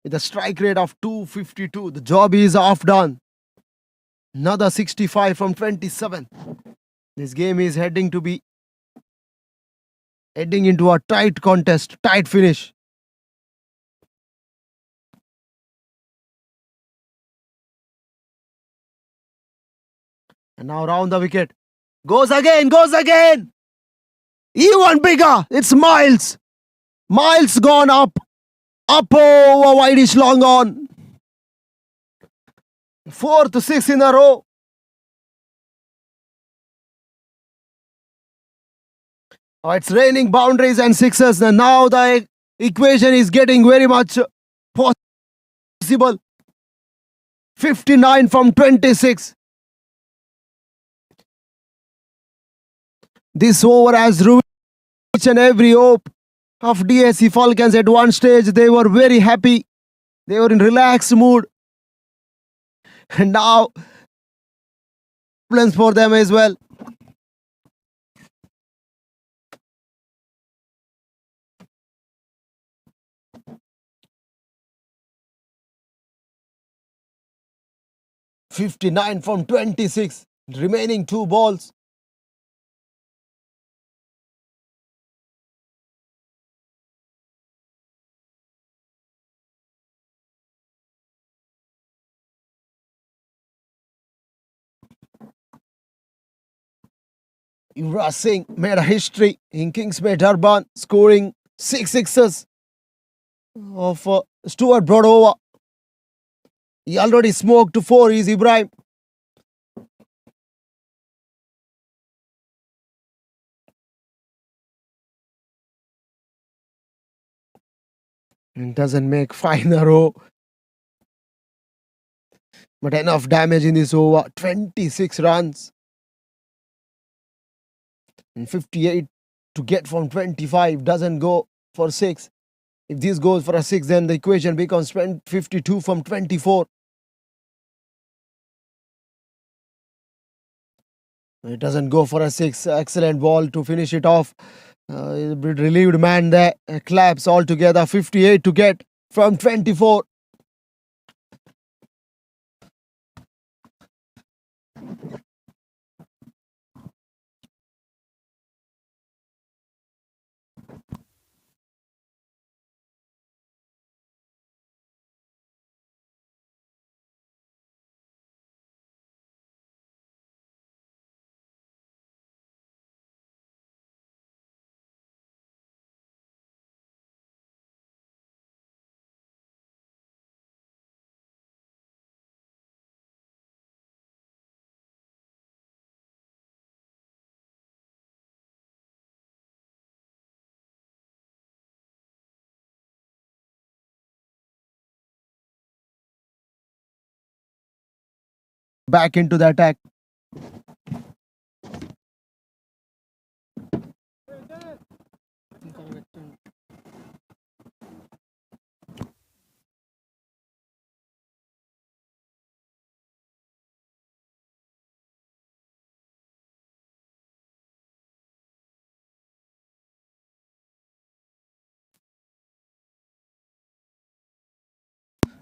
With a strike rate of 252. The job is half done. Another 65 from 27. This game is heading into a tight contest, tight finish. And now round the wicket. Goes again, goes again. Even bigger. It's Miles. Miles gone up. Up over wideish long on. 4th 6 in a row. Oh, it's raining boundaries and sixes. And now the equation is getting very much possible. 59 from 26. This over has ruined each and every hope of DSC Falcons. At one stage, they were very happy. They were in relaxed mood. And now, plans for them as well. "59 from 26. Remaining 2 balls. Yuvraj Singh made a history in Kingsmead Durban, scoring 6 sixes of Stuart Broad over. He already smoked 4. Is Ibrahim. It doesn't make 5 in a row. But enough damage in this over. 26 runs. And 58 to get from 25. Doesn't go for 6. If this goes for a 6, then the equation becomes 52 from 24. It doesn't go for a 6. Excellent ball to finish it off. Relieved man there. Claps all together. 58 to get from 24. Back into the attack.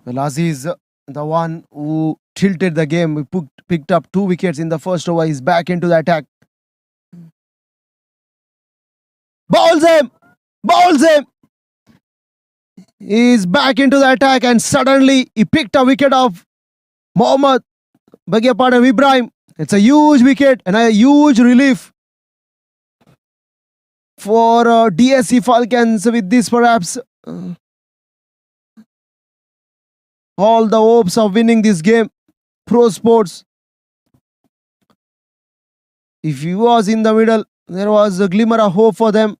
Well, Aziz, the one who tilted the game, we picked up 2 wickets in the first over. He's back into the attack. Bowls him! Bowls him! He's back into the attack, and suddenly he picked a wicket of Mohammad, beg your pardon, Ibrahim. It's a huge wicket and a huge relief for DSC Falcons. With this, perhaps all the hopes of winning this game. Prosports, if he was in the middle, there was a glimmer of hope for them.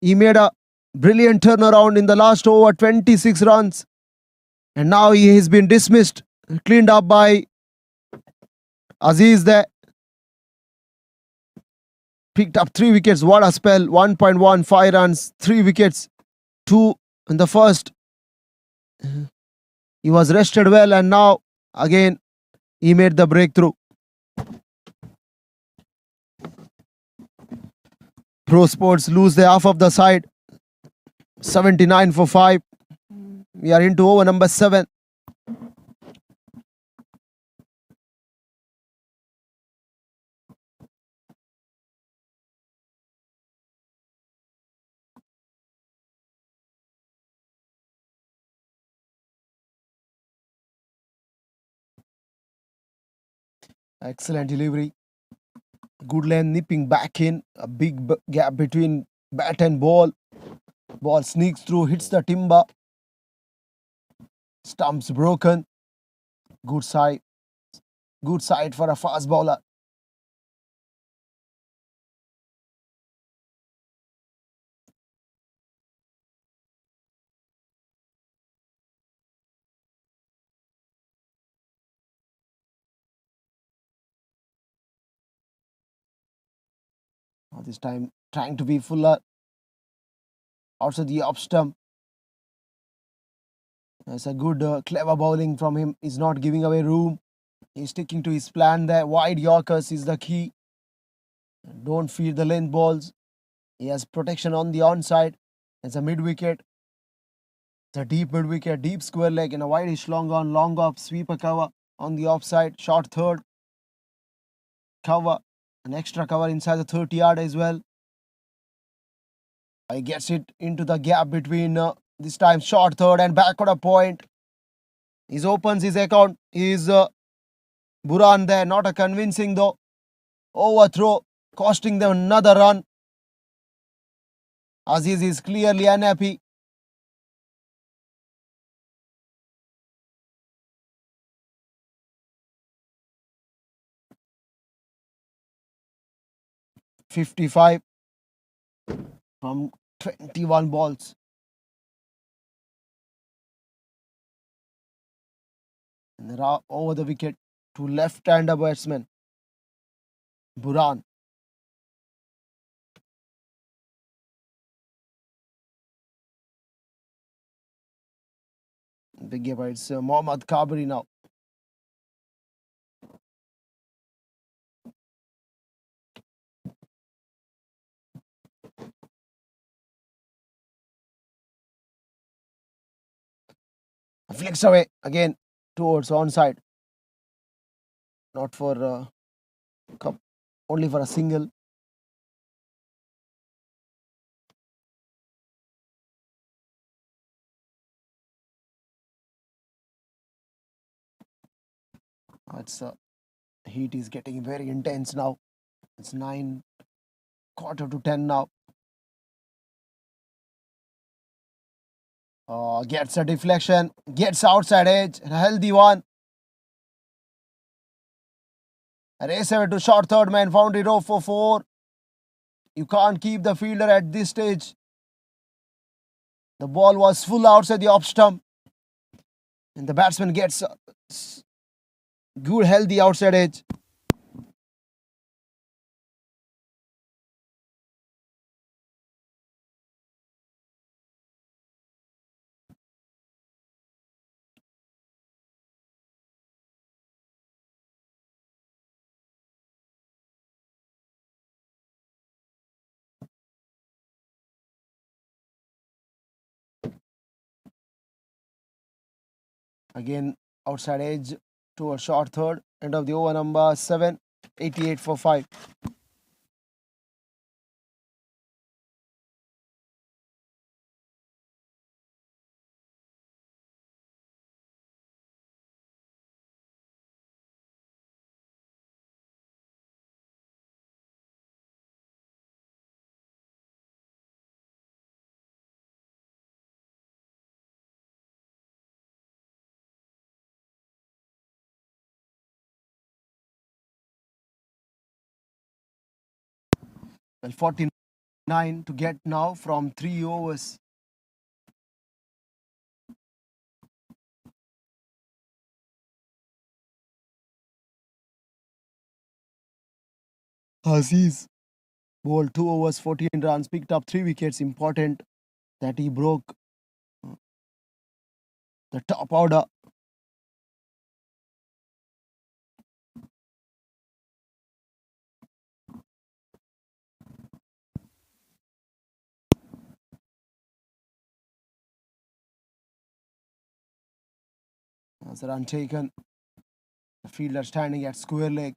He made a brilliant turnaround in the last over, 26 runs. And now he has been dismissed, cleaned up by Aziz there. Picked up 3 wickets. What a spell. 1.15 runs, 3 wickets, 2 in the first. He was rested well, and now again he made the breakthrough. Prosports lose the half of the side. 79 for 5. We are into over number 7. Excellent delivery. Good lane nipping back in. A big gap between bat and ball. Ball sneaks through, hits the timber. Stumps broken. Good side. Good side for a fast bowler. This time trying to be fuller. Outside the off stump. That's a good clever bowling from him. He's not giving away room. He's sticking to his plan there. Wide Yorkers is the key. Don't feed the length balls. He has protection on the onside. It's a mid wicket. It's a deep mid wicket, deep square leg, and a wideish long on, long off, sweeper cover on the offside. Short third. Cover. An extra cover inside the 30-yard as well. He gets it into the gap between this time short third and back on a point. He opens his account. He's Buran there. Not a convincing though. Overthrow costing them another run. Aziz is clearly unhappy. .55 from 21 balls. And there are over the wicket to left-hander batsman Buran. Big gap. It's Mohammad Kabri now. Flicks away again towards onside. Not for cup, only for a single. It's heat is getting very intense now. It's 9, quarter to 10 now. Gets a deflection, gets outside edge, a healthy one. A race away to short third man, found it off for 4. You can't keep the fielder at this stage. The ball was full outside the off stump. And the batsman gets good healthy outside edge. Again, outside edge to a short third. End of the over number 7. 88 for 5. Well, 49 to get now from 3 overs. Aziz bowled 2 overs, 14 runs, picked up 3 wickets. Important that he broke the top order. As a run taken, the fielder standing at square leg.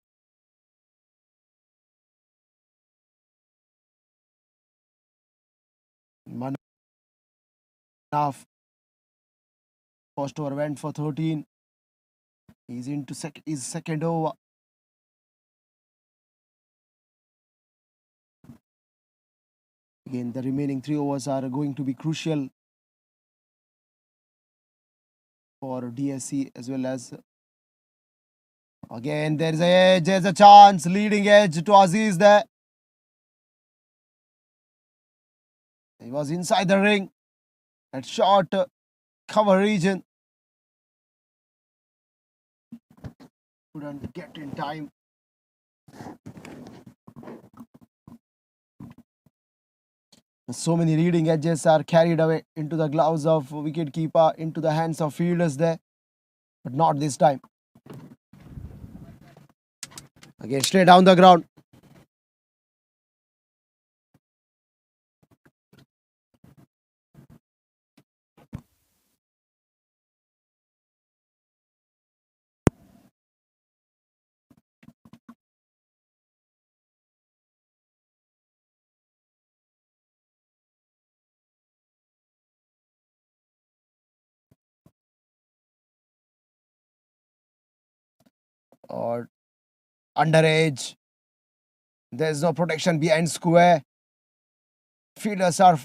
Manaf, first over went for 13. He's into his second over. Again, the remaining 3 overs are going to be crucial for DSC as well as. Again, there's a chance, leading edge to Aziz there. He was inside the ring at short cover region. Couldn't get in time. So many leading edges are carried away into the gloves of wicketkeeper, into the hands of fielders there, but not this time. Again, straight down the ground. Or underage. There's no protection behind square. Fielders are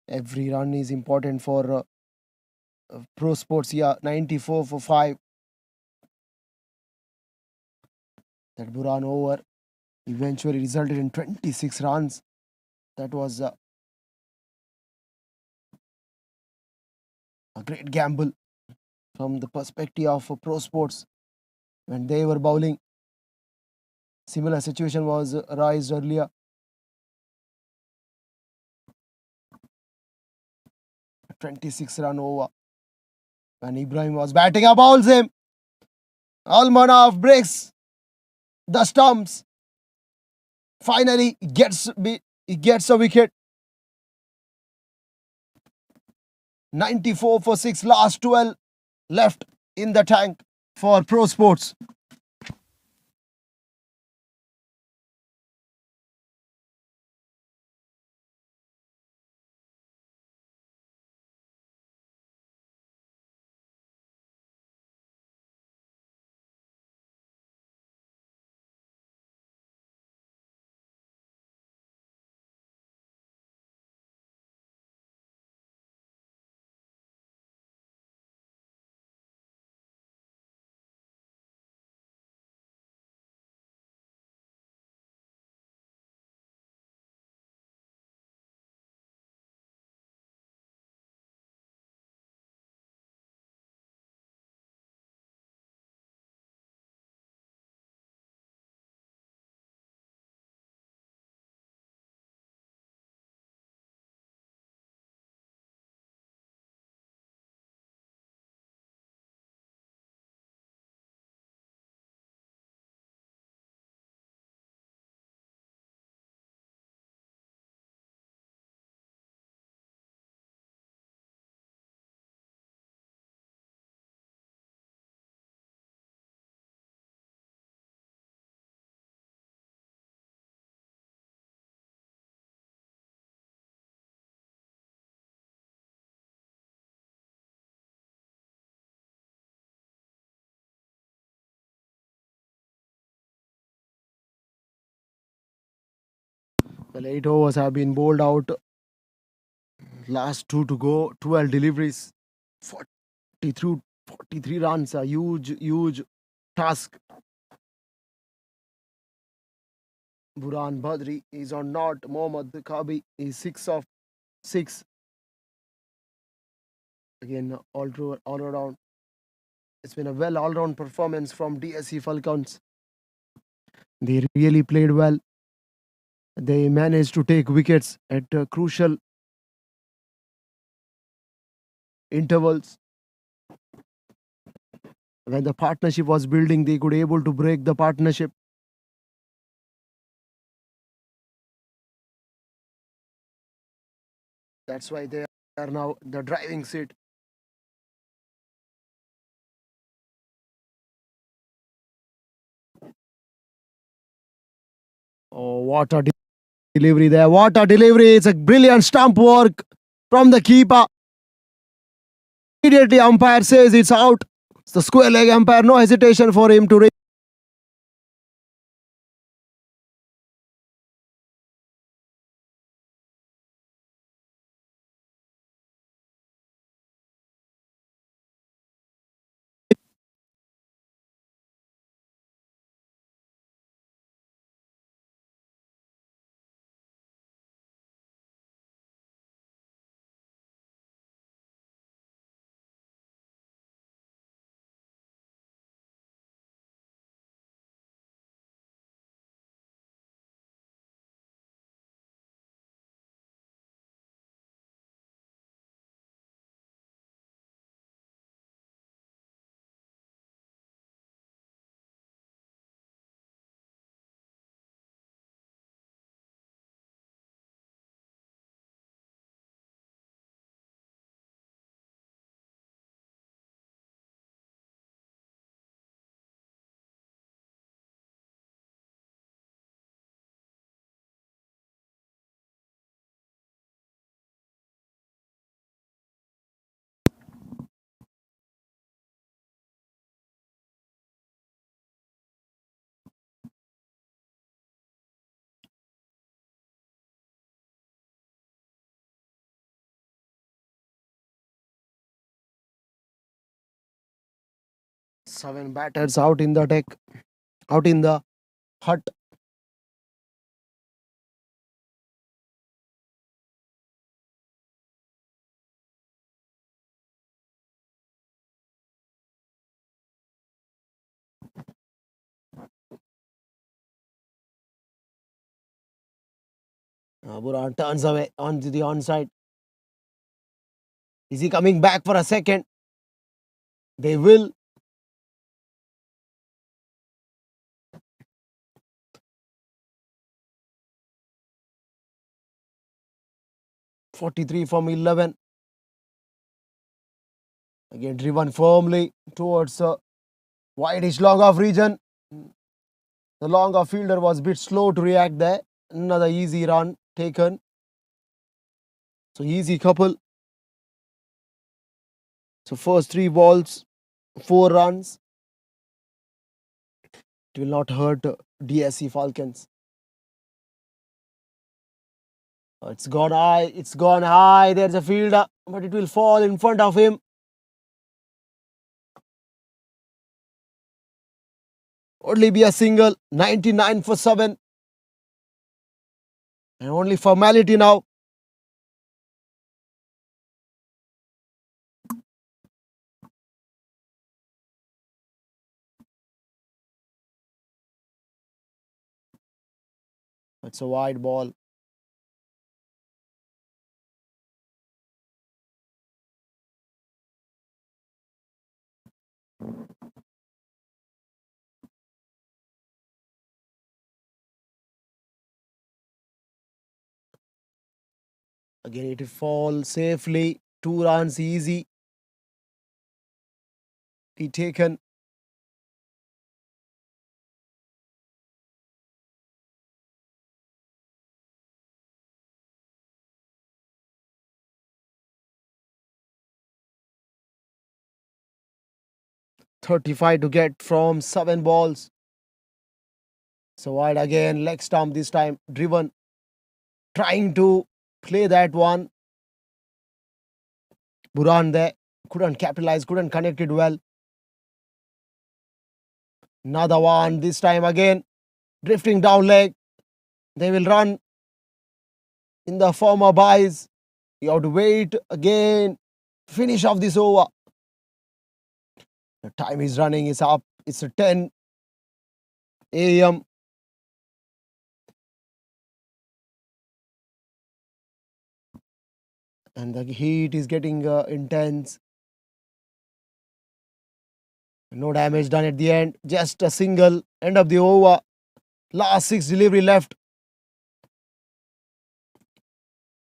every run is important for Prosports here. 94 for 5. That Buran over eventually resulted in 26 runs. That was a great gamble from the perspective of Prosports when they were bowling. Similar situation was raised earlier. A 26-run over. When Ibrahim was batting up, bowls him. Almanaf breaks the stumps. Finally, he gets a wicket. 94 for 6. Last 12 left in the tank for Prosports. Well, 8 overs have been bowled out. Last 2 to go. 12 deliveries. 43 runs, a huge task. Burhan Badri is on not. Mohammad Kabi is 6 of 6. Again, all around. It's been a well all-round performance from DSC Falcons. They really played well. They managed to take wickets at crucial intervals. When the partnership was building, they could able to break the partnership. That's why they are now the driving seat. Oh, what a delivery there. What a delivery. It's a brilliant stump work from the keeper. Immediately umpire says it's out. It's the square leg umpire. No hesitation for him to raise. Seven batters out in the deck, out in the hut. Burhan turns away onto the onside. Is he coming back for a second? They will. 43 from 11. Again, driven firmly towards wideish long off region. The long off fielder was a bit slow to react there. Another easy run taken. So easy couple. So first 3 balls, 4 runs. It will not hurt DSC Falcons. It's gone high. It's gone high. There's a fielder, but it will fall in front of him. Only be a single. 99 for 7. And only formality now. It's a wide ball. Again, it will fall safely. 2 runs easy. He taken. .35 to get from 7 balls. So wide again, leg stump this time, driven, trying to play that one. Burhan there couldn't capitalize, couldn't connect it well. Another one, this time again, drifting down leg. They will run in the former buys. You have to wait again. Finish of this over. The time is running, is up. It's 10 a.m. And the heat is getting intense. No damage done at the end. Just a single. End of the over. Last 6 delivery left.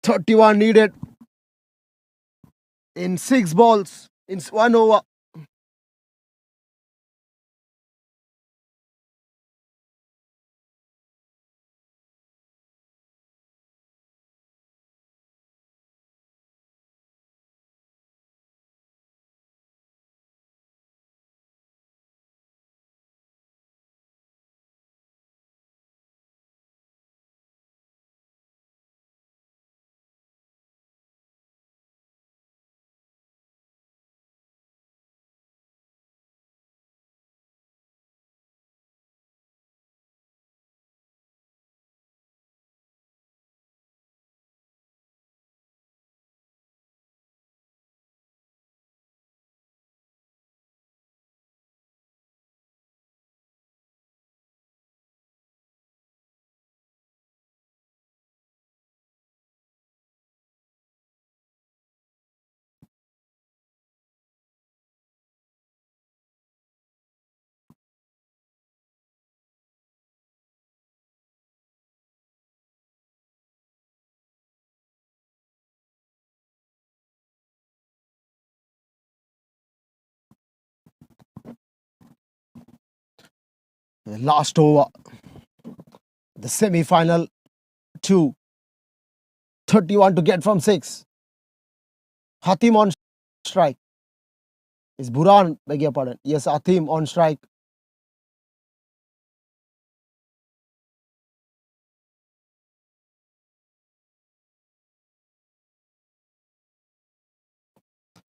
31 needed in 6 balls in 1 over. Last over. The semi-final 2. 31 to get from 6. Hatim on strike. Is Buran, beg your pardon. Yes, Hatim on strike.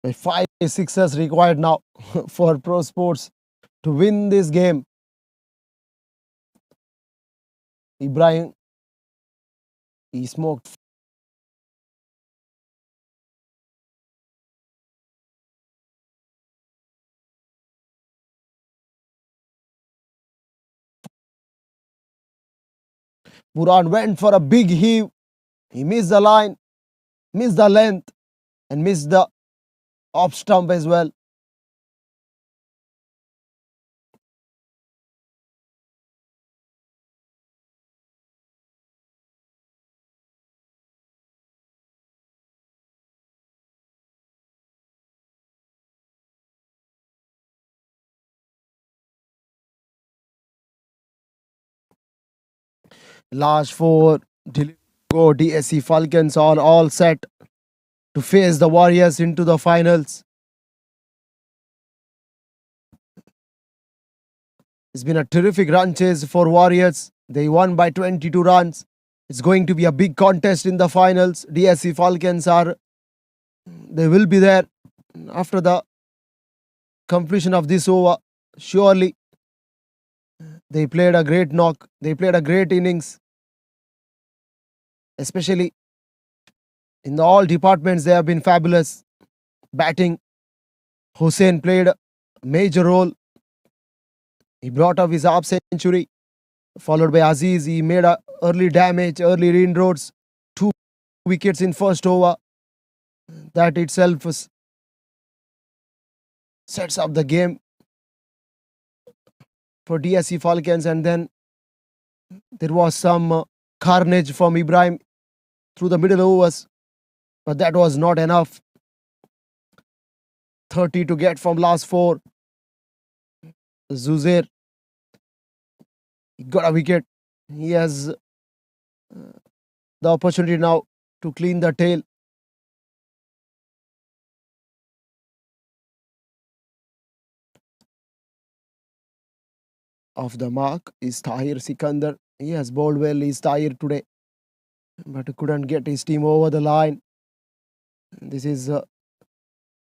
With 5 sixes required now for Prosports to win this game. Ibrahim, he smoked. Buran went for a big heave. He missed the line, missed the length, and missed the off stump as well. Last 4 go DSC Falcons are all set to face the Warriors into the finals. It's been a terrific run chase for Warriors. They won by 22 runs. It's going to be a big contest in the finals. DSC Falcons they will be there after the completion of this over. Surely they played a great knock. They played a great innings. Especially in all departments, they have been fabulous. Batting, Hussein played a major role. He brought up his half century, followed by Aziz. He made a early damage, early inroads, 2 wickets in first over. That itself sets up the game for DSC Falcons. And then there was some carnage from Ibrahim through the middle overs, but that was not enough. 30 to get from last 4. Zuzair, he got a wicket. He has the opportunity now to clean the tail. Off the mark is Tahir Sikandar. He has bowled well. He's tired today, but couldn't get his team over the line. This is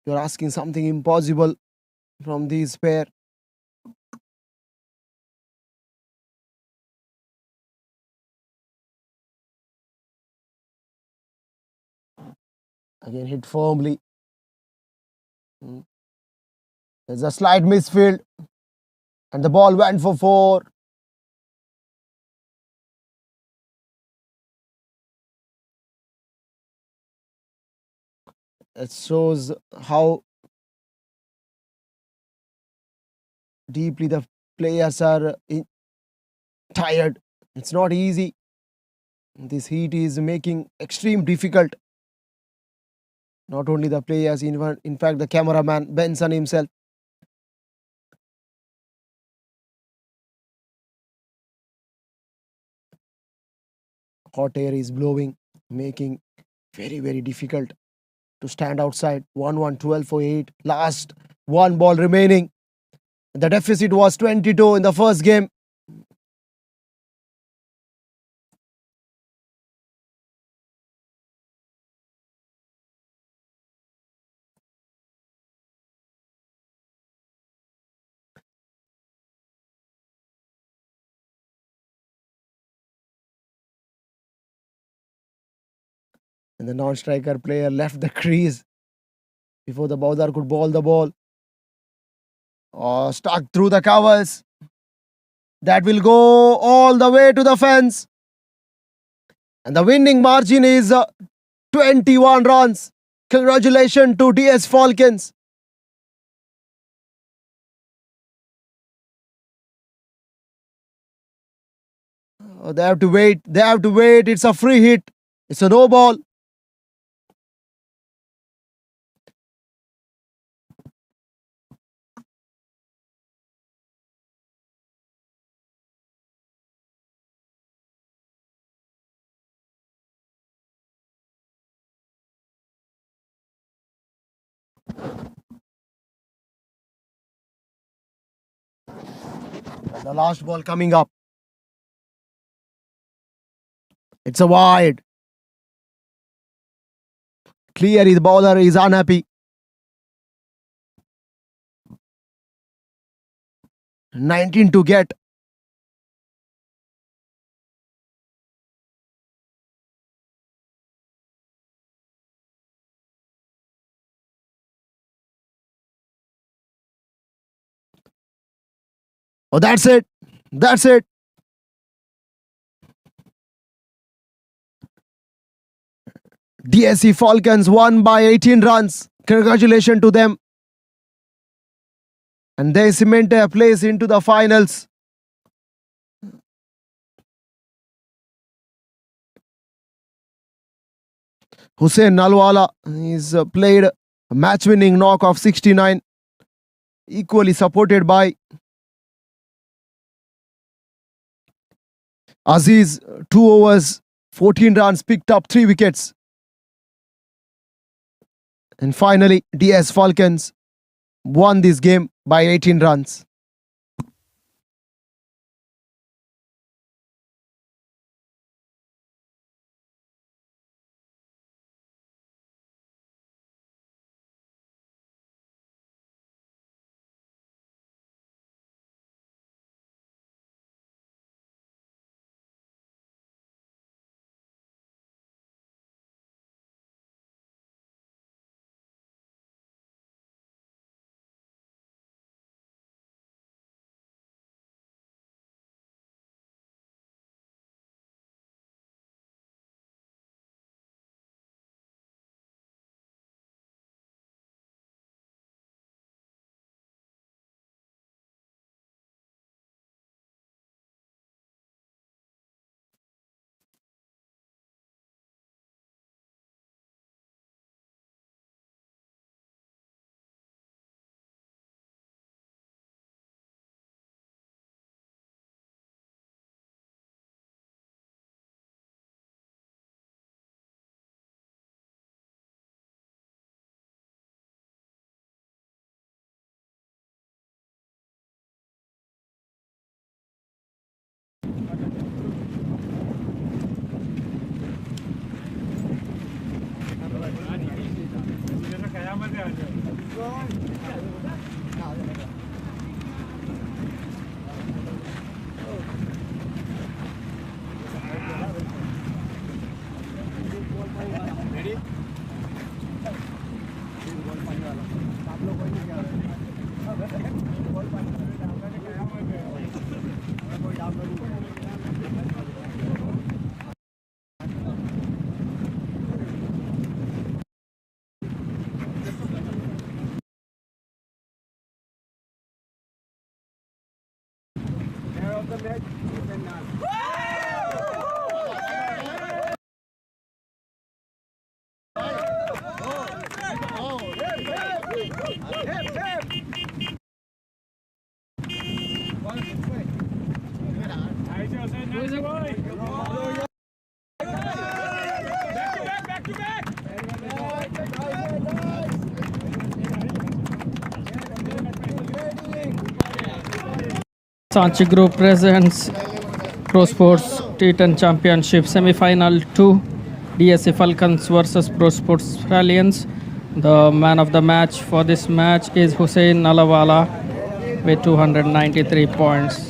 You're asking something impossible from these pair. Again hit firmly. There's a slight misfield. And the ball went for 4. It shows how deeply the players are tired. It's not easy. This heat is making extreme difficult. Not only the players, in fact the cameraman Benson himself. Hot air is blowing, making very difficult to stand outside. 1-1, 12 for 8. Last one ball remaining. The deficit was 22 in the first game. And the non-striker player left the crease before the bowler could bowl the ball. Stuck through the covers. That will go all the way to the fence. And the winning margin is 21 runs. Congratulations to DS Falcons. They have to wait. They have to wait. It's a free hit. It's a no ball. And the last ball coming up. It's a wide. Clearly the bowler is unhappy. 19 to get. Oh, that's it. That's it. DSC Falcons won by 18 runs. Congratulations to them. And they cement their place into the finals. Hussain Nalwala is played a match-winning knock of 69. Equally supported by Aziz, 2 overs, 14 runs, picked up 3 wickets. And finally, DS Falcons won this game by 18 runs. Back to back. Sanchi Group presents Prosports T10 Championship Semi-Final 2, DSA Falcons versus Prosports STALLIONS. The man of the match for this match is Hussein Nalawala with 293 points.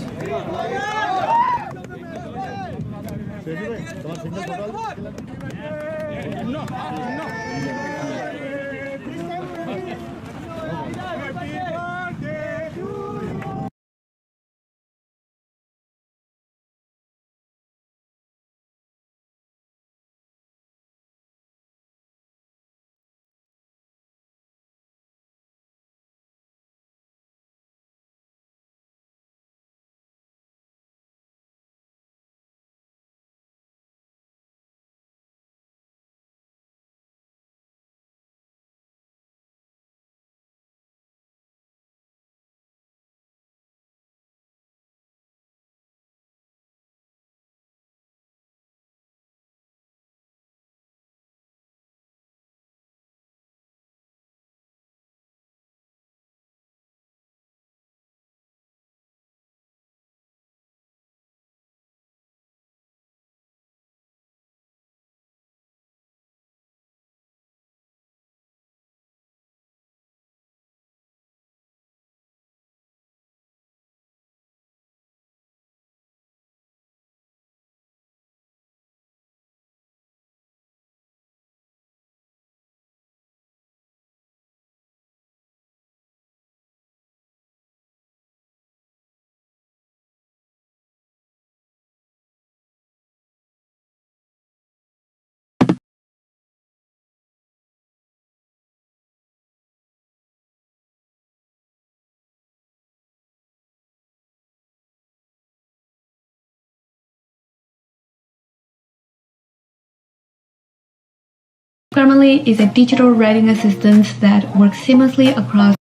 Grammarly is a digital writing assistant that works seamlessly across